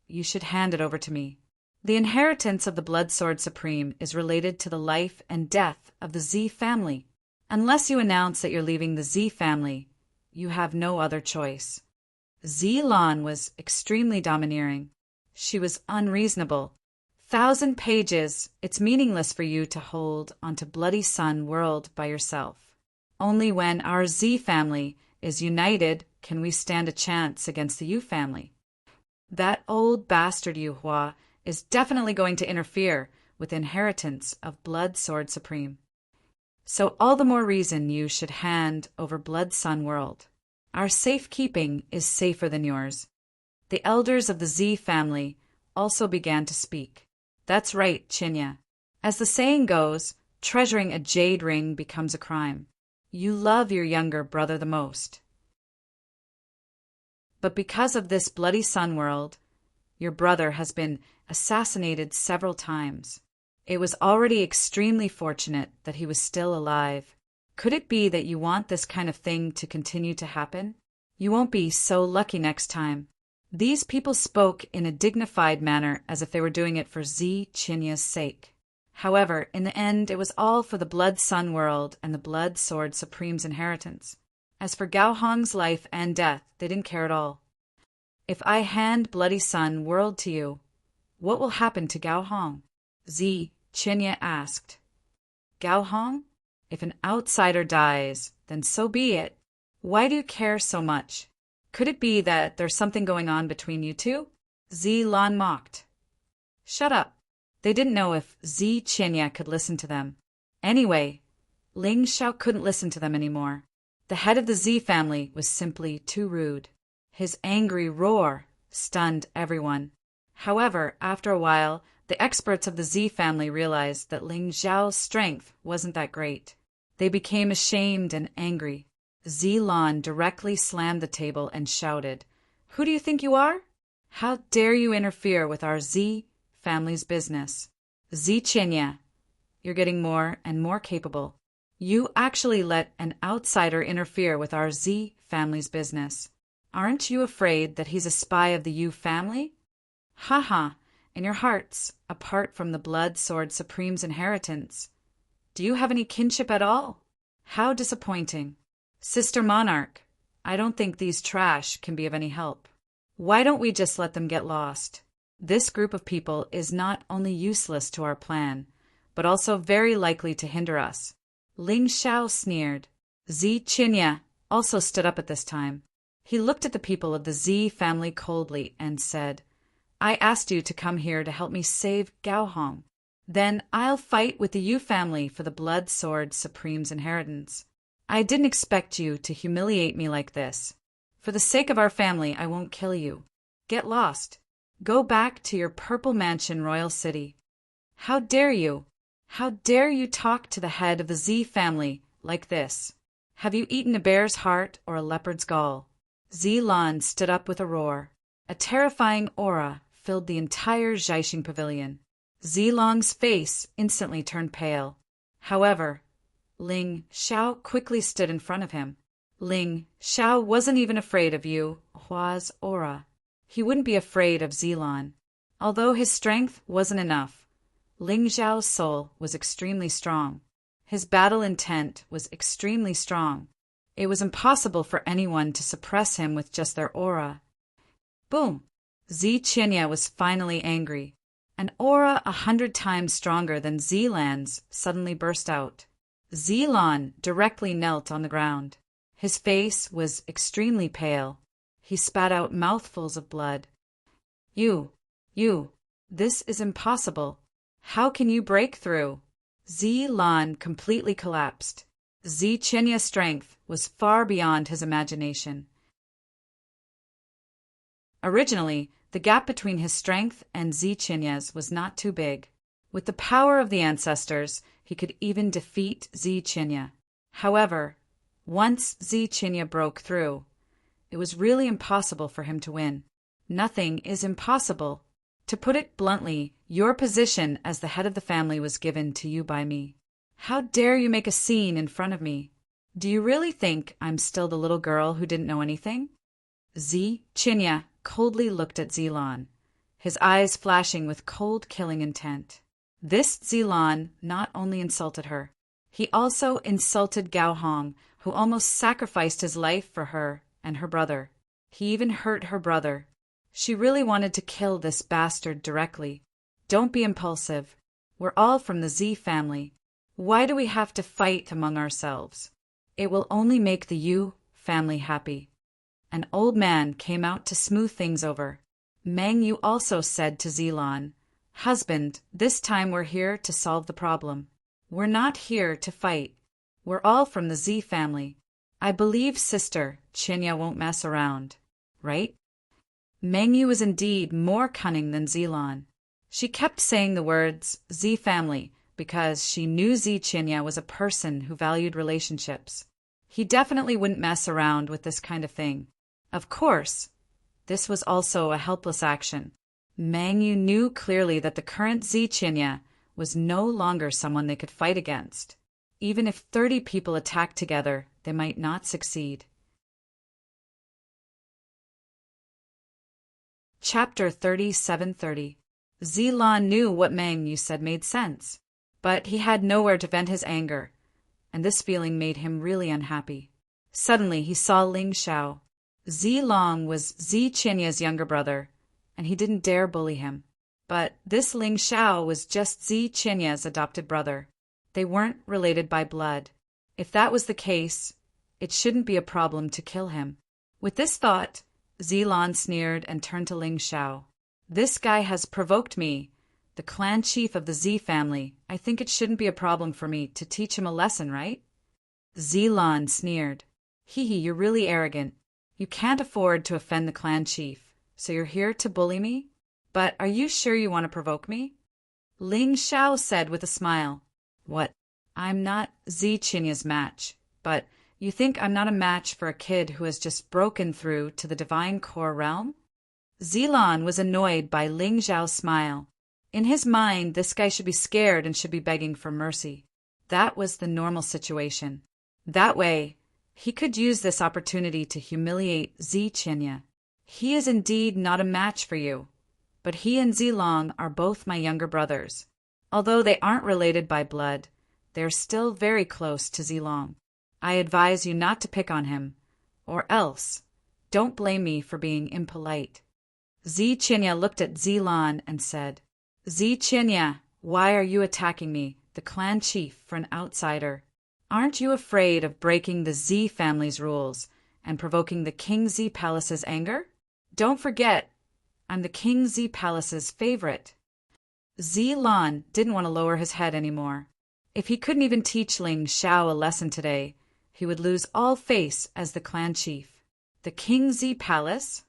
you should hand it over to me. The inheritance of the Blood Sword Supreme is related to the life and death of the Z family. Unless you announce that you're leaving the Z family, you have no other choice. Zilan was extremely domineering. She was unreasonable. 1,000 pages, it's meaningless for you to hold onto Bloody Sun world by yourself. Only when our Z family is united can we stand a chance against the Yu family. That old bastard Yu Hua is definitely going to interfere with the inheritance of Blood Sword Supreme. So all the more reason you should hand over Blood Sun world. Our safekeeping is safer than yours. The elders of the Z family also began to speak. That's right, Chinya. As the saying goes, treasuring a jade ring becomes a crime. You love your younger brother the most. But because of this Bloody Sun world, your brother has been assassinated several times. It was already extremely fortunate that he was still alive. Could it be that you want this kind of thing to continue to happen? You won't be so lucky next time. These people spoke in a dignified manner as if they were doing it for Xichinya's sake. However, in the end, it was all for the Blood Sun world and the Blood Sword Supreme's inheritance. As for Gao Hong's life and death, they didn't care at all. If I hand Bloody Sun world to you, what will happen to Gao Hong? Xiqinya asked. Gao Hong? If an outsider dies, then so be it. Why do you care so much? Could it be that there's something going on between you two? Zilan mocked. Shut up. They didn't know if Xiqinya could listen to them. Anyway, Ling Xiao couldn't listen to them anymore. The head of the Z family was simply too rude. His angry roar stunned everyone. However, after a while, the experts of the Z family realized that Ling Xiao's strength wasn't that great. They became ashamed and angry. Zilan directly slammed the table and shouted, "Who do you think you are? How dare you interfere with our Z family's business? Xiqinya, you're getting more and more capable. You actually let an outsider interfere with our Z family's business. Aren't you afraid that he's a spy of the Yu family? Ha! In your hearts, apart from the Blood Sword Supreme's inheritance. Do you have any kinship at all? How disappointing. Sister Monarch, I don't think these trash can be of any help. Why don't we just let them get lost? This group of people is not only useless to our plan, but also very likely to hinder us." Ling Xiao sneered. Xiqinya also stood up at this time. He looked at the people of the Z family coldly and said, I asked you to come here to help me save Gaohong. Then I'll fight with the Yu family for the Blood Sword Supreme's inheritance. I didn't expect you to humiliate me like this. For the sake of our family, I won't kill you. Get lost. Go back to your purple mansion, Royal City. How dare you? How dare you talk to the head of the Z family like this? Have you eaten a bear's heart or a leopard's gall? Zilan stood up with a roar. A terrifying aura filled the entire Zhaixing pavilion. Zilong's face instantly turned pale. However, Ling Xiao quickly stood in front of him. Ling Xiao wasn't even afraid of Yu Hua's aura. He wouldn't be afraid of Zilan. Although his strength wasn't enough, Ling Xiao's soul was extremely strong. His battle intent was extremely strong. It was impossible for anyone to suppress him with just their aura. Boom! Ziqinya was finally angry. An aura 100 times stronger than Zilan's suddenly burst out. Zilan directly knelt on the ground. His face was extremely pale. He spat out mouthfuls of blood. You, this is impossible. How can you break through? Zilan completely collapsed. Ziqinya's strength was far beyond his imagination. Originally, the gap between his strength and Ziqinya's was not too big. With the power of the ancestors, he could even defeat Ziqinya. However, once Ziqinya broke through, it was really impossible for him to win. Nothing is impossible. To put it bluntly, your position as the head of the family was given to you by me. How dare you make a scene in front of me? Do you really think I'm still the little girl who didn't know anything? Ziqinya coldly looked at Zilan, his eyes flashing with cold killing intent. This Zilan not only insulted her, he also insulted Gaohong, who almost sacrificed his life for her and her brother. He even hurt her brother. She really wanted to kill this bastard directly. Don't be impulsive. We're all from the Z family. Why do we have to fight among ourselves? It will only make the Yu family happy. An old man came out to smooth things over. Meng Yu also said to Zilan, "Husband, this time we're here to solve the problem. We're not here to fight. We're all from the Z family. I believe sister Qinya won't mess around, right?" Meng Yu was indeed more cunning than Zilan. She kept saying the words Z family because she knew Ziqinya was a person who valued relationships. He definitely wouldn't mess around with this kind of thing. Of course, this was also a helpless action. Meng Yu knew clearly that the current Ziqinya was no longer someone they could fight against. Even if 30 people attacked together, they might not succeed. Chapter 3730. Zilan knew what Meng Yu said made sense, but he had nowhere to vent his anger, and this feeling made him really unhappy. Suddenly he saw Ling Xiao. Zilong was Ziqinya's younger brother, and he didn't dare bully him. But this Ling Xiao was just Ziqinya's adopted brother. They weren't related by blood. If that was the case, it shouldn't be a problem to kill him. With this thought, Zilan sneered and turned to Ling Xiao. "This guy has provoked me, the clan chief of the Z family. I think it shouldn't be a problem for me to teach him a lesson, right?" Zilan sneered. "Hee, you're really arrogant. You can't afford to offend the clan chief, so you're here to bully me? But are you sure you want to provoke me?" Ling Xiao said with a smile. "What? I'm not Ziqinya's match, but you think I'm not a match for a kid who has just broken through to the divine core realm?" Zilan was annoyed by Ling Xiao's smile. In his mind, this guy should be scared and should be begging for mercy. That was the normal situation. That way, he could use this opportunity to humiliate Ziqinya. "He is indeed not a match for you, but he and Zilong are both my younger brothers. Although they aren't related by blood, they are still very close to Zilong. I advise you not to pick on him, or else don't blame me for being impolite." Ziqinya looked at Zilan and said, "Ziqinya, why are you attacking me, the clan chief, for an outsider? Aren't you afraid of breaking the Z family's rules and provoking the King Z Palace's anger? Don't forget, I'm the King Z Palace's favorite. Lan didn't want to lower his head anymore. If he couldn't even teach Ling Xiao a lesson today, he would lose all face as the clan chief. The King Z Palace?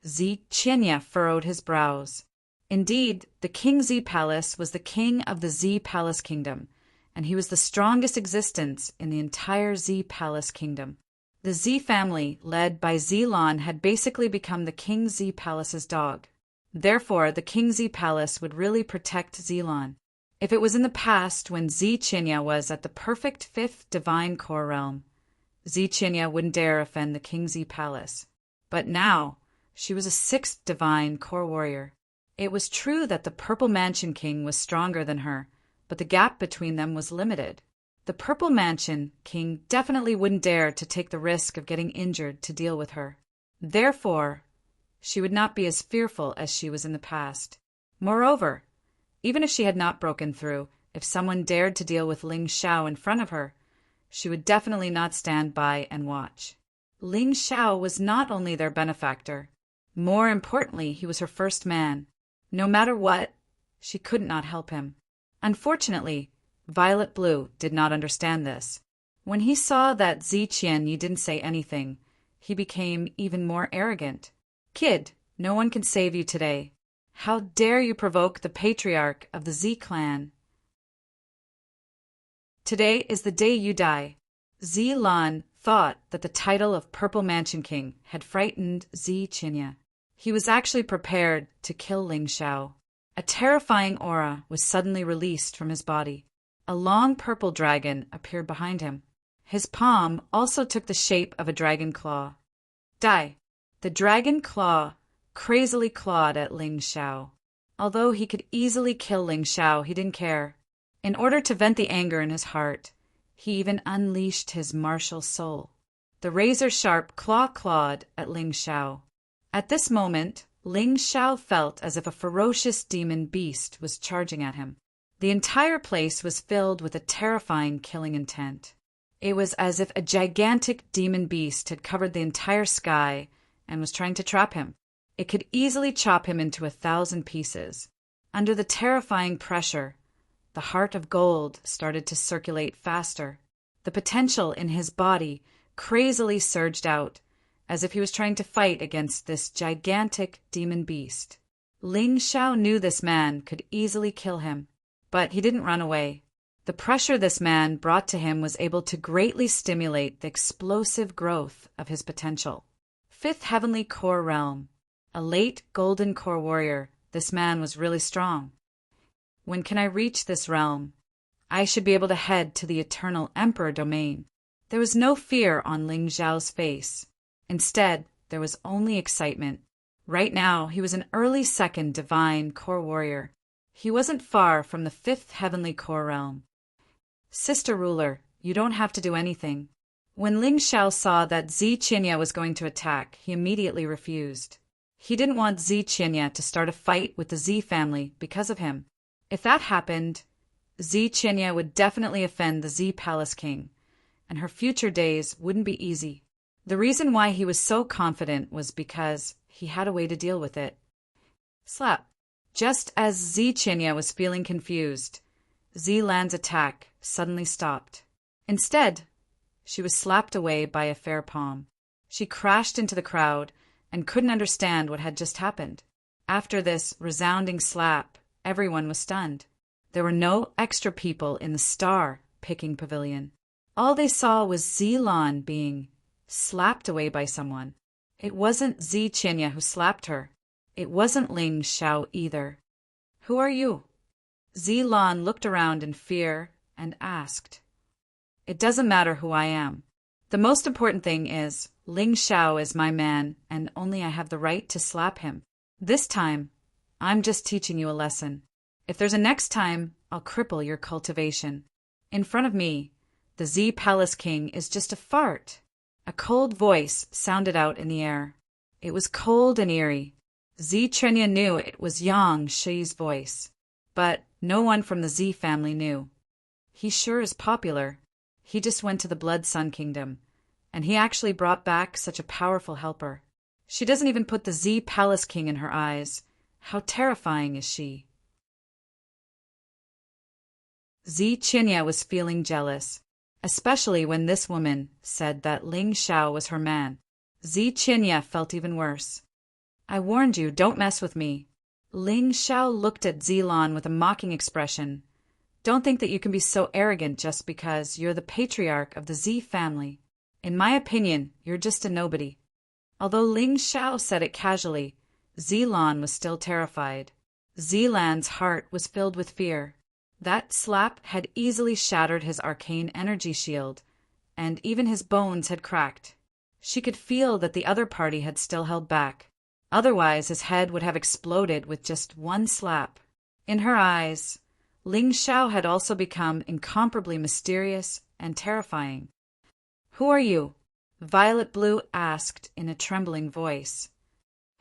Zi Qianya furrowed his brows. Indeed, the King Z Palace was the king of the Z Palace Kingdom, and he was the strongest existence in the entire Z Palace Kingdom. The Z family, led by Lan, had basically become the King Z Palace's dog. Therefore, the King Z Palace would really protect Lan. If it was in the past when Zi Qianya was at the perfect fifth divine core realm, Zi Qianya wouldn't dare offend the King Z Palace. But now, she was a sixth divine core warrior. It was true that the Purple Mansion King was stronger than her, but the gap between them was limited. The Purple Mansion King definitely wouldn't dare to take the risk of getting injured to deal with her. Therefore, she would not be as fearful as she was in the past. Moreover, even if she had not broken through, if someone dared to deal with Ling Xiao in front of her, she would definitely not stand by and watch. Ling Xiao was not only their benefactor. More importantly, he was her first man. No matter what, she could not help him. Unfortunately, Violet Blue did not understand this. When he saw that Zi Qianyi didn't say anything, he became even more arrogant. Kid, no one can save you today. How dare you provoke the patriarch of the Z clan? Today is the day you die. Lan thought that the title of Purple Mansion King had frightened Zi Qianya. He was actually prepared to kill Ling Xiao. A terrifying aura was suddenly released from his body. A long purple dragon appeared behind him. His palm also took the shape of a dragon claw. Die! The dragon claw crazily clawed at Ling Xiao. Although he could easily kill Ling Xiao, he didn't care. In order to vent the anger in his heart, he even unleashed his martial soul. The razor-sharp claw clawed at Ling Xiao. At this moment, Ling Xiao felt as if a ferocious demon beast was charging at him. The entire place was filled with a terrifying killing intent. It was as if a gigantic demon beast had covered the entire sky and was trying to trap him. It could easily chop him into 1,000 pieces. Under the terrifying pressure, the heart of gold started to circulate faster. The potential in his body crazily surged out, as if he was trying to fight against this gigantic demon beast. Ling Xiao knew this man could easily kill him, but he didn't run away. The pressure this man brought to him was able to greatly stimulate the explosive growth of his potential. Fifth Heavenly Core Realm. A late Golden Core warrior, this man was really strong. When can I reach this realm? I should be able to head to the Eternal Emperor domain. There was no fear on Ling Xiao's face. Instead, there was only excitement. Right now, he was an early second divine core warrior. He wasn't far from the fifth heavenly core realm. Sister Ruler, you don't have to do anything. When Ling Xiao saw that Zi Qianya was going to attack, he immediately refused. He didn't want Zi Qianya to start a fight with the Z family because of him. If that happened, Zi Qianya would definitely offend the Z Palace King, and her future days wouldn't be easy. The reason why he was so confident was because he had a way to deal with it. Slap. Just as Zi Qianya was feeling confused, Zi Lan's attack suddenly stopped. Instead, she was slapped away by a fair palm. She crashed into the crowd and couldn't understand what had just happened. After this resounding slap, everyone was stunned. There were no extra people in the star-picking pavilion. All they saw was Zi Lan being slapped away by someone. It wasn't Zi Qianya who slapped her. It wasn't Ling Xiao either. Who are you? Zi Lan looked around in fear and asked. It doesn't matter who I am. The most important thing is Ling Xiao is my man and only I have the right to slap him. This time, I'm just teaching you a lesson. If there's a next time, I'll cripple your cultivation. In front of me, the Z Palace King is just a fart. A cold voice sounded out in the air. It was cold and eerie. Zi Qianya knew it was Yang Shi's voice, but no one from the Z family knew. He sure is popular. He just went to the Blood Sun Kingdom, and he actually brought back such a powerful helper. She doesn't even put the Z Palace King in her eyes. How terrifying is she? Z Qinya was feeling jealous, especially when this woman said that Ling Xiao was her man. Z Qinya felt even worse. I warned you, don't mess with me. Ling Xiao looked at Zilan with a mocking expression. Don't think that you can be so arrogant just because you're the patriarch of the Z family. In my opinion, you're just a nobody. Although Ling Xiao said it casually, Zilan was still terrified. Zilan's heart was filled with fear. That slap had easily shattered his arcane energy shield, and even his bones had cracked. She could feel that the other party had still held back. Otherwise, his head would have exploded with just one slap. In her eyes, Ling Xiao had also become incomparably mysterious and terrifying. Who are you? Violet Blue asked in a trembling voice.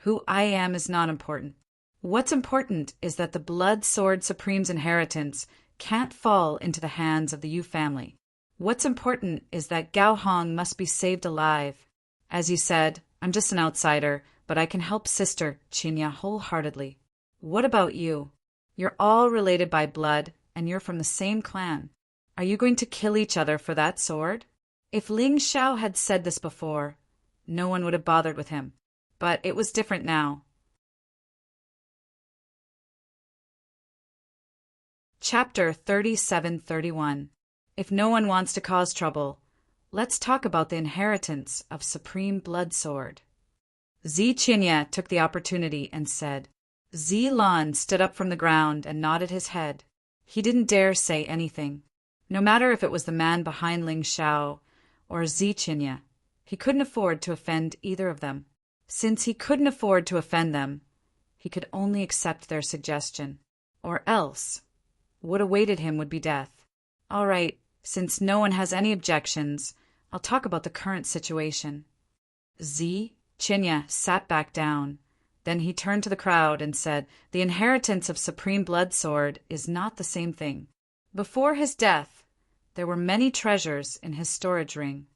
Who I am is not important. What's important is that the Blood Sword Supreme's inheritance can't fall into the hands of the Yu family. What's important is that Gao Hong must be saved alive. As you said, I'm just an outsider, but I can help Sister Qinya wholeheartedly. What about you? You're all related by blood, and you're from the same clan. Are you going to kill each other for that sword? If Ling Xiao had said this before, no one would have bothered with him. But it was different now. Chapter 37-31. If no one wants to cause trouble, let's talk about the inheritance of Supreme Blood Sword. Z Qinya took the opportunity and said. Zilan stood up from the ground and nodded his head. He didn't dare say anything. No matter if it was the man behind Ling Xiao or Z Qinya, he couldn't afford to offend either of them. Since he couldn't afford to offend them, he could only accept their suggestion. Or else, what awaited him would be death. All right, since no one has any objections, I'll talk about the current situation. Z Qinya sat back down. Then he turned to the crowd and said, the inheritance of Supreme Blood Sword is not the same thing. Before his death, there were many treasures in his storage ring.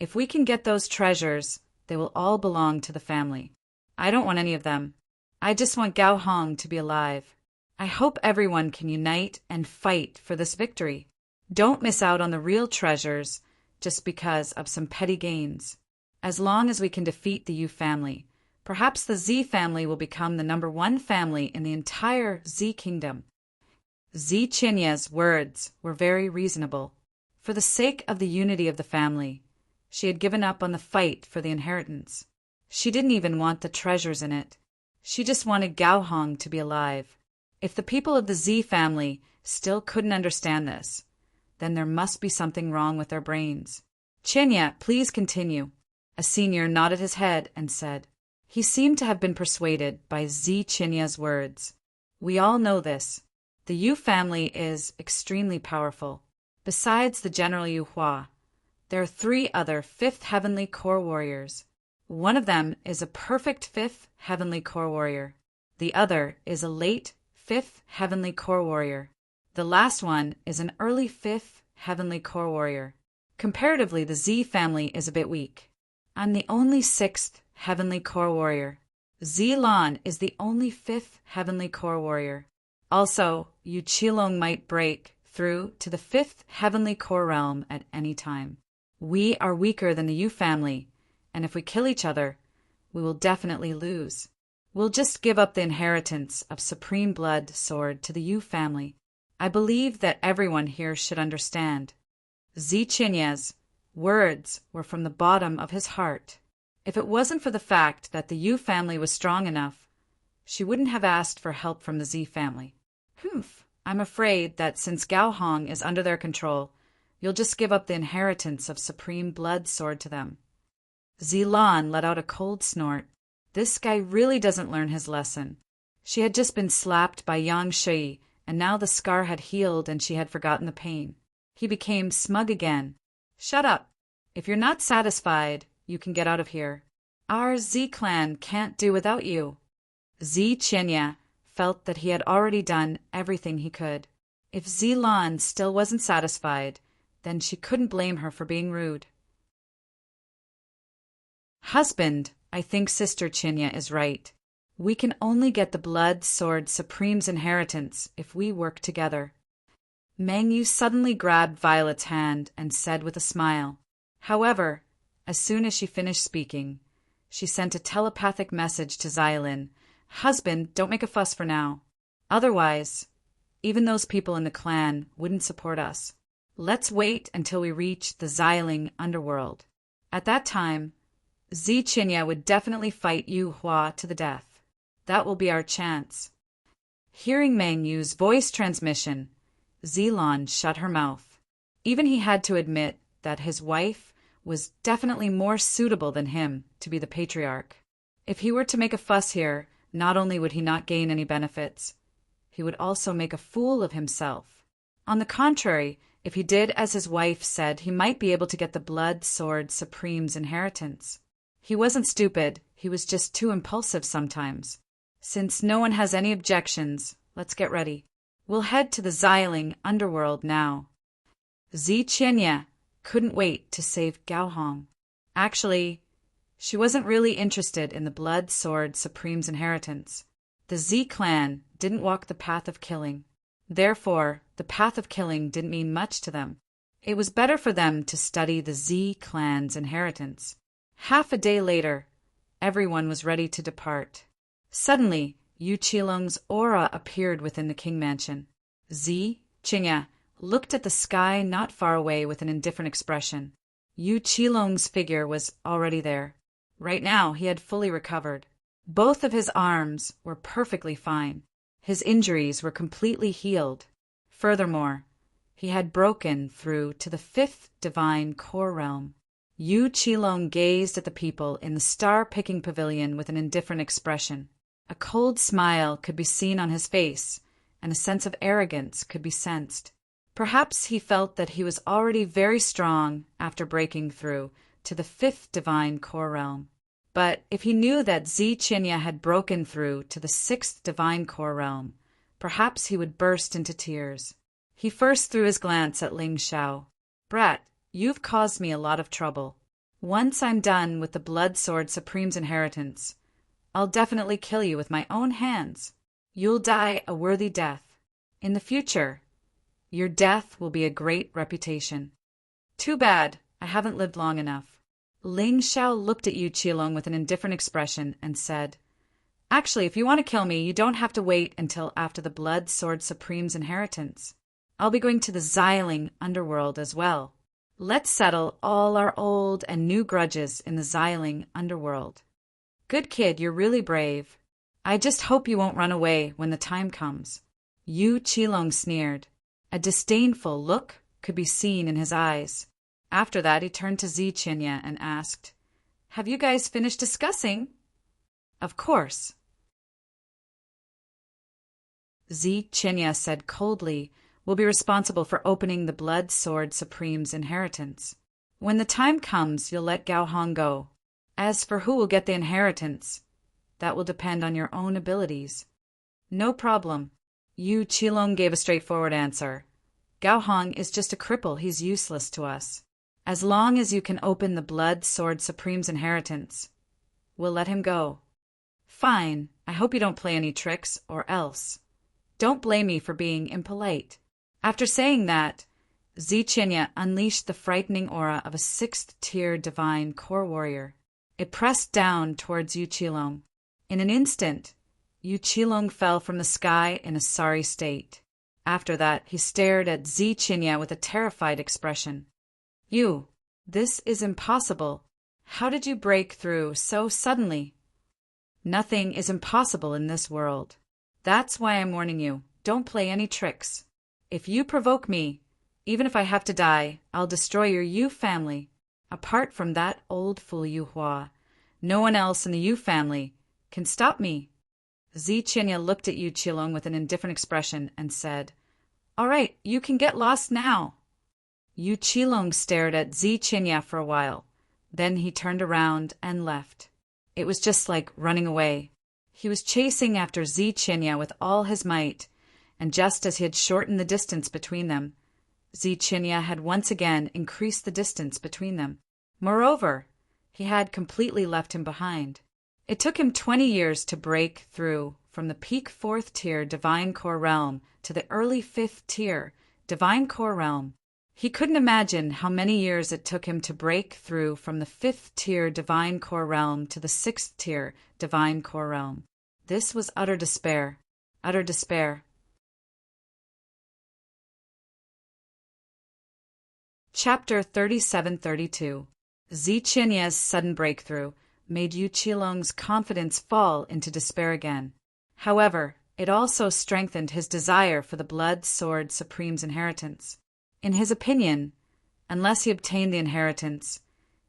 If we can get those treasures, they will all belong to the family. I don't want any of them. I just want Gao Hong to be alive. I hope everyone can unite and fight for this victory. Don't miss out on the real treasures just because of some petty gains. As long as we can defeat the Yu family, perhaps the Z family will become the #1 family in the entire Z kingdom. Z Qinya's words were very reasonable. For the sake of the unity of the family, she had given up on the fight for the inheritance. She didn't even want the treasures in it. She just wanted Gao Hong to be alive. If the people of the Z family still couldn't understand this, then there must be something wrong with their brains. Qinya, please continue. A senior nodded his head and said. He seemed to have been persuaded by Z Qinya's words. We all know this. The Yu family is extremely powerful. Besides the General Yu Hua, there are 3 other 5th Heavenly Core Warriors. One of them is a perfect 5th Heavenly Core Warrior. The other is a late 5th Heavenly Core Warrior. The last one is an early 5th Heavenly Core Warrior. Comparatively, the Z family is a bit weak. I'm the only 6th Heavenly Core Warrior. Zilan is the only 5th Heavenly Core Warrior. Also, Yu Qilong might break through to the 5th Heavenly Core Realm at any time. We are weaker than the Yu family, and if we kill each other, we will definitely lose. We'll just give up the inheritance of Supreme Blood Sword to the Yu family. I believe that everyone here should understand. Z Qinya's words were from the bottom of his heart. If it wasn't for the fact that the Yu family was strong enough, she wouldn't have asked for help from the Z family. I'm afraid that since Gao Hong is under their control, you'll just give up the inheritance of Supreme Blood Sword to them. Zilan let out a cold snort. This guy really doesn't learn his lesson. She had just been slapped by Yang Shi, and now the scar had healed and she had forgotten the pain. He became smug again. Shut up. If you're not satisfied, you can get out of here. Our Z clan can't do without you. Z Qinya felt that he had already done everything he could. If Zilan still wasn't satisfied, then she couldn't blame her for being rude. Husband, I think Sister Chinya is right. We can only get the Blood Sword Supreme's inheritance if we work together. Mang Yu suddenly grabbed Violet's hand and said with a smile. However, as soon as she finished speaking, she sent a telepathic message to Xiaolin. Husband, don't make a fuss for now. Otherwise, even those people in the clan wouldn't support us. Let's wait until we reach the Xialing underworld. At that time, Zi Qinya would definitely fight Yu Hua to the death. That will be our chance. Hearing Mang Yu's voice transmission, Zilon shut her mouth. Even he had to admit that his wife was definitely more suitable than him to be the patriarch. If he were to make a fuss here, not only would he not gain any benefits, he would also make a fool of himself. On the contrary, if he did as his wife said, he might be able to get the Blood Sword Supreme's inheritance. He wasn't stupid, he was just too impulsive sometimes. Since no one has any objections, let's get ready. We'll head to the Xialing underworld now. Zi Qinya couldn't wait to save Gao Hong. Actually, she wasn't really interested in the Blood Sword Supreme's inheritance. The Zi clan didn't walk the path of killing. Therefore, the path of killing didn't mean much to them. It was better for them to study the Zi clan's inheritance. Half a day later, everyone was ready to depart. Suddenly, Yu Qilong's aura appeared within the king mansion. Zi Qinya looked at the sky not far away with an indifferent expression. Yu Qilong's figure was already there. Right now, he had fully recovered. Both of his arms were perfectly fine. His injuries were completely healed. Furthermore, he had broken through to the 5th divine core realm. Yu Qilong gazed at the people in the star-picking pavilion with an indifferent expression. A cold smile could be seen on his face, and a sense of arrogance could be sensed. Perhaps he felt that he was already very strong after breaking through to the 5th divine core realm. But if he knew that Zi Qinya had broken through to the 6th divine core realm, perhaps he would burst into tears. He first threw his glance at Ling Xiao. Brat, you've caused me a lot of trouble. Once I'm done with the Blood Sword Supreme's inheritance, I'll definitely kill you with my own hands. You'll die a worthy death. In the future, your death will be a great reputation. Too bad, I haven't lived long enough. Ling Xiao looked at Yu Qilong with an indifferent expression and said, Actually, if you want to kill me, you don't have to wait until after the Blood Sword Supreme's inheritance. I'll be going to the Xialing underworld as well. Let's settle all our old and new grudges in the Xialing underworld. Good kid, you're really brave. I just hope you won't run away when the time comes. Yu Qilong sneered. A disdainful look could be seen in his eyes. After that, he turned to Zi Qinya and asked, Have you guys finished discussing? Of course. Zi Qinya said coldly, Will be responsible for opening the Blood Sword Supreme's inheritance. When the time comes, you'll let Gao Hong go. As for who will get the inheritance, that will depend on your own abilities. No problem. Yu Qilong gave a straightforward answer. Gao Hong is just a cripple, he's useless to us. As long as you can open the Blood Sword Supreme's inheritance, we'll let him go. Fine, I hope you don't play any tricks, or else. Don't blame me for being impolite. After saying that, Zi Qinya unleashed the frightening aura of a 6th-tier divine core warrior. It pressed down towards Yu Qilong. In an instant, Yu Qilong fell from the sky in a sorry state. After that, he stared at Zi Qinya with a terrified expression. You, this is impossible. How did you break through so suddenly? Nothing is impossible in this world. That's why I'm warning you, don't play any tricks. If you provoke me, even if I have to die, I'll destroy your Yu family. Apart from that old fool Yu Hua, no one else in the Yu family can stop me. Zi Qinya looked at Yu Qilong with an indifferent expression and said, All right, you can get lost now. Yu Qilong stared at Zi Qinya for a while. Then he turned around and left. It was just like running away. He was chasing after Zi Qinya with all his might, and just as he had shortened the distance between them, Zi Qinya had once again increased the distance between them. Moreover, he had completely left him behind. It took him 20 years to break through from the peak 4th tier Divine Core realm to the early 5th tier Divine Core realm. He couldn't imagine how many years it took him to break through from the 5th tier Divine Core realm to the 6th tier Divine Core realm. This was utter despair. Utter despair. Chapter 37-32. Zichenya's sudden breakthrough made Yu Qilong's confidence fall into despair again. However, it also strengthened his desire for the Blood Sword Supreme's inheritance. In his opinion, unless he obtained the inheritance,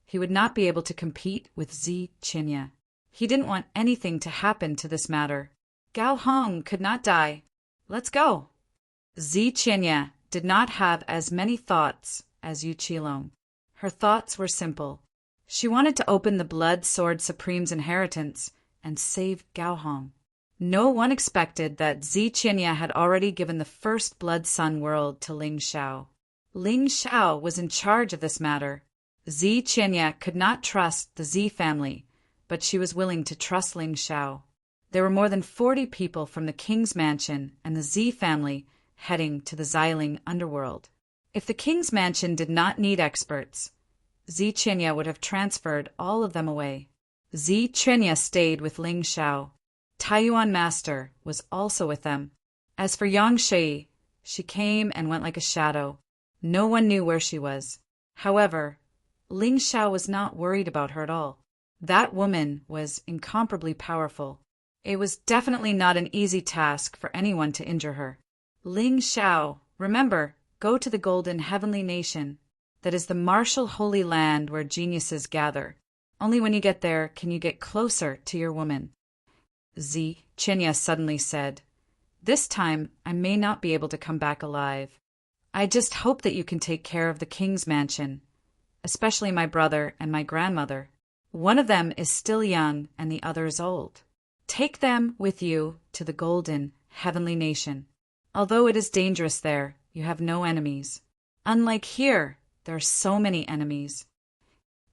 he would not be able to compete with Zichenya. He didn't want anything to happen to this matter. Gao Hong could not die. Let's go. Zichenya did not have as many thoughts as Yu Qilong. Her thoughts were simple. She wanted to open the Blood Sword Supreme's inheritance and save Gao Hong. No one expected that Zichenya had already given the first Blood Sun world to Ling Xiao. Ling Xiao was in charge of this matter. Zichenya could not trust the Z family, but she was willing to trust Ling Xiao. There were more than 40 people from the king's mansion and the Z family heading to the Xiling underworld. If the king's mansion did not need experts, Zichenya would have transferred all of them away. Zichenya stayed with Ling Xiao. Taiyuan Master was also with them. As for Yang Shi, she came and went like a shadow. No one knew where she was. However, Ling Xiao was not worried about her at all. That woman was incomparably powerful. It was definitely not an easy task for anyone to injure her. Ling Xiao, remember, go to the Golden Heavenly Nation. That is the martial holy land where geniuses gather. Only when you get there can you get closer to your woman. Zichenya suddenly said, "This time I may not be able to come back alive. I just hope that you can take care of the king's mansion, especially my brother and my grandmother. One of them is still young and the other is old. Take them with you to the Golden Heavenly Nation. Although it is dangerous there, you have no enemies. Unlike here, there are so many enemies."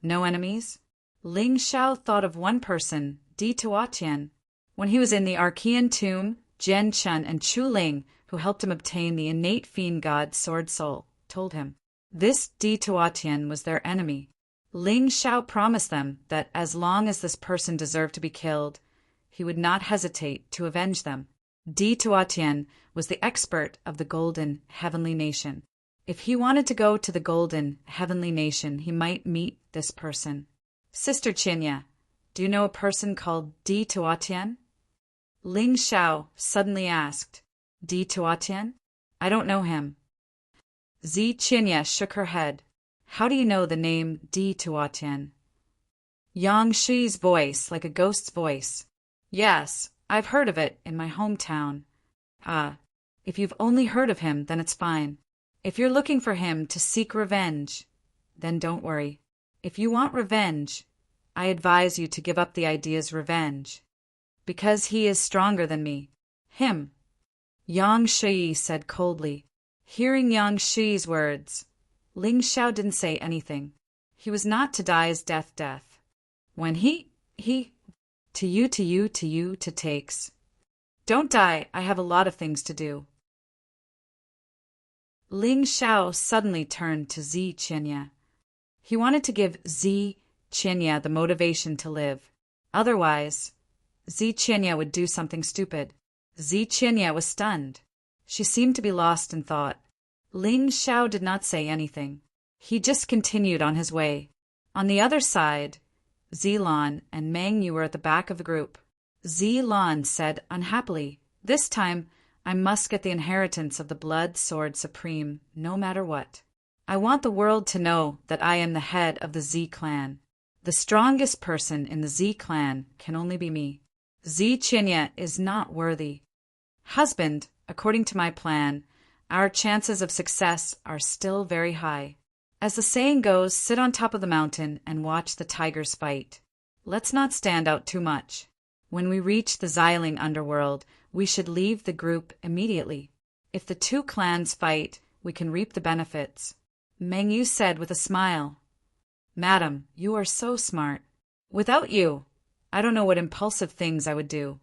No enemies? Ling Xiao thought of one person, Di Tuatian. When he was in the Archean tomb, Jian Chun and Chu Ling, who helped him obtain the innate fiend god Sword Soul, told him. This Di Tuatian was their enemy. Ling Xiao promised them that as long as this person deserved to be killed, he would not hesitate to avenge them. Di Tuatian was the expert of the Golden Heavenly Nation. If he wanted to go to the Golden Heavenly Nation, he might meet this person. Sister Chinya, do you know a person called Di Tuatian? Ling Xiao suddenly asked. Di Tuatian? I don't know him. Zichenya shook her head. How do you know the name Di Tuatian? Yang Shi's voice, like a ghost's voice. Yes, I've heard of it in my hometown. Ah, if you've only heard of him, then it's fine. If you're looking for him to seek revenge, then don't worry. If you want revenge, I advise you to give up the idea's revenge. Because he is stronger than me. Him. Yang Shi said coldly. Hearing Yang Shi's words, Ling Xiao didn't say anything. He was not to die his death. When he to you to takes. Don't die, I have a lot of things to do. Ling Xiao suddenly turned to Zichenya. He wanted to give Zichenya the motivation to live. Otherwise, Zichenya would do something stupid. Zichenya was stunned. She seemed to be lost in thought. Ling Xiao did not say anything. He just continued on his way. On the other side, Zilan and Meng Yu were at the back of the group. Zilan said unhappily, "This time, I must get the inheritance of the Blood Sword Supreme, no matter what. I want the world to know that I am the head of the Z clan. The strongest person in the Z clan can only be me. Zichenya is not worthy. Husband, according to my plan, our chances of success are still very high. As the saying goes, sit on top of the mountain and watch the tigers fight. Let's not stand out too much. When we reach the Xiling underworld, we should leave the group immediately. If the two clans fight, we can reap the benefits," Meng Yu said with a smile. Madam, you are so smart. Without you, I don't know what impulsive things I would do.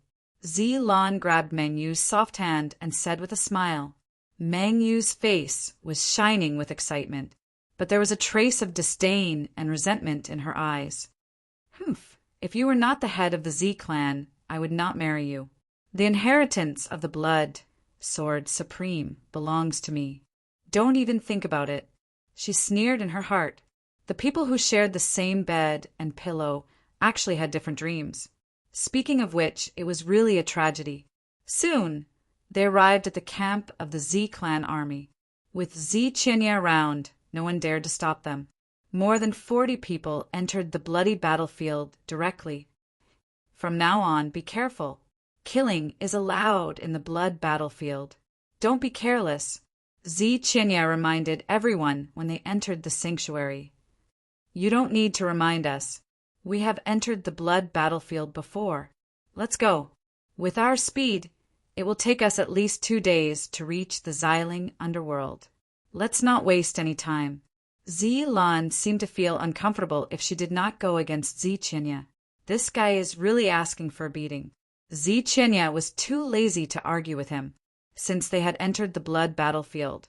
Lan grabbed Meng Yu's soft hand and said with a smile. Meng Yu's face was shining with excitement, but there was a trace of disdain and resentment in her eyes. Humph, if you were not the head of the Z clan, I would not marry you. The inheritance of the blood sword supreme belongs to me. Don't even think about it. She sneered in her heart. The people who shared the same bed and pillow actually had different dreams. Speaking of which, it was really a tragedy. Soon, they arrived at the camp of the Z clan army. With Z Qinya around, no one dared to stop them. More than 40 people entered the bloody battlefield directly. From now on, be careful. Killing is allowed in the blood battlefield. Don't be careless, Z Qinya reminded everyone when they entered the sanctuary. You don't need to remind us. We have entered the blood battlefield before. Let's go. With our speed, it will take us at least 2 days to reach the Xiling underworld. Let's not waste any time. Lan seemed to feel uncomfortable if she did not go against Z Qinya. This guy is really asking for a beating. Z Qinya was too lazy to argue with him, since they had entered the blood battlefield.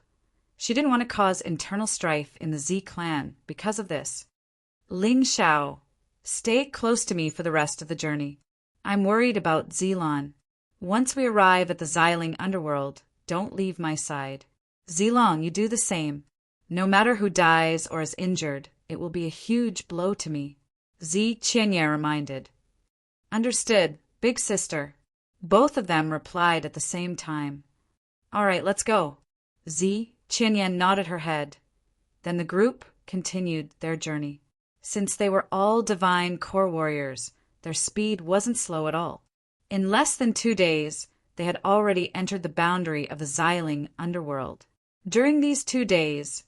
She didn't want to cause internal strife in the Z clan because of this. Ling Xiao, stay close to me for the rest of the journey. I'm worried about Zilan. Once we arrive at the Xiling underworld, don't leave my side. Zilong, you do the same. No matter who dies or is injured, it will be a huge blow to me. Z Qinya reminded. Understood, big sister. Both of them replied at the same time. All right, let's go. Z Qinya nodded her head. Then the group continued their journey. Since they were all divine core warriors, their speed wasn't slow at all. In less than 2 days, they had already entered the boundary of the Xiling underworld. During these 2 days,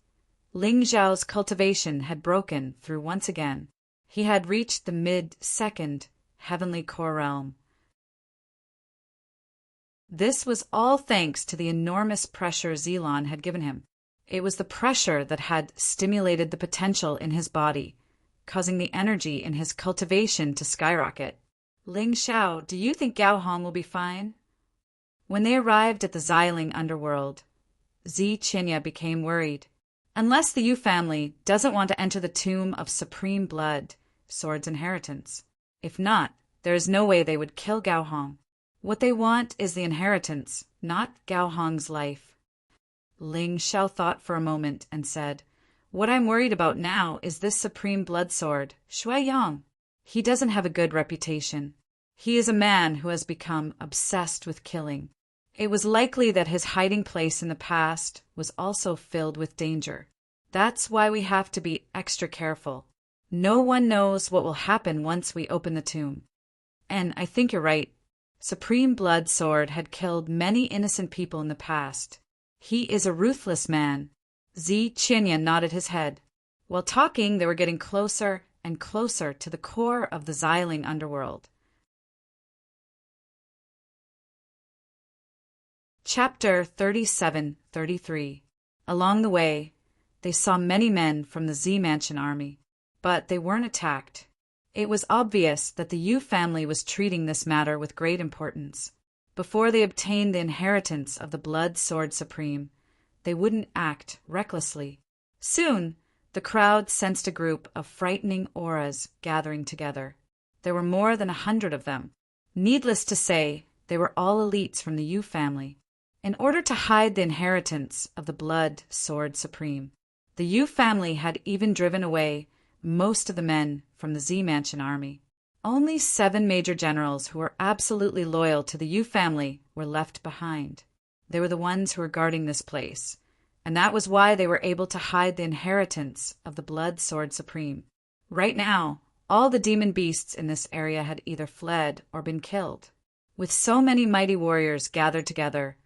Ling Zhao's cultivation had broken through once again. He had reached the mid-second heavenly core realm. This was all thanks to the enormous pressure Zilan had given him. It was the pressure that had stimulated the potential in his body, causing the energy in his cultivation to skyrocket. Ling Xiao, do you think Gao Hong will be fine? When they arrived at the Xiling underworld, Z Qinya became worried. Unless the Yu family doesn't want to enter the tomb of supreme blood, sword's inheritance. If not, there is no way they would kill Gao Hong. What they want is the inheritance, not Gao Hong's life. Ling Xiao thought for a moment and said, What I'm worried about now is this supreme blood sword, Shui Yang. He doesn't have a good reputation. He is a man who has become obsessed with killing. It was likely that his hiding place in the past was also filled with danger. That's why we have to be extra careful. No one knows what will happen once we open the tomb. And I think you're right. Supreme Blood Sword had killed many innocent people in the past. He is a ruthless man. Z Qinya nodded his head. While talking, they were getting closer and closer to the core of the Xiling underworld. Chapter 37-33. Along the way, they saw many men from the Z Mansion army, but they weren't attacked. It was obvious that the Yu family was treating this matter with great importance. Before they obtained the inheritance of the Blood Sword Supreme, they wouldn't act recklessly. Soon, the crowd sensed a group of frightening auras gathering together. There were more than 100 of them. Needless to say, they were all elites from the Yu family. In order to hide the inheritance of the Blood Sword Supreme, the Yu family had even driven away most of the men from the Z Mansion army. Only 7 major generals who were absolutely loyal to the Yu family were left behind. They were the ones who were guarding this place, and that was why they were able to hide the inheritance of the Blood Sword Supreme. Right now, all the demon beasts in this area had either fled or been killed. With so many mighty warriors gathered together,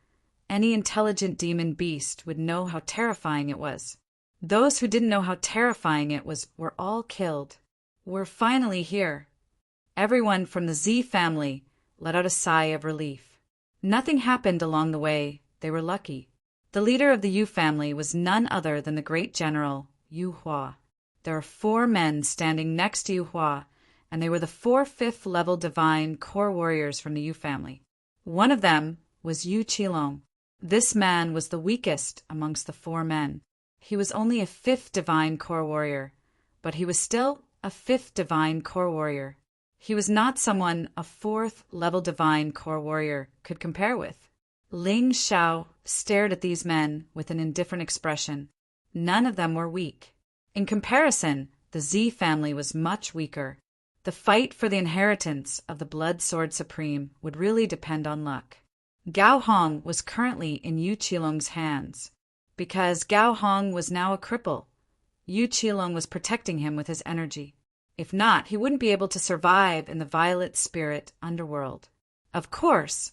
any intelligent demon beast would know how terrifying it was. Those who didn't know how terrifying it was were all killed. We're finally here. Everyone from the Z family let out a sigh of relief. Nothing happened along the way. They were lucky. The leader of the Yu family was none other than the great general, Yu Hua. there are 4 men standing next to Yu Hua, and they were the 4 5th-level divine core warriors from the Yu family. One of them was Yu Qilong. This man was the weakest amongst the 4 men. He was only a 5th divine core warrior, but he was still a 5th divine core warrior. He was not someone a 4th-level divine core warrior could compare with. Ling Xiao stared at these men with an indifferent expression. None of them were weak. In comparison, the Z family was much weaker. The fight for the inheritance of the Blood Sword Supreme would really depend on luck. Gao Hong was currently in Yu Qilong's hands. Because Gao Hong was now a cripple, Yu Qilong was protecting him with his energy. If not, he wouldn't be able to survive in the violet spirit underworld. Of course,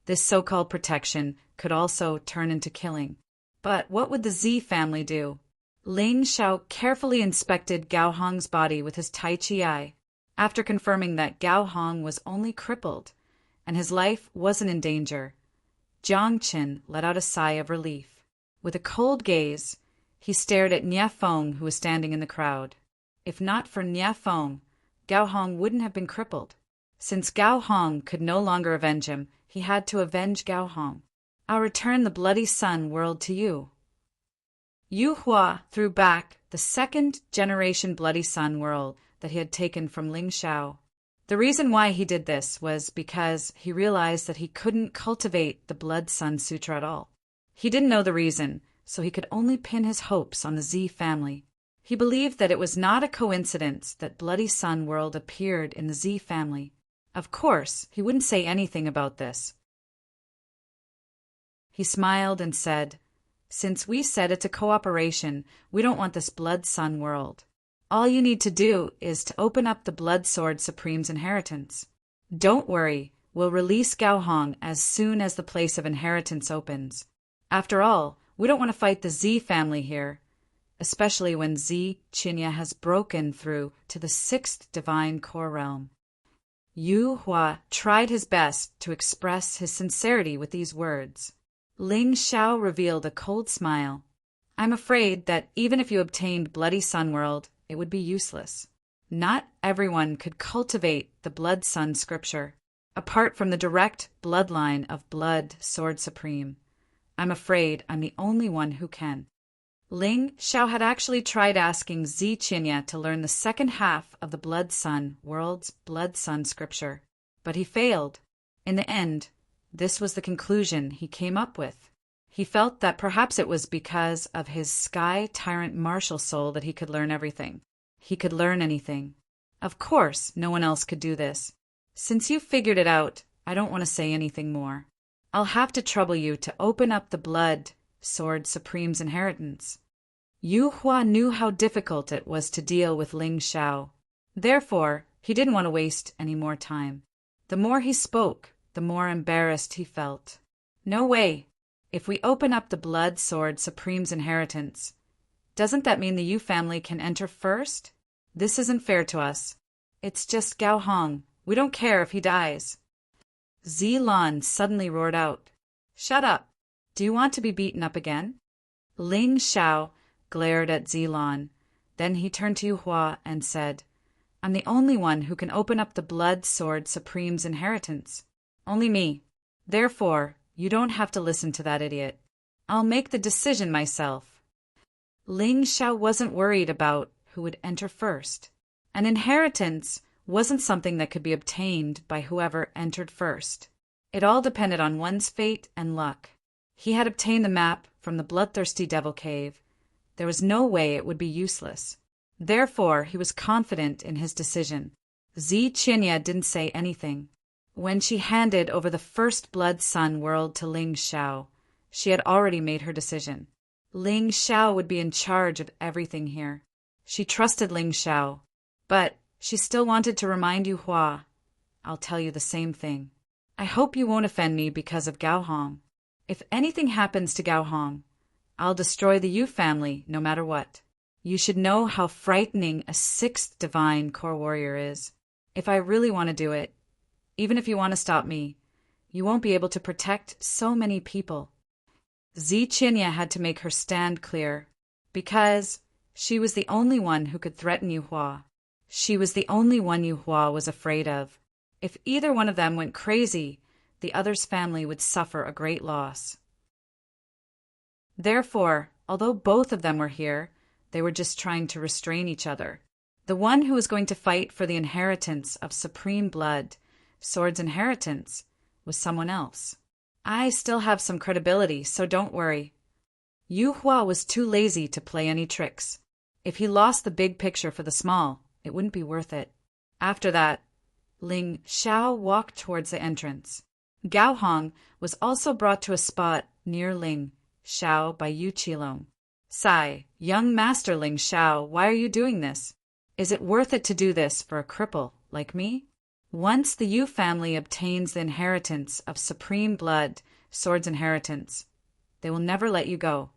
this so-called protection could also turn into killing. But what would the Z family do? Ling Xiao carefully inspected Gao Hong's body with his Tai Chi eye. After confirming that Gao Hong was only crippled and his life wasn't in danger, Jiang Qin let out a sigh of relief. With a cold gaze, he stared at Nia Feng, who was standing in the crowd. If not for Nia Feng, Gao Hong wouldn't have been crippled. Since Gao Hong could no longer avenge him, he had to avenge Gao Hong. I'll return the Bloody Sun world to you. Yu Hua threw back the 2nd-generation Bloody Sun world that he had taken from Ling Xiao. The reason why he did this was because he realized that he couldn't cultivate the Blood Sun Sutra at all. He didn't know the reason, so he could only pin his hopes on the Z family. He believed that it was not a coincidence that Bloody Sun world appeared in the Z family. Of course, he wouldn't say anything about this. He smiled and said, "Since we said it's a cooperation, we don't want this Blood Sun world. All you need to do is to open up the Blood Sword Supreme's inheritance. Don't worry, we'll release Gao Hong as soon as the place of inheritance opens. After all, we don't want to fight the Z family here, especially when Z Qinya has broken through to the 6th divine core realm." Yu Hua tried his best to express his sincerity with these words. Ling Xiao revealed a cold smile. "I'm afraid that even if you obtained Bloody Sun World, it would be useless. Not everyone could cultivate the Blood Sun scripture, apart from the direct bloodline of Blood Sword Supreme. I'm afraid I'm the only one who can." Ling Xiao had actually tried asking Zi Qinya to learn the 2nd half of the Blood Sun world's Blood Sun scripture, but he failed. In the end, this was the conclusion he came up with. He felt that perhaps it was because of his Sky Tyrant martial soul that he could learn everything. He could learn anything. Of course, no one else could do this. Since you figured it out, I don't want to say anything more. I'll have to trouble you to open up the Blood Sword Supreme's inheritance. Yu Hua knew how difficult it was to deal with Ling Xiao. Therefore, he didn't want to waste any more time. The more he spoke, the more embarrassed he felt. "No way. If we open up the Blood Sword Supreme's inheritance, doesn't that mean the Yu family can enter first? This isn't fair to us. It's just Gao Hong. We don't care if he dies." Zilan suddenly roared out, "Shut up. Do you want to be beaten up again?" Ling Xiao glared at Zilan. Then he turned to Yu Hua and said, "I'm the only one who can open up the Blood Sword Supreme's inheritance. Only me. Therefore, you don't have to listen to that idiot. I'll make the decision myself." Ling Xiao wasn't worried about who would enter first. An inheritance wasn't something that could be obtained by whoever entered first. It all depended on one's fate and luck. He had obtained the map from the Bloodthirsty Devil Cave. There was no way it would be useless. Therefore, he was confident in his decision. Zi Qinya didn't say anything. When she handed over the first Blood Sun world to Ling Xiao, she had already made her decision. Ling Xiao would be in charge of everything here. She trusted Ling Xiao, but she still wanted to remind Yu Hua. "I'll tell you the same thing. I hope you won't offend me because of Gao Hong. If anything happens to Gao Hong, I'll destroy the Yu family no matter what. You should know how frightening a 6th divine core warrior is. If I really want to do it, even if you want to stop me, you won't be able to protect so many people." Zi Qinya had to make her stand clear, because She was the only one who could threaten Yu Hua. She was the only one Yu Hua was afraid of. If either one of them went crazy, the other's family would suffer a great loss. Therefore, although both of them were here, they were just trying to restrain each other. The one who was going to fight for the inheritance of supreme blood, Sword's inheritance, was someone else. I still have some credibility, so don't worry. Yu Hua was too lazy to play any tricks. If he lost the big picture for the small, it wouldn't be worth it. After that, Ling Xiao walked towards the entrance. Gao Hong was also brought to a spot near Ling Xiao by Yu Qilong. Sigh, young Master Ling Xiao, why are you doing this? Is it worth it to do this for a cripple like me? Once the Yu family obtains the inheritance of supreme blood, Sword's inheritance, they will never let you go.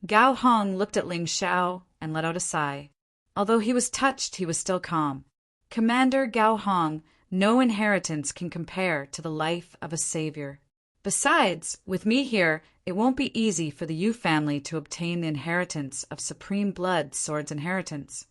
Gao Hong looked at Ling Xiao and let out a sigh. Although he was touched, he was still calm. Commander Gao Hong, no inheritance can compare to the life of a savior. Besides, with me here, it won't be easy for the Yu family to obtain the inheritance of supreme blood, Sword's inheritance.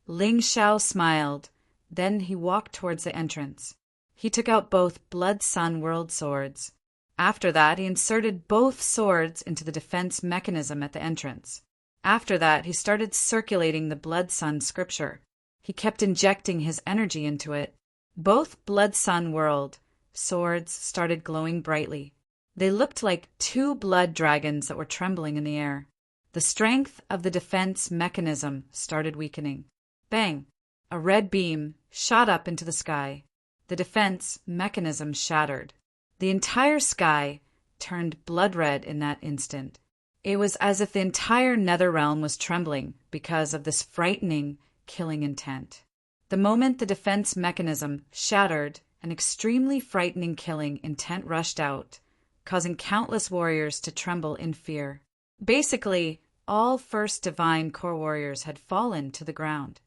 Ling Xiao smiled. Then he walked towards the entrance. He took out both Blood Sun World swords. After that, he inserted both swords into the defense mechanism at the entrance. After that, he started circulating the Blood Sun scripture. He kept injecting his energy into it. Both Blood Sun World swords started glowing brightly. They looked like two blood dragons that were trembling in the air. The strength of the defense mechanism started weakening. Bang! A red beam shot up into the sky. The defense mechanism shattered. The entire sky turned blood red in that instant. It was as if the entire nether realm was trembling because of this frightening, killing intent. The moment the defense mechanism shattered, an extremely frightening killing intent rushed out, causing countless warriors to tremble in fear. Basically, all First Divine Core warriors had fallen to the ground.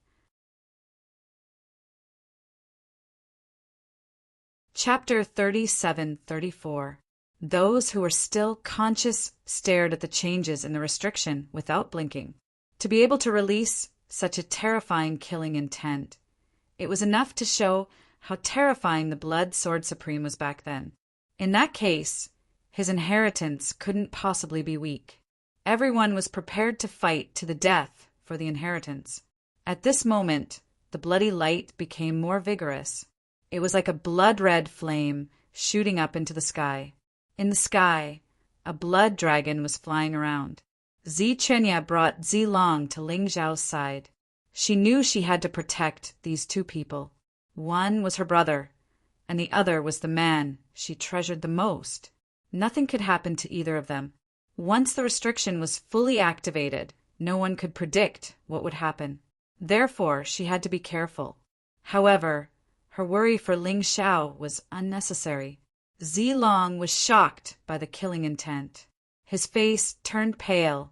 Chapter 37-34. Those who were still conscious stared at the changes in the restriction without blinking. To be able to release such a terrifying killing intent, it was enough to show how terrifying the Blood Sword Supreme was back then. In that case, his inheritance couldn't possibly be weak. Everyone was prepared to fight to the death for the inheritance. At this moment, the bloody light became more vigorous. It was like a blood-red flame shooting up into the sky. In the sky, a blood dragon was flying around. Zi Chenya brought Zi Long to Ling Zhao's side. She knew she had to protect these two people. One was her brother, and the other was the man she treasured the most. Nothing could happen to either of them. Once the restriction was fully activated, no one could predict what would happen. Therefore, she had to be careful. However, her worry for Ling Xiao was unnecessary. Zi Long was shocked by the killing intent. His face turned pale,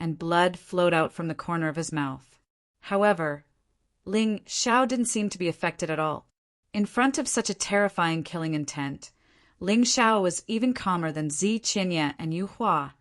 and blood flowed out from the corner of his mouth. However, Ling Xiao didn't seem to be affected at all. In front of such a terrifying killing intent, Ling Xiao was even calmer than Zi Qinya and Yu Hua,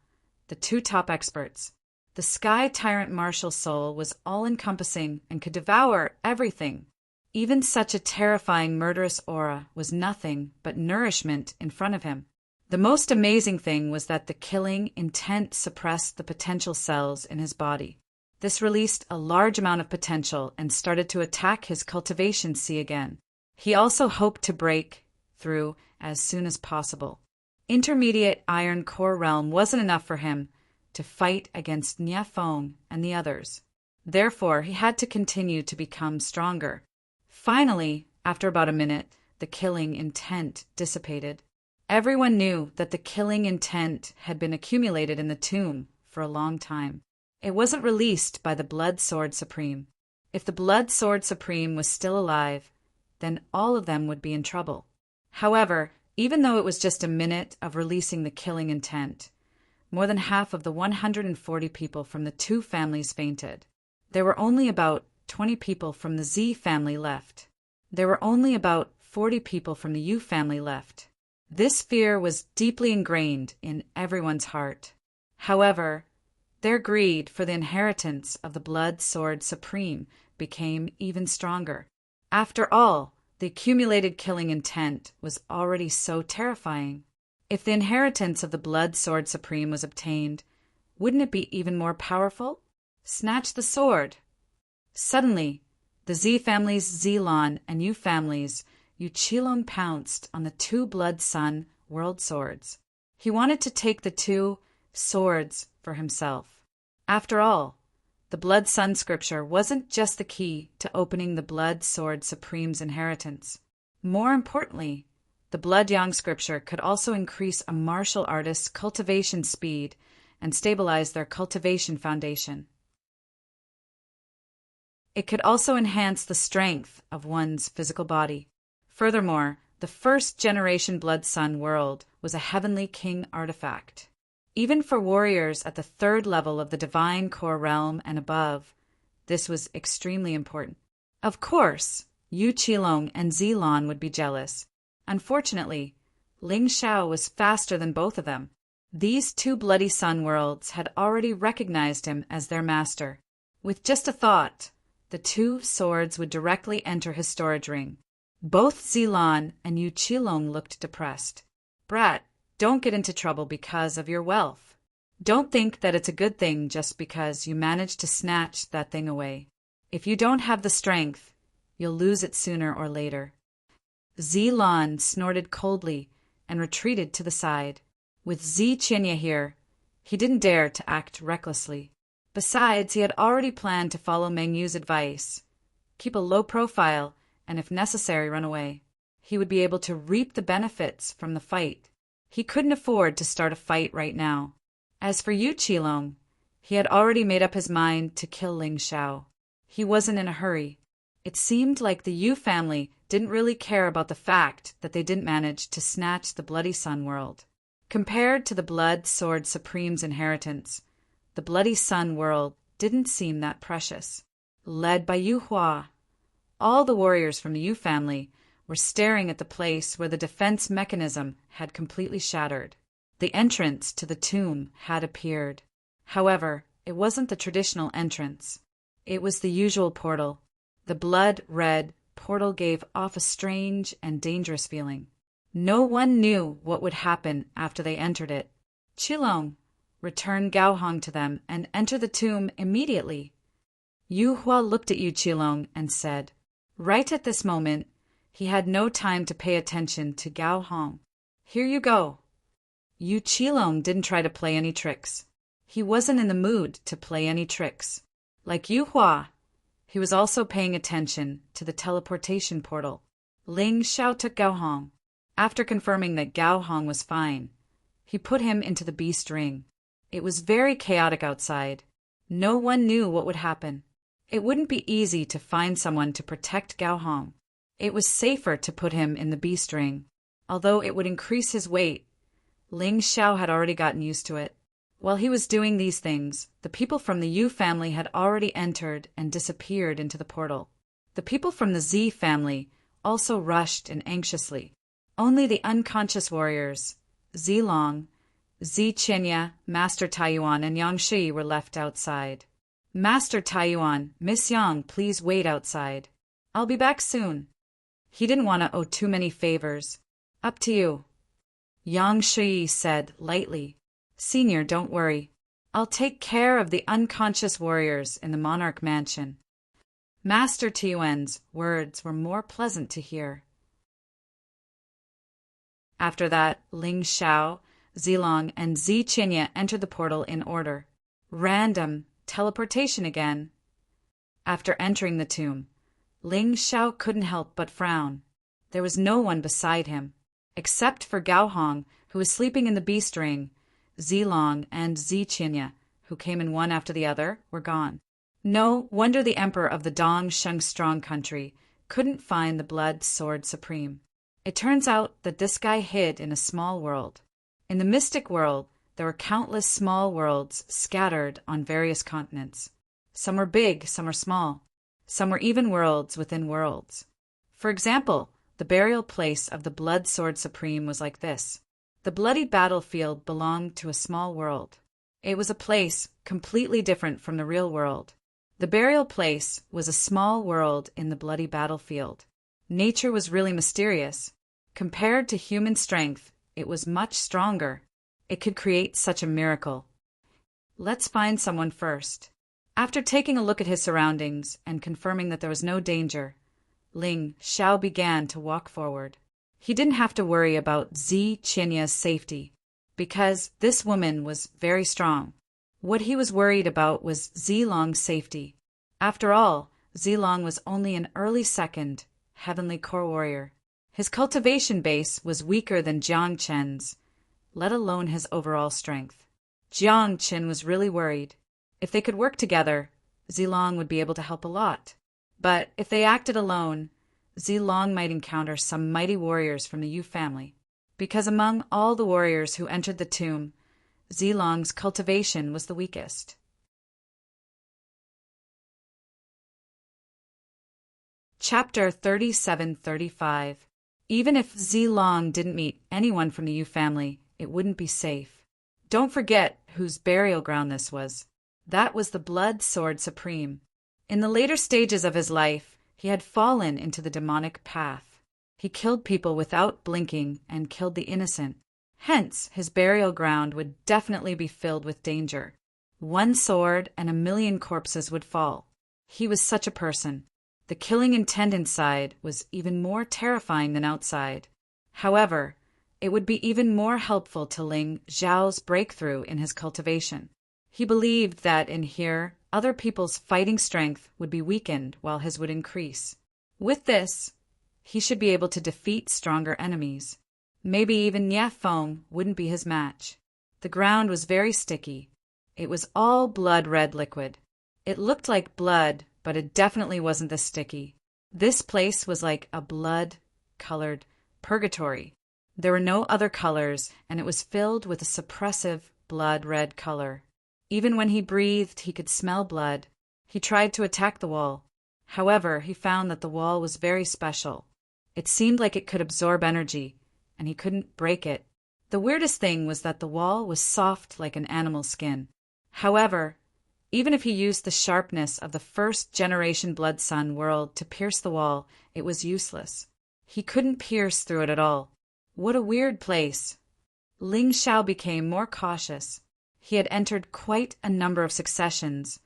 the two top experts. The Sky Tyrant martial soul was all-encompassing and could devour everything. Even such a terrifying murderous aura was nothing but nourishment in front of him. The most amazing thing was that the killing intent suppressed the potential cells in his body. This released a large amount of potential and started to attack his cultivation sea again. He also hoped to break through as soon as possible. Intermediate Iron Core realm wasn't enough for him to fight against Nia Feng and the others. Therefore, he had to continue to become stronger. Finally, after about a minute, the killing intent dissipated. Everyone knew that the killing intent had been accumulated in the tomb for a long time. It wasn't released by the Blood Sword Supreme. If the Blood Sword Supreme was still alive, then all of them would be in trouble. However, even though it was just a minute of releasing the killing intent, more than half of the 140 people from the two families fainted. There were only about 20 people from the Z family left. There were only about 40 people from the U family left. This fear was deeply ingrained in everyone's heart. However, Their greed for the inheritance of the Blood Sword Supreme became even stronger. After all, the accumulated killing intent was already so terrifying. If the inheritance of the Blood Sword Supreme was obtained, wouldn't it be even more powerful? Snatch the sword! Suddenly, the Z family's Zilon and Yu family's Yu Qilong pounced on the two Blood Sun world swords. He wanted to take the two swords for himself. After all, the Blood Sun scripture wasn't just the key to opening the Blood Sword Supreme's inheritance. More importantly, the Blood Yang scripture could also increase a martial artist's cultivation speed and stabilize their cultivation foundation. It could also enhance the strength of one's physical body. Furthermore, the first-generation Blood Sun world was a heavenly king artifact. Even for warriors at the third level of the Divine Core realm and above, this was extremely important. Of course, Yu Qilong and Zilon would be jealous. Unfortunately, Ling Xiao was faster than both of them. These two Bloody Sun worlds had already recognized him as their master. With just a thought, the two swords would directly enter his storage ring. Both Zilon and Yu Qilong looked depressed. Brat, don't get into trouble because of your wealth. Don't think that it's a good thing just because you managed to snatch that thing away. If you don't have the strength, you'll lose it sooner or later. Zilon snorted coldly and retreated to the side. With Qinya here, he didn't dare to act recklessly. Besides, he had already planned to follow Meng Yu's advice. Keep a low profile and, if necessary, run away. He would be able to reap the benefits from the fight. He couldn't afford to start a fight right now. As for Yu Qilong, he had already made up his mind to kill Ling Xiao. He wasn't in a hurry. It seemed like the Yu family didn't really care about the fact that they didn't manage to snatch the Bloody Sun world. Compared to the Blood Sword Supreme's inheritance, the Bloody Sun world didn't seem that precious. Led by Yu Hua, all the warriors from the Yu family were staring at the place where the defense mechanism had completely shattered. The entrance to the tomb had appeared. However, it wasn't the traditional entrance. It was the usual portal. The blood-red portal gave off a strange and dangerous feeling. No one knew what would happen after they entered it. Qilong, return Gao Hong to them and enter the tomb immediately. Yu Hua looked at Yu Qilong and said. Right at this moment, he had no time to pay attention to Gao Hong. Here you go. Yu Qilong didn't try to play any tricks. He wasn't in the mood to play any tricks. Like Yu Hua, he was also paying attention to the teleportation portal. Ling Xiao took Gao Hong. After confirming that Gao Hong was fine, he put him into the beast ring. It was very chaotic outside. No one knew what would happen. It wouldn't be easy to find someone to protect Gao Hong. It was safer to put him in the beast ring. Although it would increase his weight, Ling Xiao had already gotten used to it. While he was doing these things, the people from the Yu family had already entered and disappeared into the portal. The people from the Z family also rushed in anxiously. Only the unconscious warriors, Zilong, Qinya, Master Taiyuan, and Yang Shi were left outside. Master Taiyuan, Miss Yang, please wait outside. I'll be back soon. He didn't want to owe too many favors. Up to you. Yang Shi said lightly. Senior, don't worry. I'll take care of the unconscious warriors in the Monarch Mansion. Master Taiyuan's words were more pleasant to hear. After that, Ling Xiao, Zilong, and Qinya entered the portal in order. Random teleportation again. After entering the tomb, Ling Xiao couldn't help but frown. There was no one beside him. Except for Gao Hong, who was sleeping in the beast ring, Zilong and Qinya, who came in one after the other, were gone. No wonder the emperor of the Dong Sheng Strong country couldn't find the Blood Sword Supreme. It turns out that this guy hid in a small world. In the mystic world, there were countless small worlds scattered on various continents. Some were big, some were small. Some were even worlds within worlds. For example, the burial place of the Blood Sword Supreme was like this. The bloody battlefield belonged to a small world. It was a place completely different from the real world. The burial place was a small world in the bloody battlefield. Nature was really mysterious. Compared to human strength, it was much stronger. It could create such a miracle. Let's find someone first. After taking a look at his surroundings and confirming that there was no danger, Ling Xiao began to walk forward. He didn't have to worry about Zi Qinya's safety, because this woman was very strong. What he was worried about was Zilong's safety. After all, Zilong was only an early second heavenly core warrior. His cultivation base was weaker than Jiang Chen's, let alone his overall strength. Jiang Chen was really worried. If they could work together, Zilong would be able to help a lot. But if they acted alone, Zilong might encounter some mighty warriors from the Yu family. Because among all the warriors who entered the tomb, Zilong's cultivation was the weakest. Chapter 37-35. Even if Zilong didn't meet anyone from the Yu family, it wouldn't be safe. Don't forget whose burial ground this was. That was the Blood Sword Supreme. In the later stages of his life, he had fallen into the demonic path. He killed people without blinking and killed the innocent. Hence, his burial ground would definitely be filled with danger. One sword and 1,000,000 corpses would fall. He was such a person. The killing intent inside was even more terrifying than outside. However, it would be even more helpful to Ling Xiao's breakthrough in his cultivation. He believed that in here, other people's fighting strength would be weakened while his would increase. With this, he should be able to defeat stronger enemies. Maybe even Ye Feng wouldn't be his match. The ground was very sticky. It was all blood-red liquid. It looked like blood, but it definitely wasn't this sticky. This place was like a blood-colored purgatory. There were no other colors, and it was filled with a suppressive blood-red color. Even when he breathed, he could smell blood. He tried to attack the wall. However, he found that the wall was very special. It seemed like it could absorb energy, and he couldn't break it. The weirdest thing was that the wall was soft like an animal's skin. However, even if he used the sharpness of the first-generation Blood Sun world to pierce the wall, it was useless. He couldn't pierce through it at all. What a weird place. Ling Xiao became more cautious. He had entered quite a number of successions,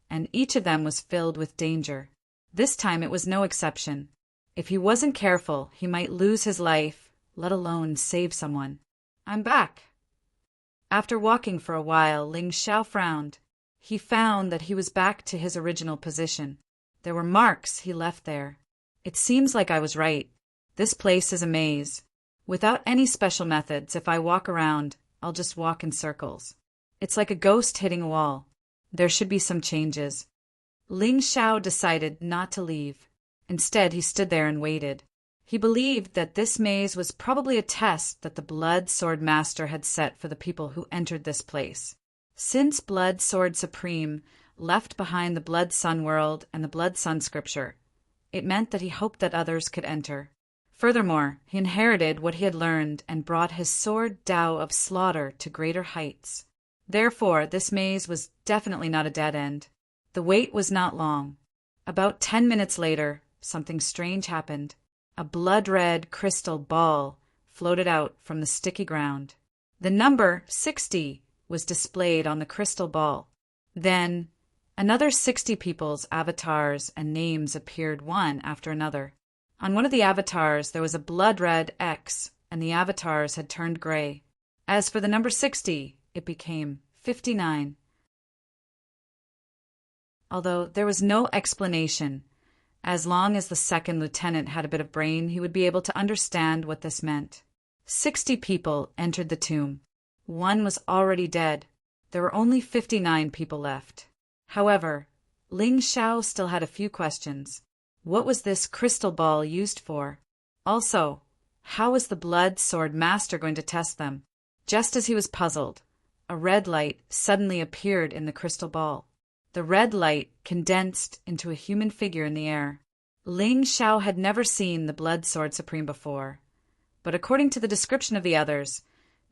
and each of them was filled with danger. This time it was no exception. If he wasn't careful, he might lose his life, let alone save someone. I'm back. After walking for a while, Ling Xiao frowned. He found that he was back to his original position. There were marks he left there. It seems like I was right. This place is a maze. Without any special methods, if I walk around, I'll just walk in circles. It's like a ghost hitting a wall. There should be some changes. Ling Xiao decided not to leave. Instead, he stood there and waited. He believed that this maze was probably a test that the Blood Sword Master had set for the people who entered this place. Since Blood Sword Supreme left behind the Blood Sun world and the Blood Sun scripture, it meant that he hoped that others could enter. Furthermore, he inherited what he had learned and brought his sword Tao of slaughter to greater heights. Therefore, this maze was definitely not a dead end. The wait was not long. About 10 minutes later, something strange happened. A blood-red crystal ball floated out from the sticky ground. The number 60 was displayed on the crystal ball. Then, another 60 people's avatars and names appeared one after another. On one of the avatars, there was a blood-red X, and the avatars had turned gray. As for the number 60, it became 59. Although there was no explanation, as long as the second lieutenant had a bit of brain, he would be able to understand what this meant. 60 people entered the tomb. One was already dead. There were only 59 people left. However, Ling Xiao still had a few questions. What was this crystal ball used for? Also, how was the Blood Sword Master going to test them? Just as he was puzzled, a red light suddenly appeared in the crystal ball. The red light condensed into a human figure in the air. Ling Xiao had never seen the Blood Sword Supreme before, but according to the description of the others,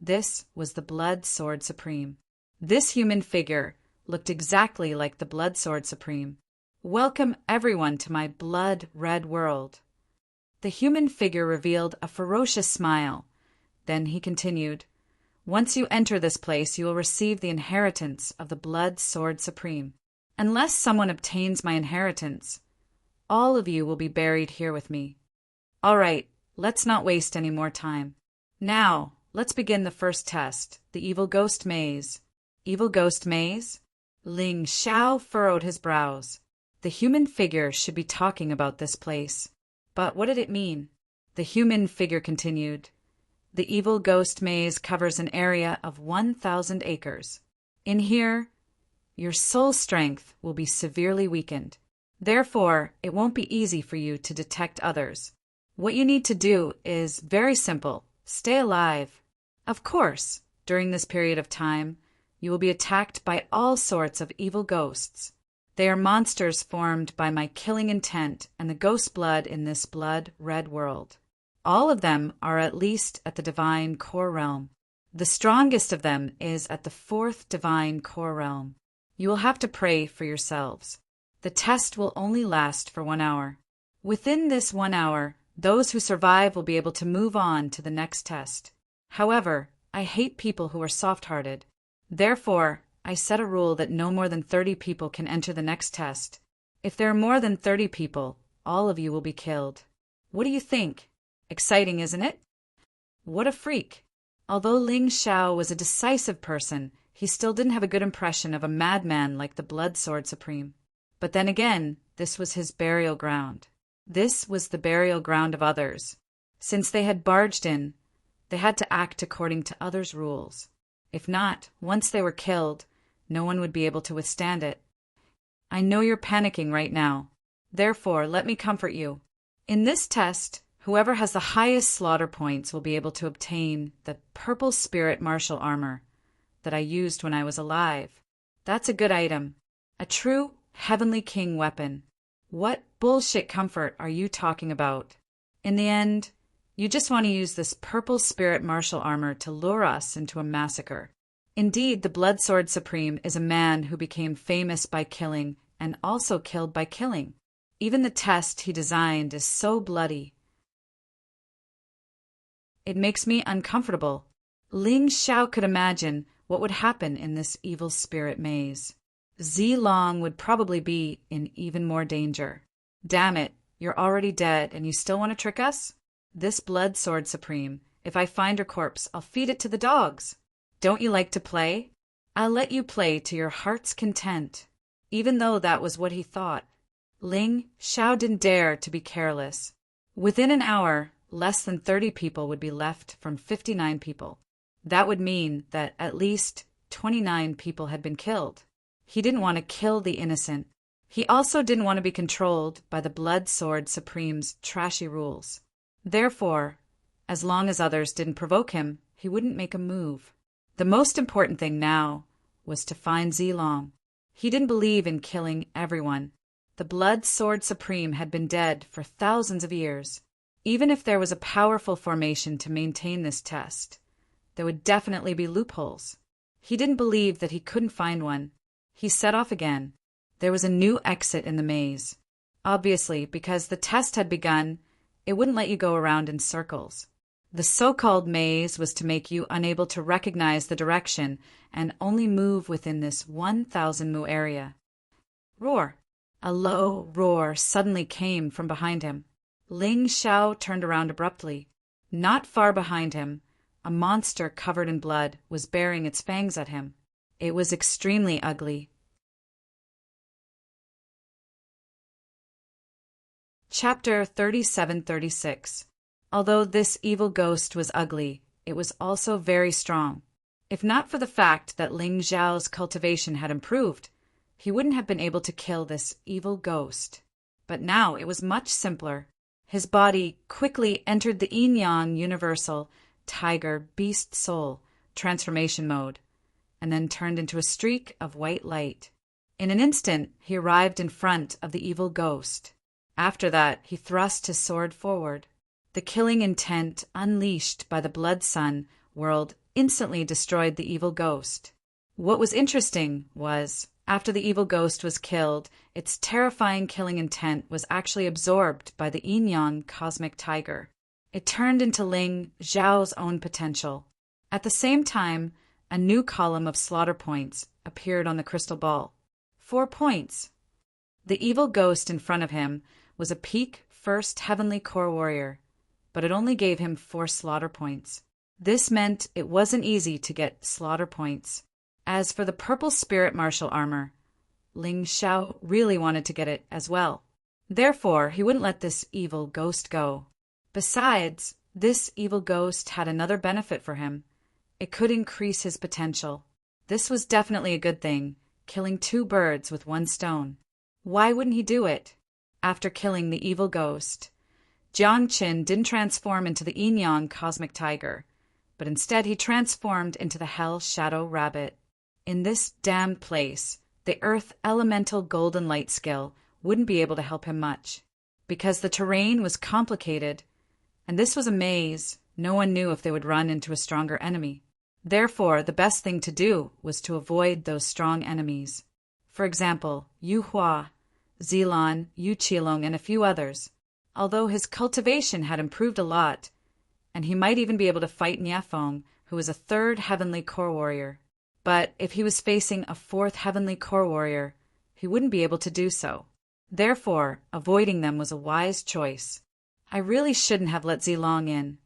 this was the Blood Sword Supreme. This human figure looked exactly like the Blood Sword Supreme. "Welcome everyone to my blood-red world." The human figure revealed a ferocious smile. Then he continued, "Once you enter this place, you will receive the inheritance of the Blood Sword Supreme. Unless someone obtains my inheritance, all of you will be buried here with me. All right, let's not waste any more time. Now, let's begin the first test, the Evil Ghost Maze." Evil Ghost Maze? Ling Xiao furrowed his brows. The human figure should be talking about this place. But what did it mean? The human figure continued, "The Evil Ghost Maze covers an area of 1,000 acres. In here, your soul strength will be severely weakened. Therefore, it won't be easy for you to detect others. What you need to do is very simple. Stay alive. Of course, during this period of time, you will be attacked by all sorts of evil ghosts. They are monsters formed by my killing intent and the ghost blood in this blood-red world. All of them are at least at the divine core realm. The strongest of them is at the 4th divine core realm. You will have to pray for yourselves. The test will only last for 1 hour. Within this 1 hour, those who survive will be able to move on to the next test. However, I hate people who are soft-hearted. Therefore, I set a rule that no more than 30 people can enter the next test. If there are more than 30 people, all of you will be killed. What do you think? Exciting, isn't it?" What a freak. Although Ling Xiao was a decisive person, he still didn't have a good impression of a madman like the Blood Sword Supreme. But then again, this was his burial ground. This was the burial ground of others. Since they had barged in, they had to act according to others' rules. If not, once they were killed, no one would be able to withstand it. I know you're panicking right now. Therefore, let me comfort you. In this test, whoever has the highest slaughter points will be able to obtain the purple spirit martial armor that I used when I was alive. That's a good item. A true Heavenly King weapon. What bullshit comfort are you talking about? In the end, you just want to use this purple spirit martial armor to lure us into a massacre. Indeed, the Blood Sword Supreme is a man who became famous by killing and also killed by killing. Even the test he designed is so bloody. It makes me uncomfortable. Ling Xiao could imagine what would happen in this evil spirit maze. Zilong would probably be in even more danger. Damn it, you're already dead and you still want to trick us? This Blood Sword Supreme, if I find her corpse, I'll feed it to the dogs. Don't you like to play? I'll let you play to your heart's content. Even though that was what he thought. Ling Xiao didn't dare to be careless. Within an hour, less than 30 people would be left from 59 people. That would mean that at least 29 people had been killed. He didn't want to kill the innocent. He also didn't want to be controlled by the Blood Sword Supreme's trashy rules. Therefore, as long as others didn't provoke him, he wouldn't make a move. The most important thing now was to find Zilong. He didn't believe in killing everyone. The Blood Sword Supreme had been dead for thousands of years. Even if there was a powerful formation to maintain this test, there would definitely be loopholes. He didn't believe that he couldn't find one. He set off again. There was a new exit in the maze. Obviously, because the test had begun, it wouldn't let you go around in circles. The so-called maze was to make you unable to recognize the direction and only move within this 1,000 mu area. Roar! A low roar suddenly came from behind him. Ling Xiao turned around abruptly. Not far behind him, a monster covered in blood was baring its fangs at him. It was extremely ugly. Chapter 37-36. Although this evil ghost was ugly, it was also very strong. If not for the fact that Ling Xiao's cultivation had improved, he wouldn't have been able to kill this evil ghost. But now it was much simpler. His body quickly entered the yin-yang universal tiger beast soul transformation mode, and then turned into a streak of white light. In an instant, he arrived in front of the evil ghost. After that, he thrust his sword forward. The killing intent unleashed by the Blood Sun world instantly destroyed the evil ghost. What was interesting was, after the evil ghost was killed, its terrifying killing intent was actually absorbed by the yin-yang cosmic tiger. It turned into Ling Xiao's own potential. At the same time, a new column of slaughter points appeared on the crystal ball. 4 points. The evil ghost in front of him was a peak first heavenly core warrior, but it only gave him 4 slaughter points. This meant it wasn't easy to get slaughter points. As for the purple spirit martial armor, Ling Xiao really wanted to get it as well. Therefore, he wouldn't let this evil ghost go. Besides, this evil ghost had another benefit for him. It could increase his potential. This was definitely a good thing, killing 2 birds with 1 stone. Why wouldn't he do it? After killing the evil ghost, Jiang Qin didn't transform into the yin-yang cosmic tiger, but instead he transformed into the hell shadow rabbit. In this damned place, the earth elemental golden light skill wouldn't be able to help him much, because the terrain was complicated, and this was a maze. No one knew if they would run into a stronger enemy. Therefore, the best thing to do was to avoid those strong enemies. For example, Yu Hua, Zilan, Yu Qilong, and a few others. Although his cultivation had improved a lot, and he might even be able to fight Niafeng, who was a 3rd heavenly core warrior. But if he was facing a 4th heavenly core warrior, he wouldn't be able to do so. Therefore, avoiding them was a wise choice. I really shouldn't have let Zilong in.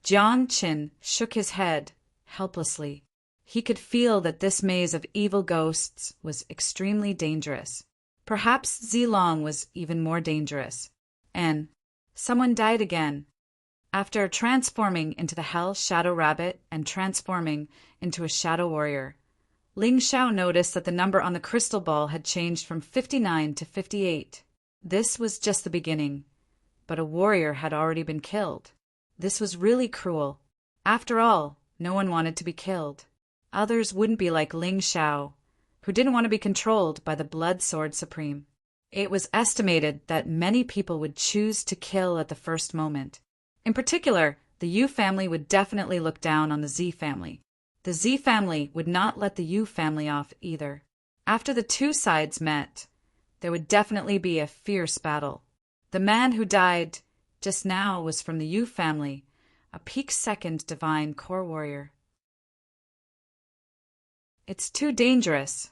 Jiang Qin shook his head helplessly. He could feel that this maze of evil ghosts was extremely dangerous. Perhaps Zilong was even more dangerous. And someone died again. After transforming into the Hell Shadow Rabbit and transforming into a Shadow Warrior, Ling Xiao noticed that the number on the crystal ball had changed from 59 to 58. This was just the beginning, but a warrior had already been killed. This was really cruel. After all, no one wanted to be killed. Others wouldn't be like Ling Xiao, who didn't want to be controlled by the Blood Sword Supreme. It was estimated that many people would choose to kill at the first moment. In particular, the Yu family would definitely look down on the Z family. The Z family would not let the Yu family off either. After the 2 sides met, there would definitely be a fierce battle. The man who died just now was from the Yu family, a peak 2nd divine core warrior. It's too dangerous.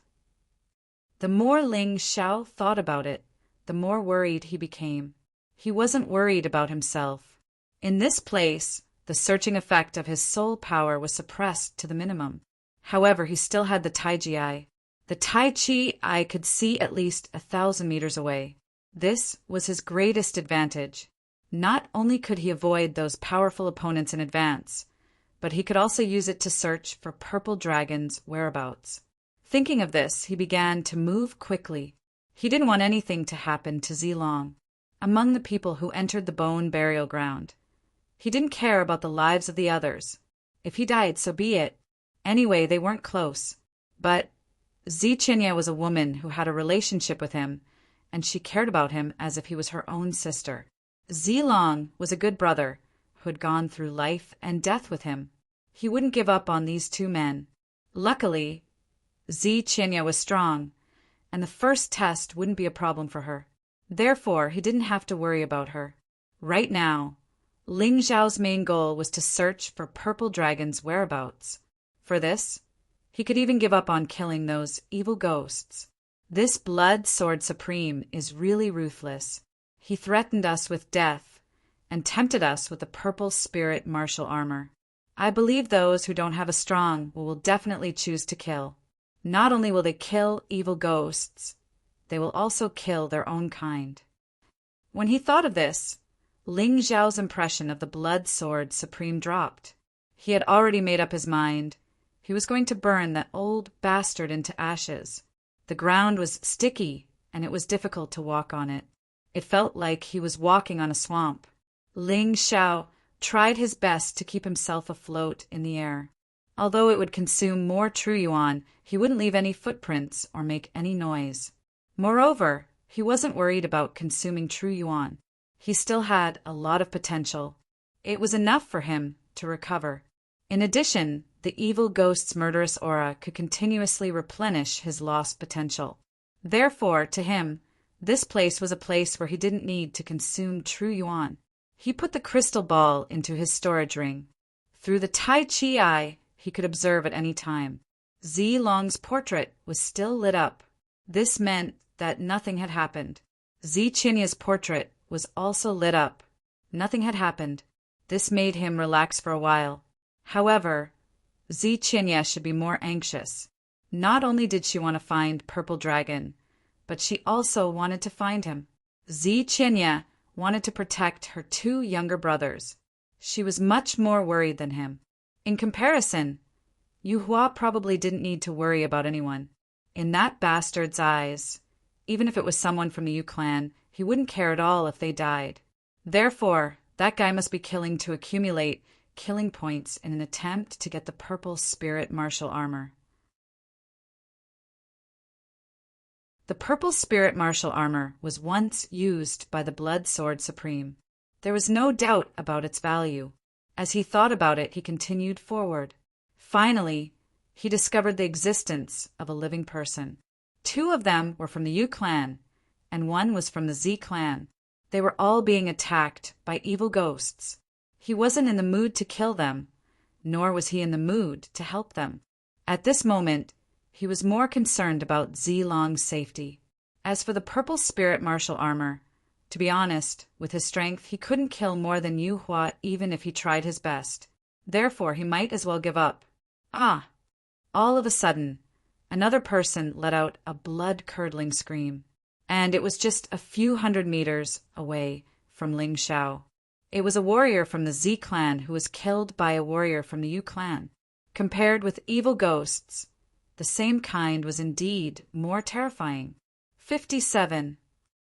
The more Ling Xiao thought about it, the more worried he became. He wasn't worried about himself. In this place, the searching effect of his soul power was suppressed to the minimum. However, he still had the Taiji eye. The Tai Chi eye could see at least 1,000 meters away. This was his greatest advantage. Not only could he avoid those powerful opponents in advance, but he could also use it to search for purple dragons' whereabouts. Thinking of this, he began to move quickly. He didn't want anything to happen to Zilong, among the people who entered the bone burial ground. He didn't care about the lives of the others. If he died, so be it. Anyway, they weren't close. But Ziqinya was a woman who had a relationship with him, and she cared about him as if he was her own sister. Zilong was a good brother who had gone through life and death with him. He wouldn't give up on these 2 men. Luckily, Ziqinya was strong, and the first test wouldn't be a problem for her. Therefore, he didn't have to worry about her. Right now, Ling Xiao's main goal was to search for purple dragons' whereabouts. For this, he could even give up on killing those evil ghosts. This Blood Sword Supreme is really ruthless. He threatened us with death and tempted us with the purple spirit martial armor. I believe those who don't have a strong will definitely choose to kill. Not only will they kill evil ghosts, they will also kill their own kind. When he thought of this, Ling Xiao's impression of the Blood Sword Supreme dropped. He had already made up his mind. He was going to burn that old bastard into ashes. The ground was sticky, and it was difficult to walk on it. It felt like he was walking on a swamp. Ling Xiao tried his best to keep himself afloat in the air. Although it would consume more true yuan, he wouldn't leave any footprints or make any noise. Moreover, he wasn't worried about consuming true yuan. He still had a lot of potential. It was enough for him to recover. In addition, the evil ghost's murderous aura could continuously replenish his lost potential. Therefore, to him, this place was a place where he didn't need to consume true yuan. He put the crystal ball into his storage ring. Through the Tai Chi eye, he could observe at any time. Zilong's portrait was still lit up. This meant that nothing had happened. Ziqinya's portrait was also lit up. Nothing had happened. This made him relax for a while. However, Ziqinya should be more anxious. Not only did she want to find Purple Dragon, but she also wanted to find him. Ziqinya wanted to protect her two younger brothers. She was much more worried than him. In comparison, Yu Hua probably didn't need to worry about anyone. In that bastard's eyes, even if it was someone from the Yu clan, he wouldn't care at all if they died. Therefore, that guy must be killing to accumulate killing points in an attempt to get the purple spirit martial armor. The purple spirit martial armor was once used by the Blood Sword Supreme. There was no doubt about its value. As he thought about it, he continued forward. Finally, he discovered the existence of a living person. Two of them were from the Yu clan, and one was from the Z clan. They were all being attacked by evil ghosts. He wasn't in the mood to kill them, nor was he in the mood to help them. At this moment, he was more concerned about Zilong's safety. As for the purple spirit martial armor, to be honest, with his strength, he couldn't kill more than Yu Hua even if he tried his best. Therefore, he might as well give up. Ah! All of a sudden, another person let out a blood-curdling scream, and it was just a few hundred meters away from Ling Xiao. It was a warrior from the Z clan who was killed by a warrior from the Yu clan. Compared with evil ghosts, the same kind was indeed more terrifying. 57.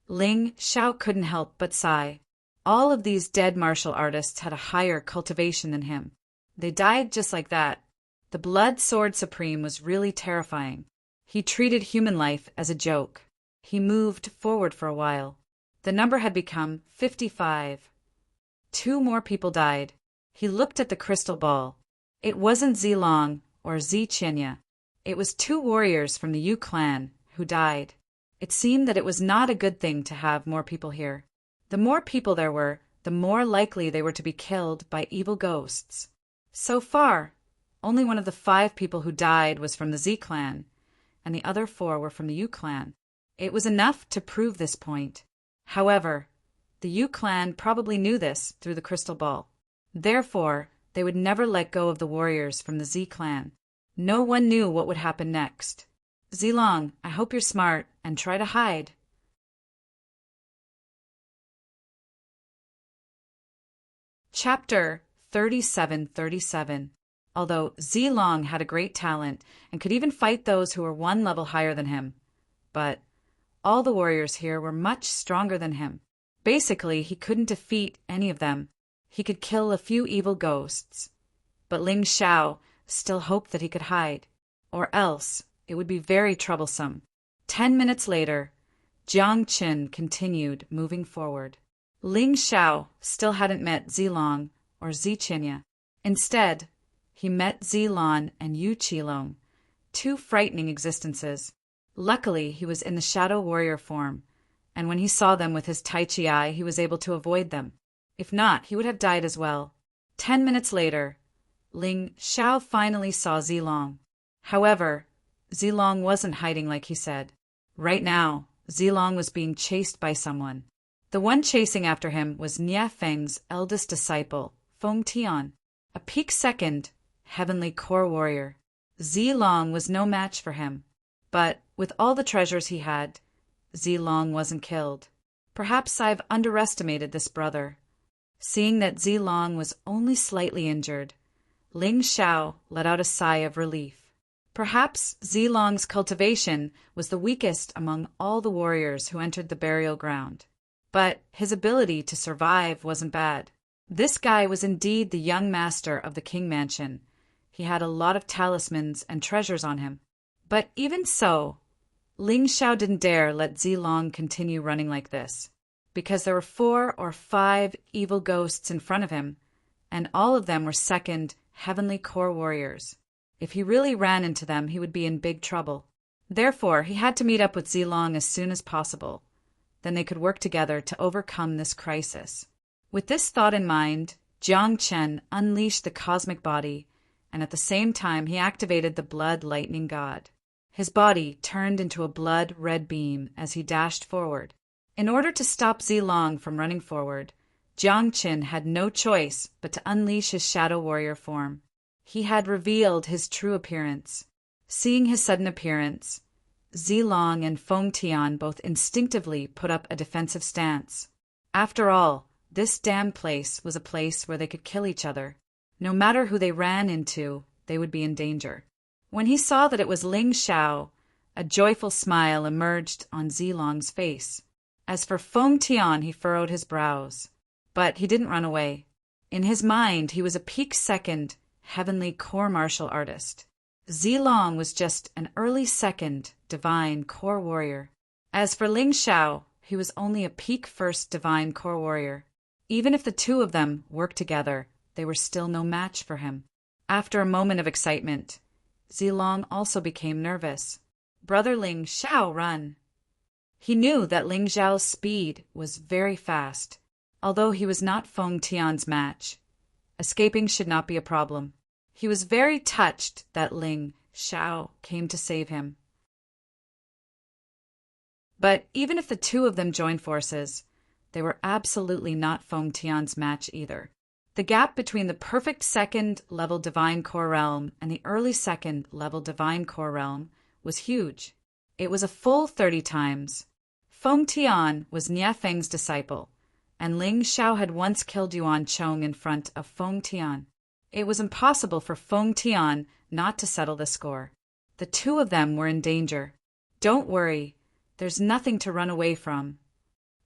Ling Xiao couldn't help but sigh. All of these dead martial artists had a higher cultivation than him. They died just like that. The Blood Sword Supreme was really terrifying. He treated human life as a joke. He moved forward for a while. The number had become 55. 2 more people died. He looked at the crystal ball. It wasn't Zilong or Ziqinya. It was 2 warriors from the Yu clan who died. It seemed that it was not a good thing to have more people here. The more people there were, the more likely they were to be killed by evil ghosts. So far, only one of the 5 people who died was from the Z clan, and the other 4 were from the Yu clan. It was enough to prove this point. However, the Yu clan probably knew this through the crystal ball. Therefore, they would never let go of the warriors from the Z clan. No one knew what would happen next. Zilong, I hope you're smart and try to hide. Chapter 3737. Although Zilong had a great talent and could even fight those who were 1 level higher than him, but all the warriors here were much stronger than him. Basically, he couldn't defeat any of them. He could kill a few evil ghosts. But Ling Xiao still hoped that he could hide, or else it would be very troublesome. 10 minutes later, Jiang Qin continued moving forward. Ling Xiao still hadn't met Zilong or Ziqinya. Instead, he met Zilong and Yu Qilong, 2 frightening existences. Luckily, he was in the shadow warrior form, and when he saw them with his Tai Chi eye, he was able to avoid them. If not, he would have died as well. 10 minutes later, Ling Xiao finally saw Zilong. However, Zilong wasn't hiding like he said. Right now, Zilong was being chased by someone. The one chasing after him was Nie Feng's eldest disciple, Feng Tian, a peak second, heavenly core warrior. Zilong was no match for him. But with all the treasures he had, Zilong wasn't killed. Perhaps I've underestimated this brother. Seeing that Zilong was only slightly injured, Ling Xiao let out a sigh of relief. Perhaps Zilong's cultivation was the weakest among all the warriors who entered the burial ground. But his ability to survive wasn't bad. This guy was indeed the young master of the King Mansion. He had a lot of talismans and treasures on him. But even so, Ling Xiao didn't dare let Zilong continue running like this, because there were 4 or 5 evil ghosts in front of him, and all of them were second, heavenly core warriors. If he really ran into them, he would be in big trouble. Therefore, he had to meet up with Zilong as soon as possible. Then they could work together to overcome this crisis. With this thought in mind, Jiang Chen unleashed the cosmic body, and at the same time he activated the blood lightning god. His body turned into a blood-red beam as he dashed forward. In order to stop Zilong from running forward, Jiang Chen had no choice but to unleash his shadow warrior form. He had revealed his true appearance. Seeing his sudden appearance, Zilong and Feng Tian both instinctively put up a defensive stance. After all, this damned place was a place where they could kill each other. No matter who they ran into, they would be in danger. When he saw that it was Ling Xiao, a joyful smile emerged on Zilong's face. As for Feng Tian, he furrowed his brows. But he didn't run away. In his mind, he was a peak-second, heavenly core martial artist. Zilong was just an early-second, divine core warrior. As for Ling Xiao, he was only a peak-first divine core warrior. Even if the two of them worked together, they were still no match for him. After a moment of excitement, Zilong also became nervous. Brother Ling Xiao, run! He knew that Ling Xiao's speed was very fast, although he was not Feng Tian's match. Escaping should not be a problem. He was very touched that Ling Xiao came to save him. But even if the two of them joined forces, they were absolutely not Feng Tian's match either. The gap between the perfect second-level divine core realm and the early second-level divine core realm was huge. It was a full 30 times. Feng Tian was Nie Feng's disciple, and Ling Xiao had once killed Yuan Chong in front of Feng Tian. It was impossible for Feng Tian not to settle the score. The two of them were in danger. Don't worry, there's nothing to run away from.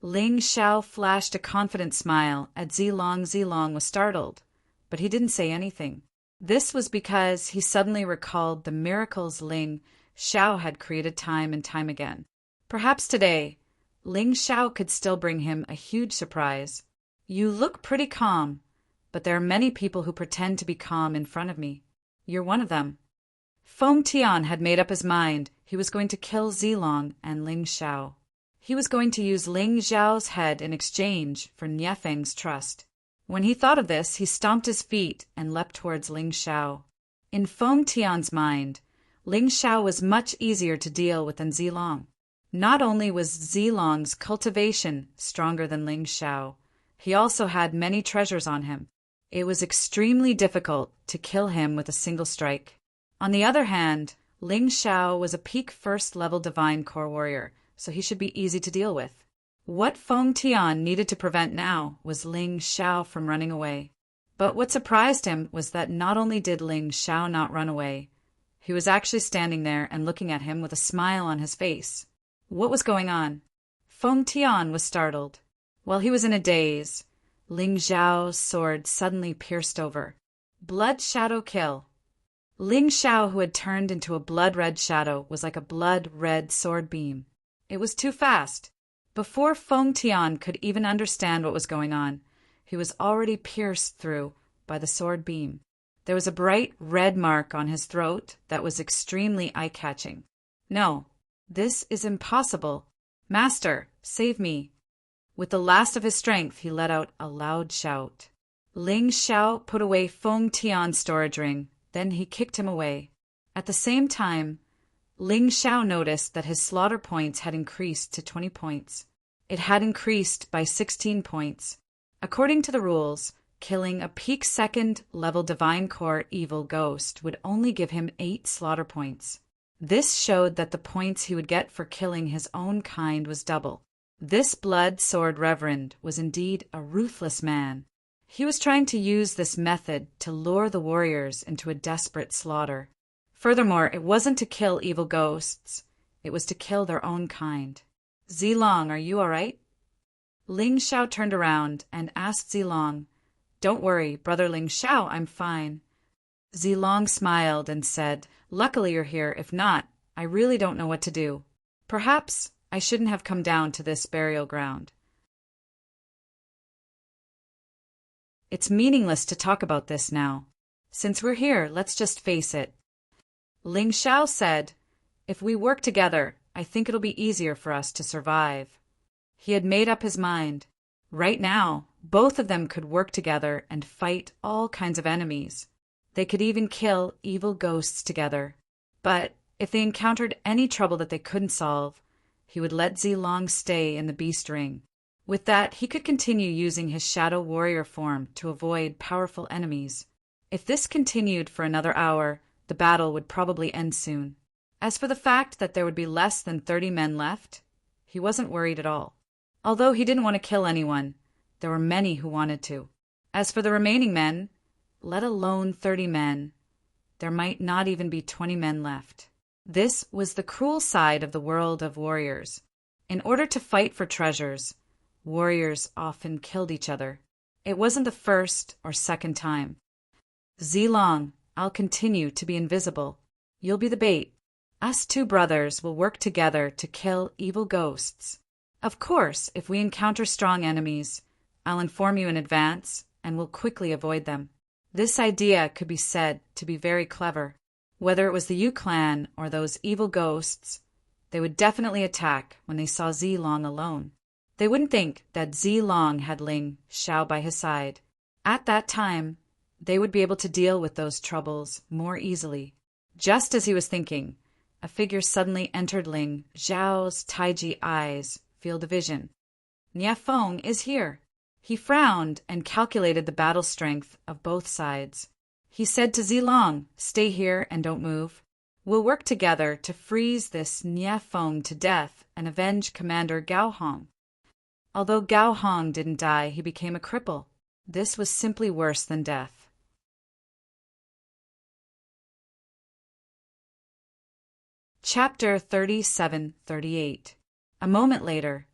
Ling Xiao flashed a confident smile at Zilong. Zilong was startled, but he didn't say anything. This was because he suddenly recalled the miracles Ling Xiao had created time and time again. Perhaps today, Ling Xiao could still bring him a huge surprise. You look pretty calm, but there are many people who pretend to be calm in front of me. You're one of them. Feng Tian had made up his mind he was going to kill Zilong and Ling Xiao. He was going to use Ling Xiao's head in exchange for Nie Feng's trust. When he thought of this, he stomped his feet and leapt towards Ling Xiao. In Feng Tian's mind, Ling Xiao was much easier to deal with than Zilong. Not only was Zilong's cultivation stronger than Ling Xiao, he also had many treasures on him. It was extremely difficult to kill him with a single strike. On the other hand, Ling Xiao was a peak first-level divine core warrior, so he should be easy to deal with. What Feng Tian needed to prevent now was Ling Xiao from running away. But what surprised him was that not only did Ling Xiao not run away, he was actually standing there and looking at him with a smile on his face. What was going on? Feng Tian was startled. While he was in a daze, Ling Xiao's sword suddenly pierced over. Blood shadow kill. Ling Xiao, who had turned into a blood-red shadow, was like a blood-red sword beam. It was too fast. Before Feng Tian could even understand what was going on, he was already pierced through by the sword beam. There was a bright red mark on his throat that was extremely eye-catching. No, this is impossible. Master, save me. With the last of his strength, he let out a loud shout. Ling Xiao put away Feng Tian's storage ring, then he kicked him away. At the same time, Ling Xiao noticed that his slaughter points had increased to 20 points. It had increased by 16 points. According to the rules, killing a peak second-level divine core evil ghost would only give him 8 slaughter points. This showed that the points he would get for killing his own kind was double. This blood sword reverend was indeed a ruthless man. He was trying to use this method to lure the warriors into a desperate slaughter. Furthermore, it wasn't to kill evil ghosts. It was to kill their own kind. Zilong, are you all right? Ling Xiao turned around and asked Zilong, Don't worry, Brother Ling Xiao, I'm fine. Zilong smiled and said, Luckily you're here. If not, I really don't know what to do. Perhaps I shouldn't have come down to this burial ground. It's meaningless to talk about this now. Since we're here, let's just face it. Ling Xiao said, "If we work together, I think it'll be easier for us to survive." He had made up his mind. Right now, both of them could work together and fight all kinds of enemies. They could even kill evil ghosts together. But if they encountered any trouble that they couldn't solve, he would let Zilong stay in the beast ring. With that, he could continue using his shadow warrior form to avoid powerful enemies. If this continued for another hour, the battle would probably end soon. As for the fact that there would be less than 30 men left, he wasn't worried at all. Although he didn't want to kill anyone, there were many who wanted to. As for the remaining men, let alone 30 men, there might not even be 20 men left. This was the cruel side of the world of warriors. In order to fight for treasures, warriors often killed each other. It wasn't the first or second time. Zilong, I'll continue to be invisible. You'll be the bait. Us two brothers will work together to kill evil ghosts. Of course, if we encounter strong enemies, I'll inform you in advance and will quickly avoid them. This idea could be said to be very clever. Whether it was the Yu clan or those evil ghosts, they would definitely attack when they saw Zilong alone. They wouldn't think that Zilong had Ling Xiao by his side. At that time, they would be able to deal with those troubles more easily. Just as he was thinking, a figure suddenly entered Ling Xiao's Taiji eyes field of vision. Nie Feng is here. He frowned and calculated the battle strength of both sides. He said to Zilong, "Stay here and don't move. We'll work together to freeze this Nie Feng to death and avenge Commander Gao Hong." Although Gao Hong didn't die, he became a cripple. This was simply worse than death. Chapter 37-38. A moment later,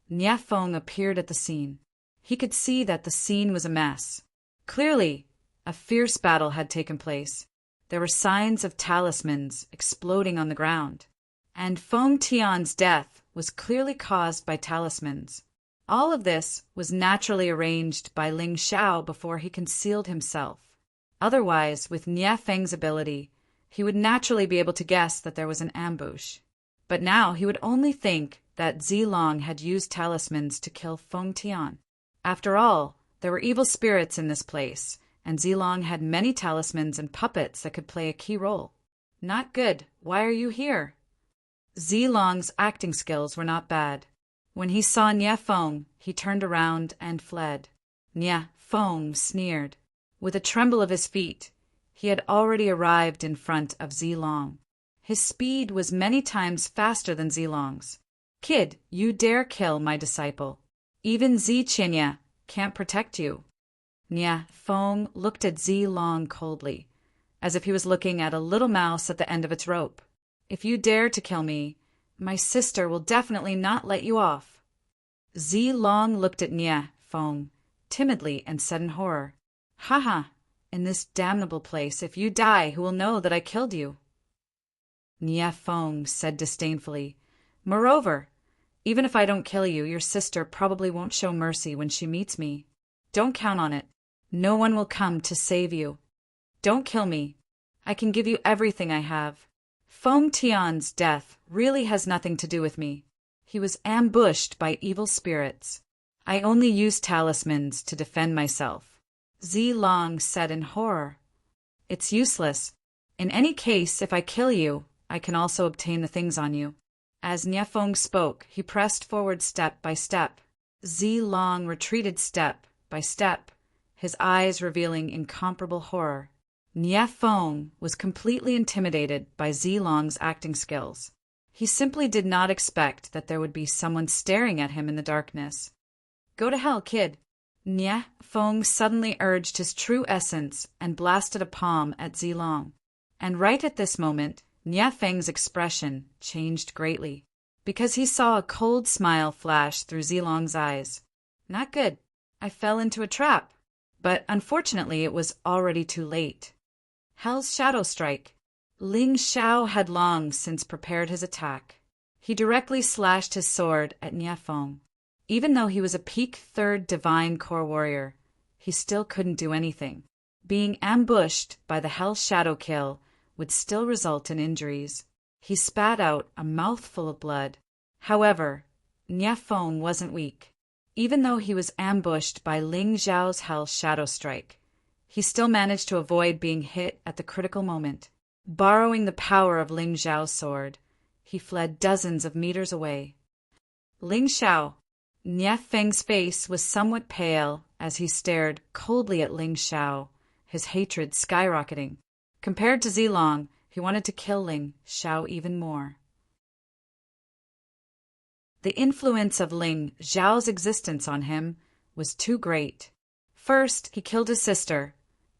Nie Feng appeared at the scene. He could see that the scene was a mess. Clearly, a fierce battle had taken place. There were signs of talismans exploding on the ground, and Feng Tian's death was clearly caused by talismans. All of this was naturally arranged by Ling Xiao before he concealed himself. Otherwise, with Nie Feng's ability, he would naturally be able to guess that there was an ambush. But now he would only think that Zilong had used talismans to kill Feng Tian. After all, there were evil spirits in this place, and Zilong had many talismans and puppets that could play a key role. Not good. Why are you here? Zilong's acting skills were not bad. When he saw Nie Feng, he turned around and fled. Nie Feng sneered. With a tremble of his feet, he had already arrived in front of Zilong. His speed was many times faster than Zilong's. "Kid, you dare kill my disciple. Even Ziqianye can't protect you." Nie Feng looked at Zilong coldly, as if he was looking at a little mouse at the end of its rope. "If you dare to kill me, my sister will definitely not let you off." Zilong looked at Nie Feng timidly and said in horror, "Haha, in this damnable place, if you die, who will know that I killed you?" Nie Feng said disdainfully, "Moreover, even if I don't kill you, your sister probably won't show mercy when she meets me. Don't count on it. No one will come to save you. Don't kill me. I can give you everything I have. Feng Tian's death really has nothing to do with me. He was ambushed by evil spirits. I only use talismans to defend myself." Zilong said in horror, "It's useless. In any case, if I kill you, I can also obtain the things on you." As Nie Feng spoke, he pressed forward step by step. Zilong retreated step by step, his eyes revealing incomparable horror. Nie Feng was completely intimidated by Zilong's acting skills. He simply did not expect that there would be someone staring at him in the darkness. "Go to hell, kid." Nie Feng suddenly urged his true essence and blasted a palm at Zilong. And right at this moment, Nie Feng's expression changed greatly, because he saw a cold smile flash through Zilong's eyes. "Not good. I fell into a trap." But unfortunately, it was already too late. Hell's Shadow Strike. Ling Xiao had long since prepared his attack. He directly slashed his sword at Nie Feng. Even though he was a peak 3rd Divine Core Warrior, he still couldn't do anything. Being ambushed by the Hell Shadow Kill would still result in injuries. He spat out a mouthful of blood. However, Niafeng wasn't weak. Even though he was ambushed by Ling Zhao's Hell Shadow Strike, he still managed to avoid being hit at the critical moment. Borrowing the power of Ling Zhao's sword, he fled dozens of meters away. Ling Xiao. Niafeng's face was somewhat pale as he stared coldly at Ling Xiao, his hatred skyrocketing. Compared to Zilong, he wanted to kill Ling Xiao even more. The influence of Ling Zhao's existence on him was too great. First, he killed his sister,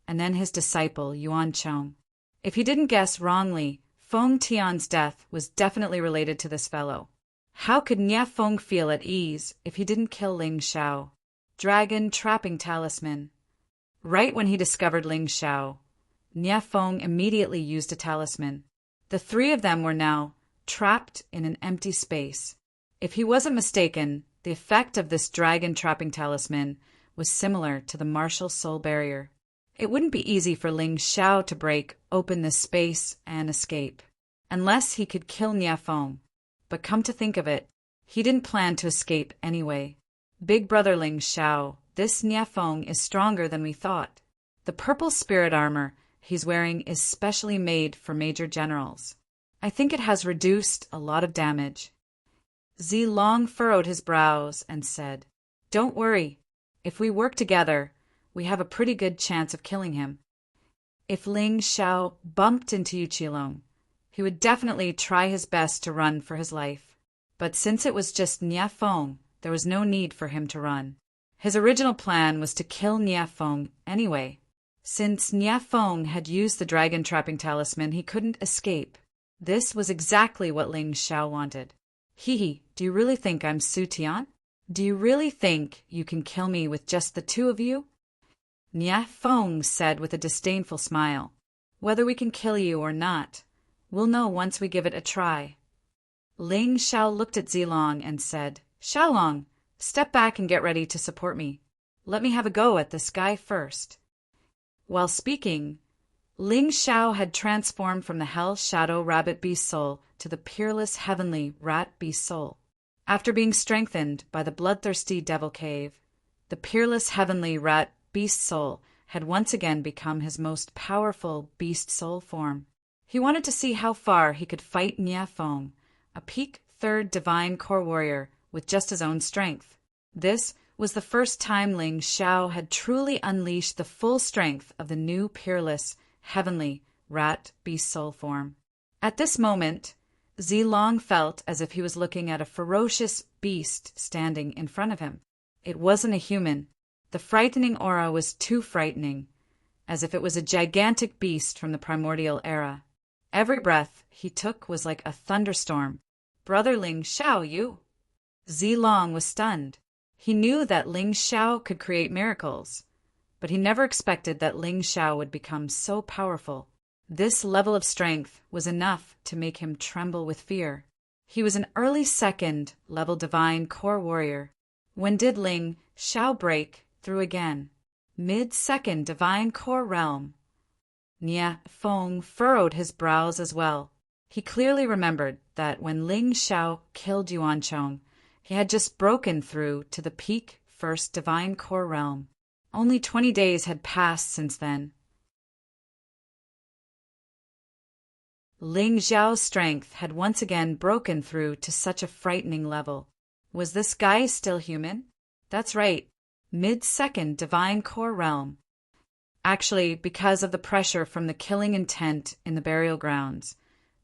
and then his disciple, Yuan Chong. If he didn't guess wrongly, Feng Tian's death was definitely related to this fellow. How could Niafeng feel at ease if he didn't kill Ling Xiao? Dragon Trapping Talisman. Right when he discovered Ling Xiao, Niafeng immediately used a talisman. The three of them were now trapped in an empty space. If he wasn't mistaken, the effect of this dragon trapping talisman was similar to the martial soul barrier. It wouldn't be easy for Ling Xiao to break open this space and escape, unless he could kill Niafeng. But come to think of it, he didn't plan to escape anyway. Big brother Ling Xiao, this Niafeng is stronger than we thought. The purple spirit armor he's wearing is specially made for major generals. I think it has reduced a lot of damage. Zilong furrowed his brows and said, "Don't worry. If we work together, we have a pretty good chance of killing him." If Ling Xiao bumped into Yuqilong, he would definitely try his best to run for his life. But since it was just Niafeng, there was no need for him to run. His original plan was to kill Niafeng anyway. Since Niafeng had used the dragon trapping talisman, he couldn't escape. This was exactly what Ling Xiao wanted. "Hee, do you really think I'm Su Tian? Do you really think you can kill me with just the two of you?" Niafeng said with a disdainful smile, "Whether we can kill you or not, we'll know once we give it a try." Ling Xiao looked at Zilong and said, "Xiaolong, step back and get ready to support me. Let me have a go at this guy first." While speaking, Ling Xiao had transformed from the Hell Shadow Rabbit Beast Soul to the peerless Heavenly Rat Beast Soul. After being strengthened by the bloodthirsty Devil Cave, the peerless Heavenly Rat Beast Soul had once again become his most powerful Beast Soul form. He wanted to see how far he could fight Niafeng, a peak 3rd Divine Core Warrior with just his own strength. This was the first time Ling Xiao had truly unleashed the full strength of the new peerless Heavenly Rat Beast Soul form. At this moment, Zilong felt as if he was looking at a ferocious beast standing in front of him. It wasn't a human. The frightening aura was too frightening, as if it was a gigantic beast from the primordial era. Every breath he took was like a thunderstorm. "Brother Ling Xiao, you!" Zilong was stunned. He knew that Ling Xiao could create miracles, but he never expected that Ling Xiao would become so powerful. This level of strength was enough to make him tremble with fear. He was an early 2nd level Divine Core Warrior. When did Ling Xiao break through again? Mid-2nd Divine Core Realm. Niafeng furrowed his brows as well. He clearly remembered that when Ling Xiao killed Yuan Chong, he had just broken through to the peak 1st Divine Core Realm. Only 20 days had passed since then. Ling Xiao's strength had once again broken through to such a frightening level. Was this guy still human? That's right, mid-2nd Divine Core Realm. Actually, because of the pressure from the killing intent in the burial grounds,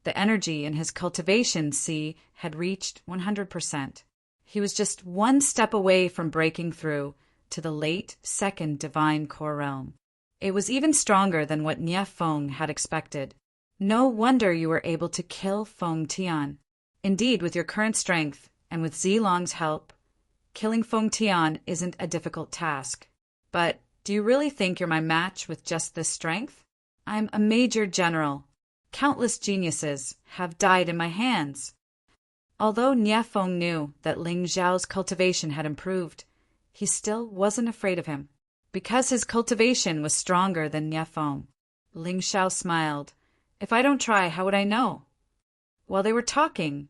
the energy in his cultivation sea had reached 100%. He was just one step away from breaking through to the late 2nd Divine Core Realm. It was even stronger than what Niafeng had expected. No wonder you were able to kill Feng Tian. Indeed, with your current strength and with Zilong's help, killing Feng Tian isn't a difficult task. But do you really think you're my match with just this strength? I'm a major general. Countless geniuses have died in my hands. Although Niafeng knew that Ling Zhao's cultivation had improved, he still wasn't afraid of him. Because his cultivation was stronger than Nie Fong. Ling Xiao smiled. If I don't try, how would I know? While they were talking,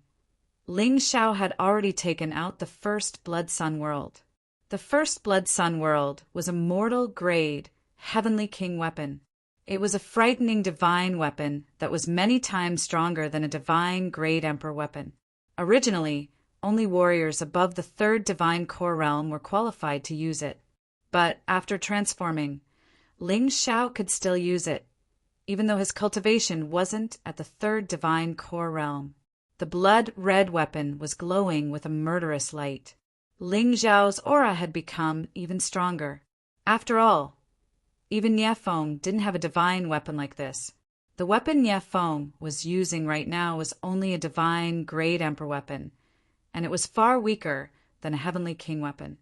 Ling Xiao had already taken out the first Blood Sun World. The first Blood Sun World was a mortal grade, heavenly king weapon. It was a frightening divine weapon that was many times stronger than a divine grade emperor weapon. Originally, only warriors above the third divine core realm were qualified to use it. But after transforming, Ling Xiao could still use it, even though his cultivation wasn't at the third divine core realm. The blood-red weapon was glowing with a murderous light. Ling Xiao's aura had become even stronger. After all, even Nie Fong didn't have a divine weapon like this. The weapon Nie Fong was using right now was only a divine grade emperor weapon, and it was far weaker than a heavenly king weapon.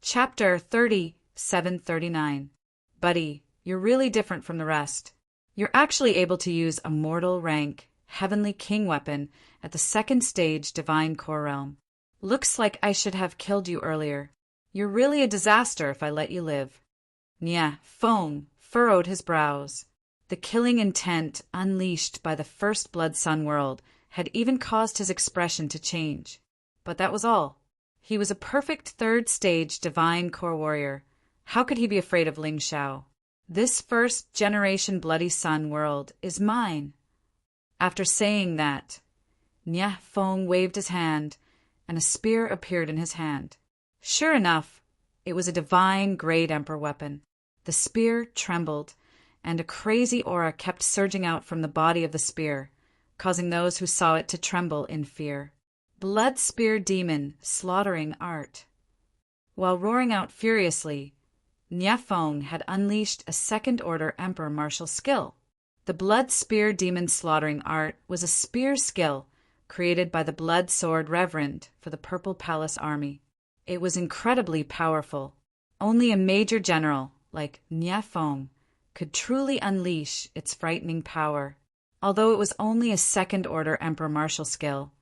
Chapter 3739. Buddy, you're really different from the rest. You're actually able to use a mortal rank, heavenly king weapon at the second stage divine core realm. Looks like I should have killed you earlier. You're really a disaster if I let you live. Nie Fong furrowed his brows. The killing intent unleashed by the first Blood Sun World had even caused his expression to change. But that was all. He was a perfect third-stage divine core warrior. How could he be afraid of Ling Xiao? This first-generation Bloody Sun World is mine. After saying that, Nie Fong waved his hand, and a spear appeared in his hand. Sure enough, it was a divine grade emperor weapon. The spear trembled, and a crazy aura kept surging out from the body of the spear, causing those who saw it to tremble in fear. Blood Spear Demon Slaughtering Art. While roaring out furiously, Nie Fong had unleashed a second-order emperor martial skill. The Blood Spear Demon Slaughtering Art was a spear skill created by the Blood Sword Reverend for the Purple Palace Army. It was incredibly powerful. Only a major general, like Nie Fong, could truly unleash its frightening power. Although it was only a second-order emperor martial skill,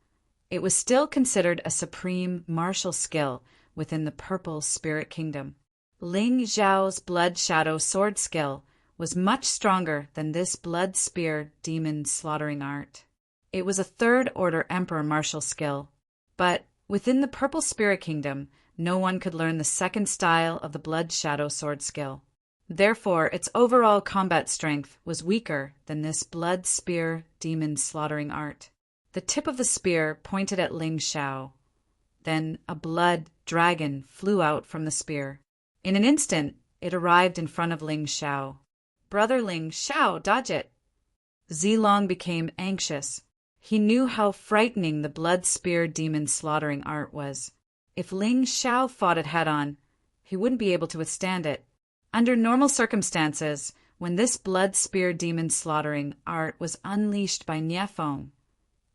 it was still considered a supreme martial skill within the Purple Spirit Kingdom. Ling Xiao's Blood Shadow Sword skill was much stronger than this Blood Spear Demon Slaughtering Art. It was a third-order emperor martial skill, but within the Purple Spirit Kingdom, no one could learn the second style of the Blood Shadow Sword skill. Therefore, its overall combat strength was weaker than this Blood Spear Demon Slaughtering Art. The tip of the spear pointed at Ling Xiao. Then a blood dragon flew out from the spear. In an instant, it arrived in front of Ling Xiao. Brother Ling Xiao, dodge it! Zilong became anxious. He knew how frightening the Blood Spear Demon Slaughtering Art was. If Ling Xiao fought it head-on, he wouldn't be able to withstand it. Under normal circumstances, when this Blood Spear Demon Slaughtering Art was unleashed by Nie Fong,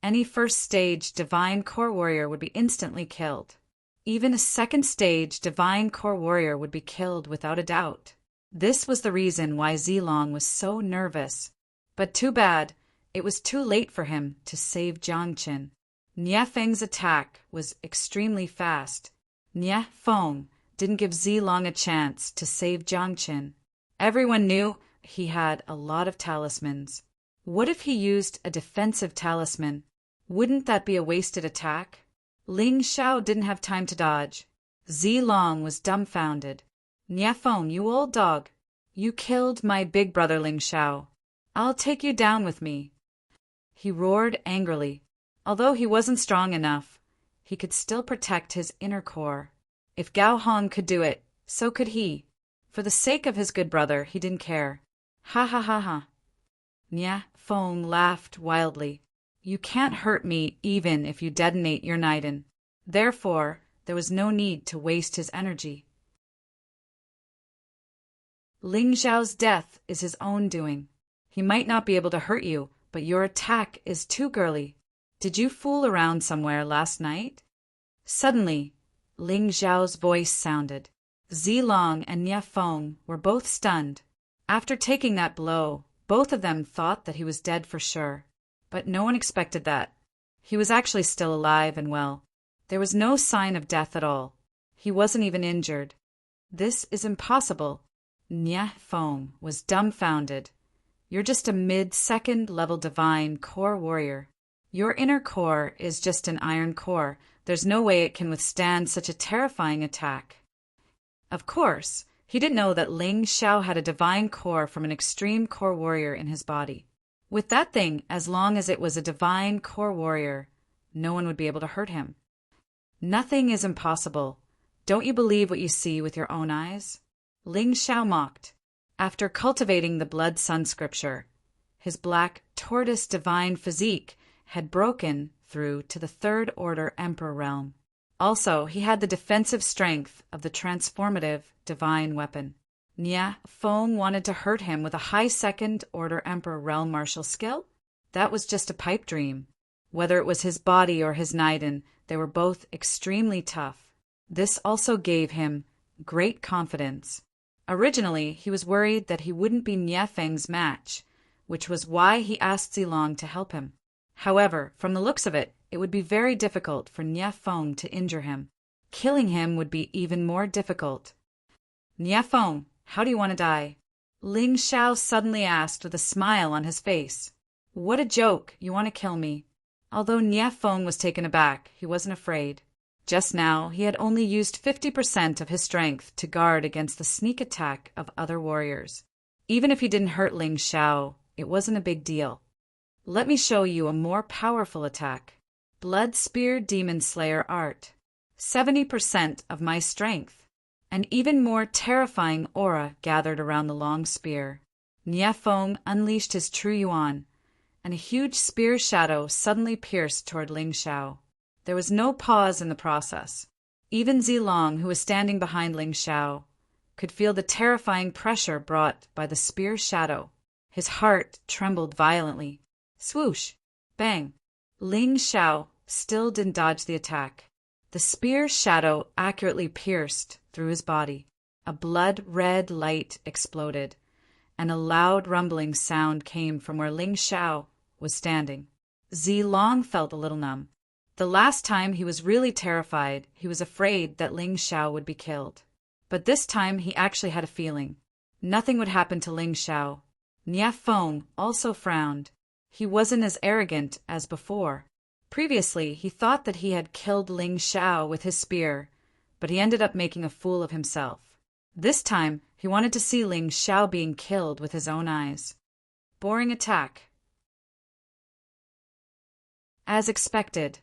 any first-stage Divine Core Warrior would be instantly killed. Even a second-stage Divine Core Warrior would be killed without a doubt. This was the reason why Zilong was so nervous. But too bad, it was too late for him to save Jiangqin. Nie Feng's attack was extremely fast. Nie Fong didn't give Zilong a chance to save Jiangqin. Everyone knew he had a lot of talismans. What if he used a defensive talisman? Wouldn't that be a wasted attack? Ling Xiao didn't have time to dodge. Zilong was dumbfounded. Nie Fong, you old dog. You killed my big brother Ling Xiao. I'll take you down with me. He roared angrily. Although he wasn't strong enough, he could still protect his inner core. If Gao Hong could do it, so could he. For the sake of his good brother, he didn't care. Ha ha ha ha. Nie Fong laughed wildly. You can't hurt me even if you detonate your Naiden. Therefore, there was no need to waste his energy. Ling Xiao's death is his own doing. He might not be able to hurt you, but your attack is too girly. Did you fool around somewhere last night? Suddenly, Ling Xiao's voice sounded. Zilong and Nie Fong were both stunned. After taking that blow, both of them thought that he was dead for sure. But no one expected that. He was actually still alive and well. There was no sign of death at all. He wasn't even injured. This is impossible. Nya Fong was dumbfounded. You're just a mid-second level divine core warrior. Your inner core is just an iron core. There's no way it can withstand such a terrifying attack. Of course, he didn't know that Ling Xiao had a divine core from an extreme core warrior in his body. With that thing, as long as it was a divine core warrior, no one would be able to hurt him. Nothing is impossible. Don't you believe what you see with your own eyes? Ling Xiao mocked. After cultivating the blood sun scripture, his black tortoise divine physique had broken through to the third order emperor realm. Also, he had the defensive strength of the transformative divine weapon. Nya Fong wanted to hurt him with a high second order emperor realm martial skill? That was just a pipe dream. Whether it was his body or his Naiden, they were both extremely tough. This also gave him great confidence. Originally, he was worried that he wouldn't be Nya Feng's match, which was why he asked Zilong to help him. However, from the looks of it, it would be very difficult for Nya Feng to injure him. Killing him would be even more difficult. Nya Feng, how do you want to die? Ling Xiao suddenly asked with a smile on his face. What a joke, you want to kill me. Although Nya Feng was taken aback, he wasn't afraid. Just now, he had only used 50% of his strength to guard against the sneak attack of other warriors. Even if he didn't hurt Ling Xiao, it wasn't a big deal. Let me show you a more powerful attack. Blood Spear Demon Slayer art. 70% of my strength. An even more terrifying aura gathered around the long spear. Nya Feng unleashed his true yuan, and a huge spear shadow suddenly pierced toward Ling Xiao. There was no pause in the process. Even Zilong, who was standing behind Ling Xiao, could feel the terrifying pressure brought by the spear shadow. His heart trembled violently. Swoosh! Bang! Ling Xiao still didn't dodge the attack. The spear shadow accurately pierced through his body. A blood-red light exploded, and a loud rumbling sound came from where Ling Xiao was standing. Zilong felt a little numb. The last time he was really terrified, he was afraid that Ling Xiao would be killed. But this time he actually had a feeling. Nothing would happen to Ling Xiao. Nya Feng also frowned. He wasn't as arrogant as before. Previously, he thought that he had killed Ling Xiao with his spear, but he ended up making a fool of himself. This time, he wanted to see Ling Xiao being killed with his own eyes. Boring attack. As expected,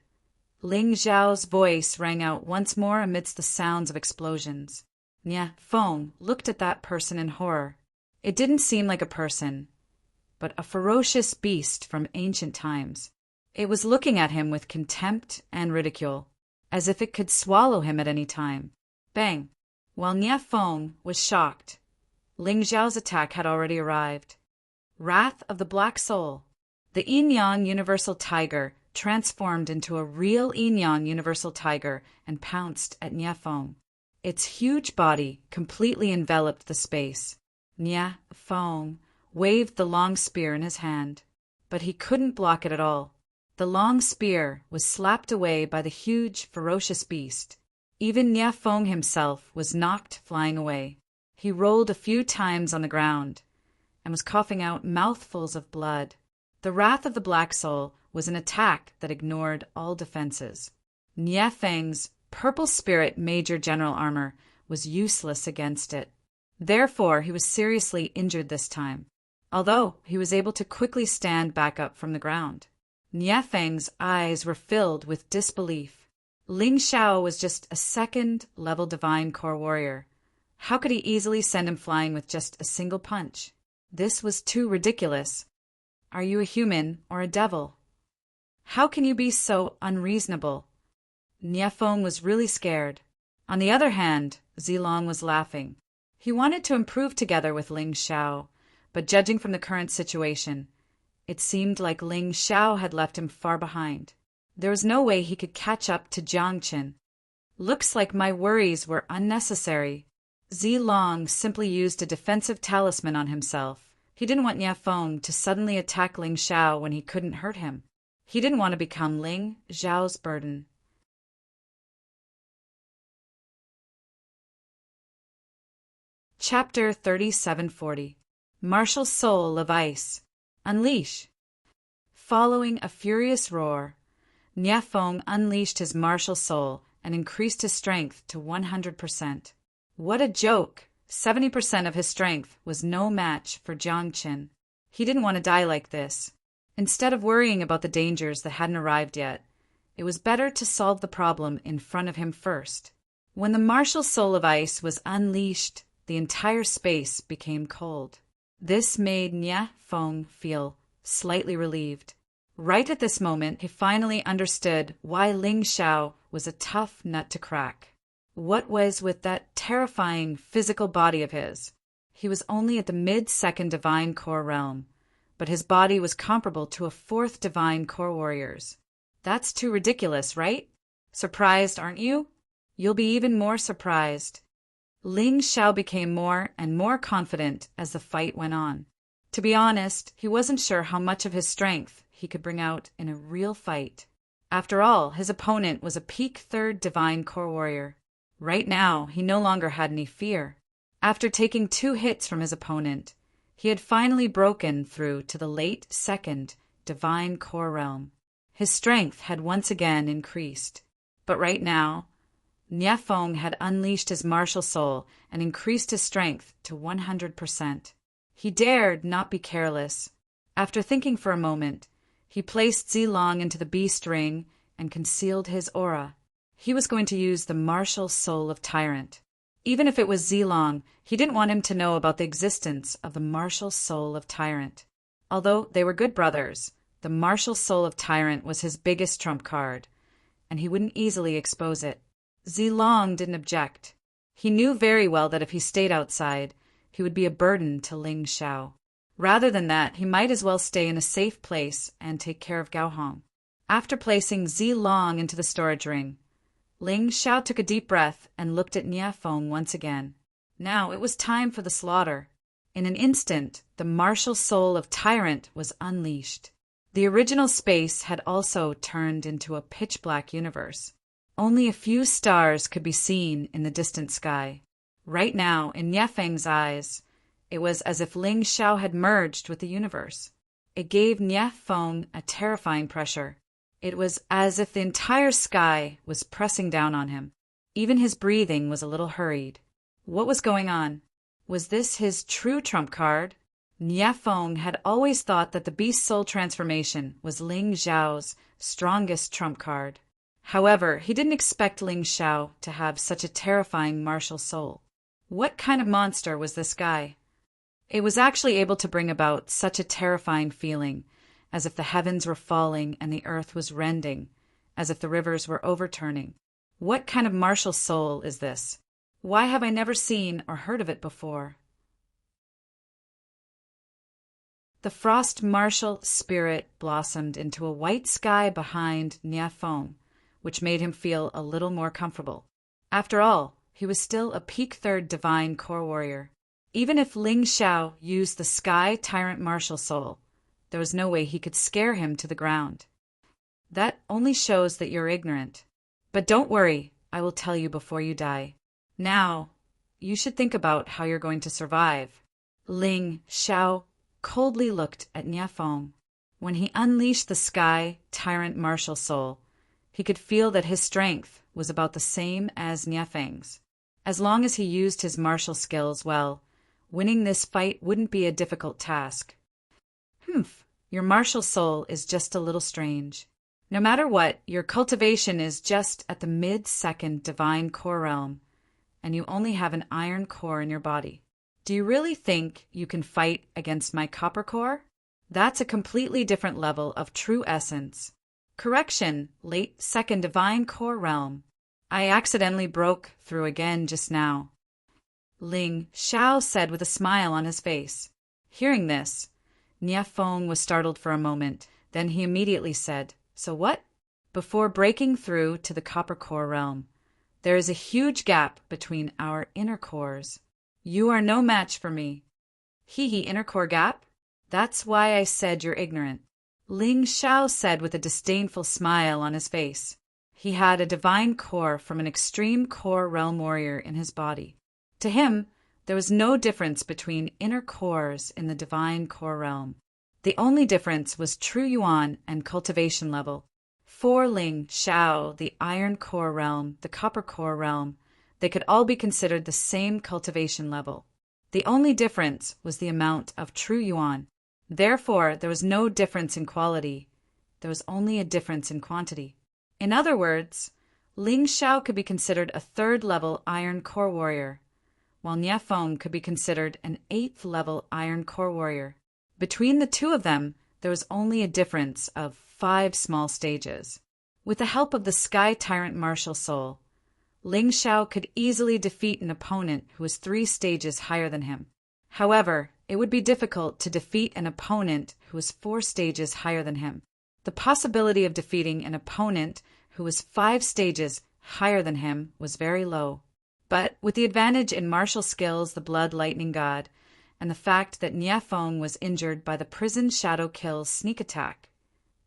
Ling Xiao's voice rang out once more amidst the sounds of explosions. Nya Feng looked at that person in horror. It didn't seem like a person, but a ferocious beast from ancient times. It was looking at him with contempt and ridicule, as if it could swallow him at any time. Bang! While Nya Feng was shocked, Ling Xiao's attack had already arrived. Wrath of the Black Soul. The Yin-Yang Universal Tiger transformed into a real Yin-Yang Universal Tiger and pounced at Nya Feng. Its huge body completely enveloped the space. Nya Feng waved the long spear in his hand, but he couldn't block it at all. The long spear was slapped away by the huge, ferocious beast. Even Nya Feng himself was knocked flying away. He rolled a few times on the ground and was coughing out mouthfuls of blood. The Wrath of the Black Soul was an attack that ignored all defenses. Nya Feng's Purple Spirit Major General Armor was useless against it. Therefore, he was seriously injured this time, although he was able to quickly stand back up from the ground. Nya Feng's eyes were filled with disbelief. Ling Xiao was just a second-level divine core warrior. How could he easily send him flying with just a single punch? This was too ridiculous. Are you a human or a devil? How can you be so unreasonable? Nya Feng was really scared. On the other hand, Zilong was laughing. He wanted to improve together with Ling Xiao, but judging from the current situation, it seemed like Ling Xiao had left him far behind. There was no way he could catch up to Jiang Qin. Looks like my worries were unnecessary. Zilong simply used a defensive talisman on himself. He didn't want Nya Feng to suddenly attack Ling Xiao when he couldn't hurt him. He didn't want to become Ling Xiao's burden. Chapter 3740. Martial Soul of Ice. Unleash. Following a furious roar, Niafeng unleashed his martial soul and increased his strength to 100%. What a joke! 70% of his strength was no match for Jiangqin. He didn't want to die like this. Instead of worrying about the dangers that hadn't arrived yet, it was better to solve the problem in front of him first. When the martial soul of ice was unleashed, the entire space became cold. This made Niafeng feel slightly relieved. Right at this moment, he finally understood why Ling Xiao was a tough nut to crack. What was with that terrifying physical body of his? He was only at the mid-second divine core realm, but his body was comparable to a fourth divine core warrior's. That's too ridiculous, right? Surprised, aren't you? You'll be even more surprised. Ling Xiao became more and more confident as the fight went on. To be honest, he wasn't sure how much of his strength he could bring out in a real fight. After all, his opponent was a peak third divine core warrior. Right now, he no longer had any fear. After taking 2 hits from his opponent, he had finally broken through to the late second divine core realm. His strength had once again increased. But right now, Niafeng had unleashed his martial soul and increased his strength to 100%. He dared not be careless. After thinking for a moment, he placed Zilong into the beast ring and concealed his aura. He was going to use the martial soul of Tyrant. Even if it was Zilong, he didn't want him to know about the existence of the martial soul of Tyrant. Although they were good brothers, the martial soul of Tyrant was his biggest trump card, and he wouldn't easily expose it. Zilong didn't object. He knew very well that if he stayed outside, he would be a burden to Ling Xiao. Rather than that, he might as well stay in a safe place and take care of Gaohong. After placing Zilong into the storage ring, Ling Xiao took a deep breath and looked at Niafeng once again. Now it was time for the slaughter. In an instant, the martial soul of Tyrant was unleashed. The original space had also turned into a pitch-black universe. Only a few stars could be seen in the distant sky. Right now, in Niafeng's eyes, it was as if Ling Xiao had merged with the universe. It gave Niafeng a terrifying pressure. It was as if the entire sky was pressing down on him. Even his breathing was a little hurried. What was going on? Was this his true trump card? Niafeng had always thought that the beast soul transformation was Ling Xiao's strongest trump card. However, he didn't expect Ling Xiao to have such a terrifying martial soul. What kind of monster was this guy? It was actually able to bring about such a terrifying feeling, as if the heavens were falling and the earth was rending, as if the rivers were overturning. What kind of martial soul is this? Why have I never seen or heard of it before? The frost martial spirit blossomed into a white sky behind Niafeng, which made him feel a little more comfortable. After all, he was still a peak third divine core warrior. Even if Ling Xiao used the Sky Tyrant martial soul, there was no way he could scare him to the ground. That only shows that you're ignorant. But don't worry, I will tell you before you die. Now, you should think about how you're going to survive. Ling Xiao coldly looked at Niafeng. When he unleashed the Sky Tyrant martial soul, he could feel that his strength was about the same as Niafeng's. As long as he used his martial skills well, winning this fight wouldn't be a difficult task. Your martial soul is just a little strange. No matter what, your cultivation is just at the mid-second divine core realm, and you only have an iron core in your body. Do you really think you can fight against my copper core? That's a completely different level of true essence. Correction, late second divine core realm. I accidentally broke through again just now. Ling Xiao said with a smile on his face. Hearing this, Niafeng was startled for a moment. Then he immediately said, "So what?" Before breaking through to the copper core realm, there is a huge gap between our inner cores. You are no match for me. Inner core gap? That's why I said you're ignorant. Ling Xiao said with a disdainful smile on his face. He had a divine core from an extreme core realm warrior in his body. To him, there was no difference between inner cores in the divine core realm. The only difference was true yuan and cultivation level. For Ling Xiao, the iron core realm, the copper core realm, they could all be considered the same cultivation level. The only difference was the amount of true yuan. Therefore, there was no difference in quality. There was only a difference in quantity. In other words, Ling Xiao could be considered a third-level iron core warrior, while Niafeng could be considered an eighth-level iron core warrior. Between the two of them, there was only a difference of 5 small stages. With the help of the Sky Tyrant martial soul, Ling Xiao could easily defeat an opponent who was 3 stages higher than him. However, it would be difficult to defeat an opponent who was 4 stages higher than him. The possibility of defeating an opponent who was 5 stages higher than him was very low. But with the advantage in martial skills, the Blood Lightning God, and the fact that Niafeng was injured by the Prison Shadow Kill's sneak attack,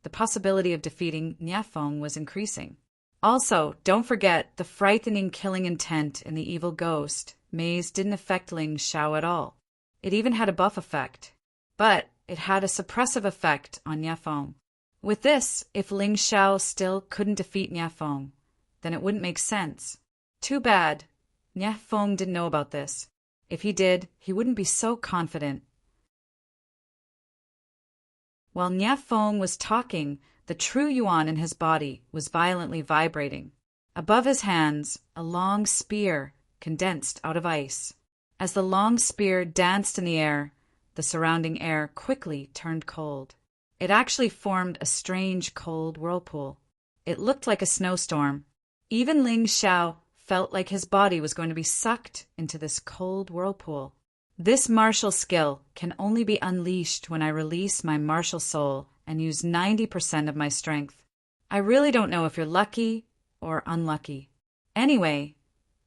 the possibility of defeating Niafeng was increasing. Also, don't forget the frightening killing intent in the evil ghost maze didn't affect Ling Xiao at all. It even had a buff effect, but it had a suppressive effect on Niafeng. With this, if Ling Xiao still couldn't defeat Niafeng, then it wouldn't make sense. Too bad. Niafeng didn't know about this. If he did, he wouldn't be so confident. While Niafeng was talking, the true yuan in his body was violently vibrating. Above his hands, a long spear condensed out of ice. As the long spear danced in the air, the surrounding air quickly turned cold. It actually formed a strange cold whirlpool. It looked like a snowstorm. Even Ling Xiao felt like his body was going to be sucked into this cold whirlpool. This martial skill can only be unleashed when I release my martial soul and use 90% of my strength. I really don't know if you're lucky or unlucky. Anyway,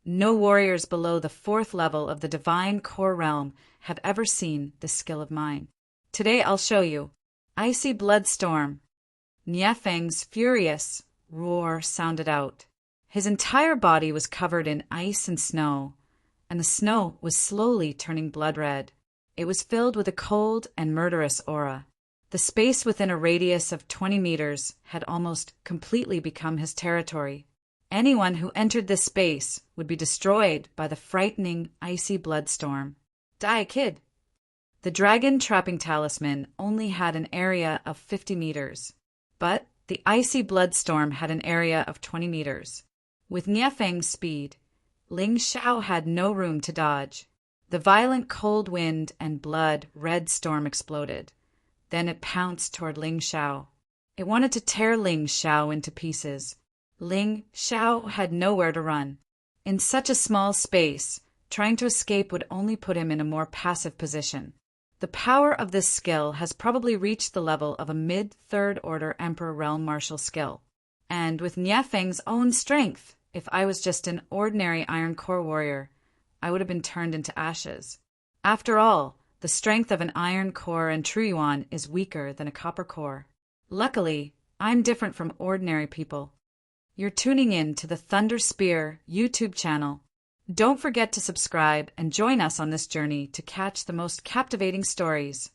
no warriors below the 4th level of the divine core realm have ever seen this skill of mine. Today I'll show you. Icy Bloodstorm. Niafeng's furious roar sounded out. His entire body was covered in ice and snow, and the snow was slowly turning blood red. It was filled with a cold and murderous aura. The space within a radius of 20 meters had almost completely become his territory. Anyone who entered this space would be destroyed by the frightening icy bloodstorm. Die, kid! The dragon trapping talisman only had an area of 50 meters, but the icy bloodstorm had an area of 20 meters. With Niafeng's speed, Ling Xiao had no room to dodge. The violent cold wind and blood-red storm exploded. Then it pounced toward Ling Xiao. It wanted to tear Ling Xiao into pieces. Ling Xiao had nowhere to run. In such a small space, trying to escape would only put him in a more passive position. The power of this skill has probably reached the level of a mid-third order Emperor Realm martial skill. And with Niafeng's own strength, if I was just an ordinary Iron Core warrior, I would have been turned into ashes. After all, the strength of an Iron Core and True Yuan is weaker than a Copper Core. Luckily, I'm different from ordinary people. You're tuning in to the Thunder Spear YouTube channel. Don't forget to subscribe and join us on this journey to catch the most captivating stories.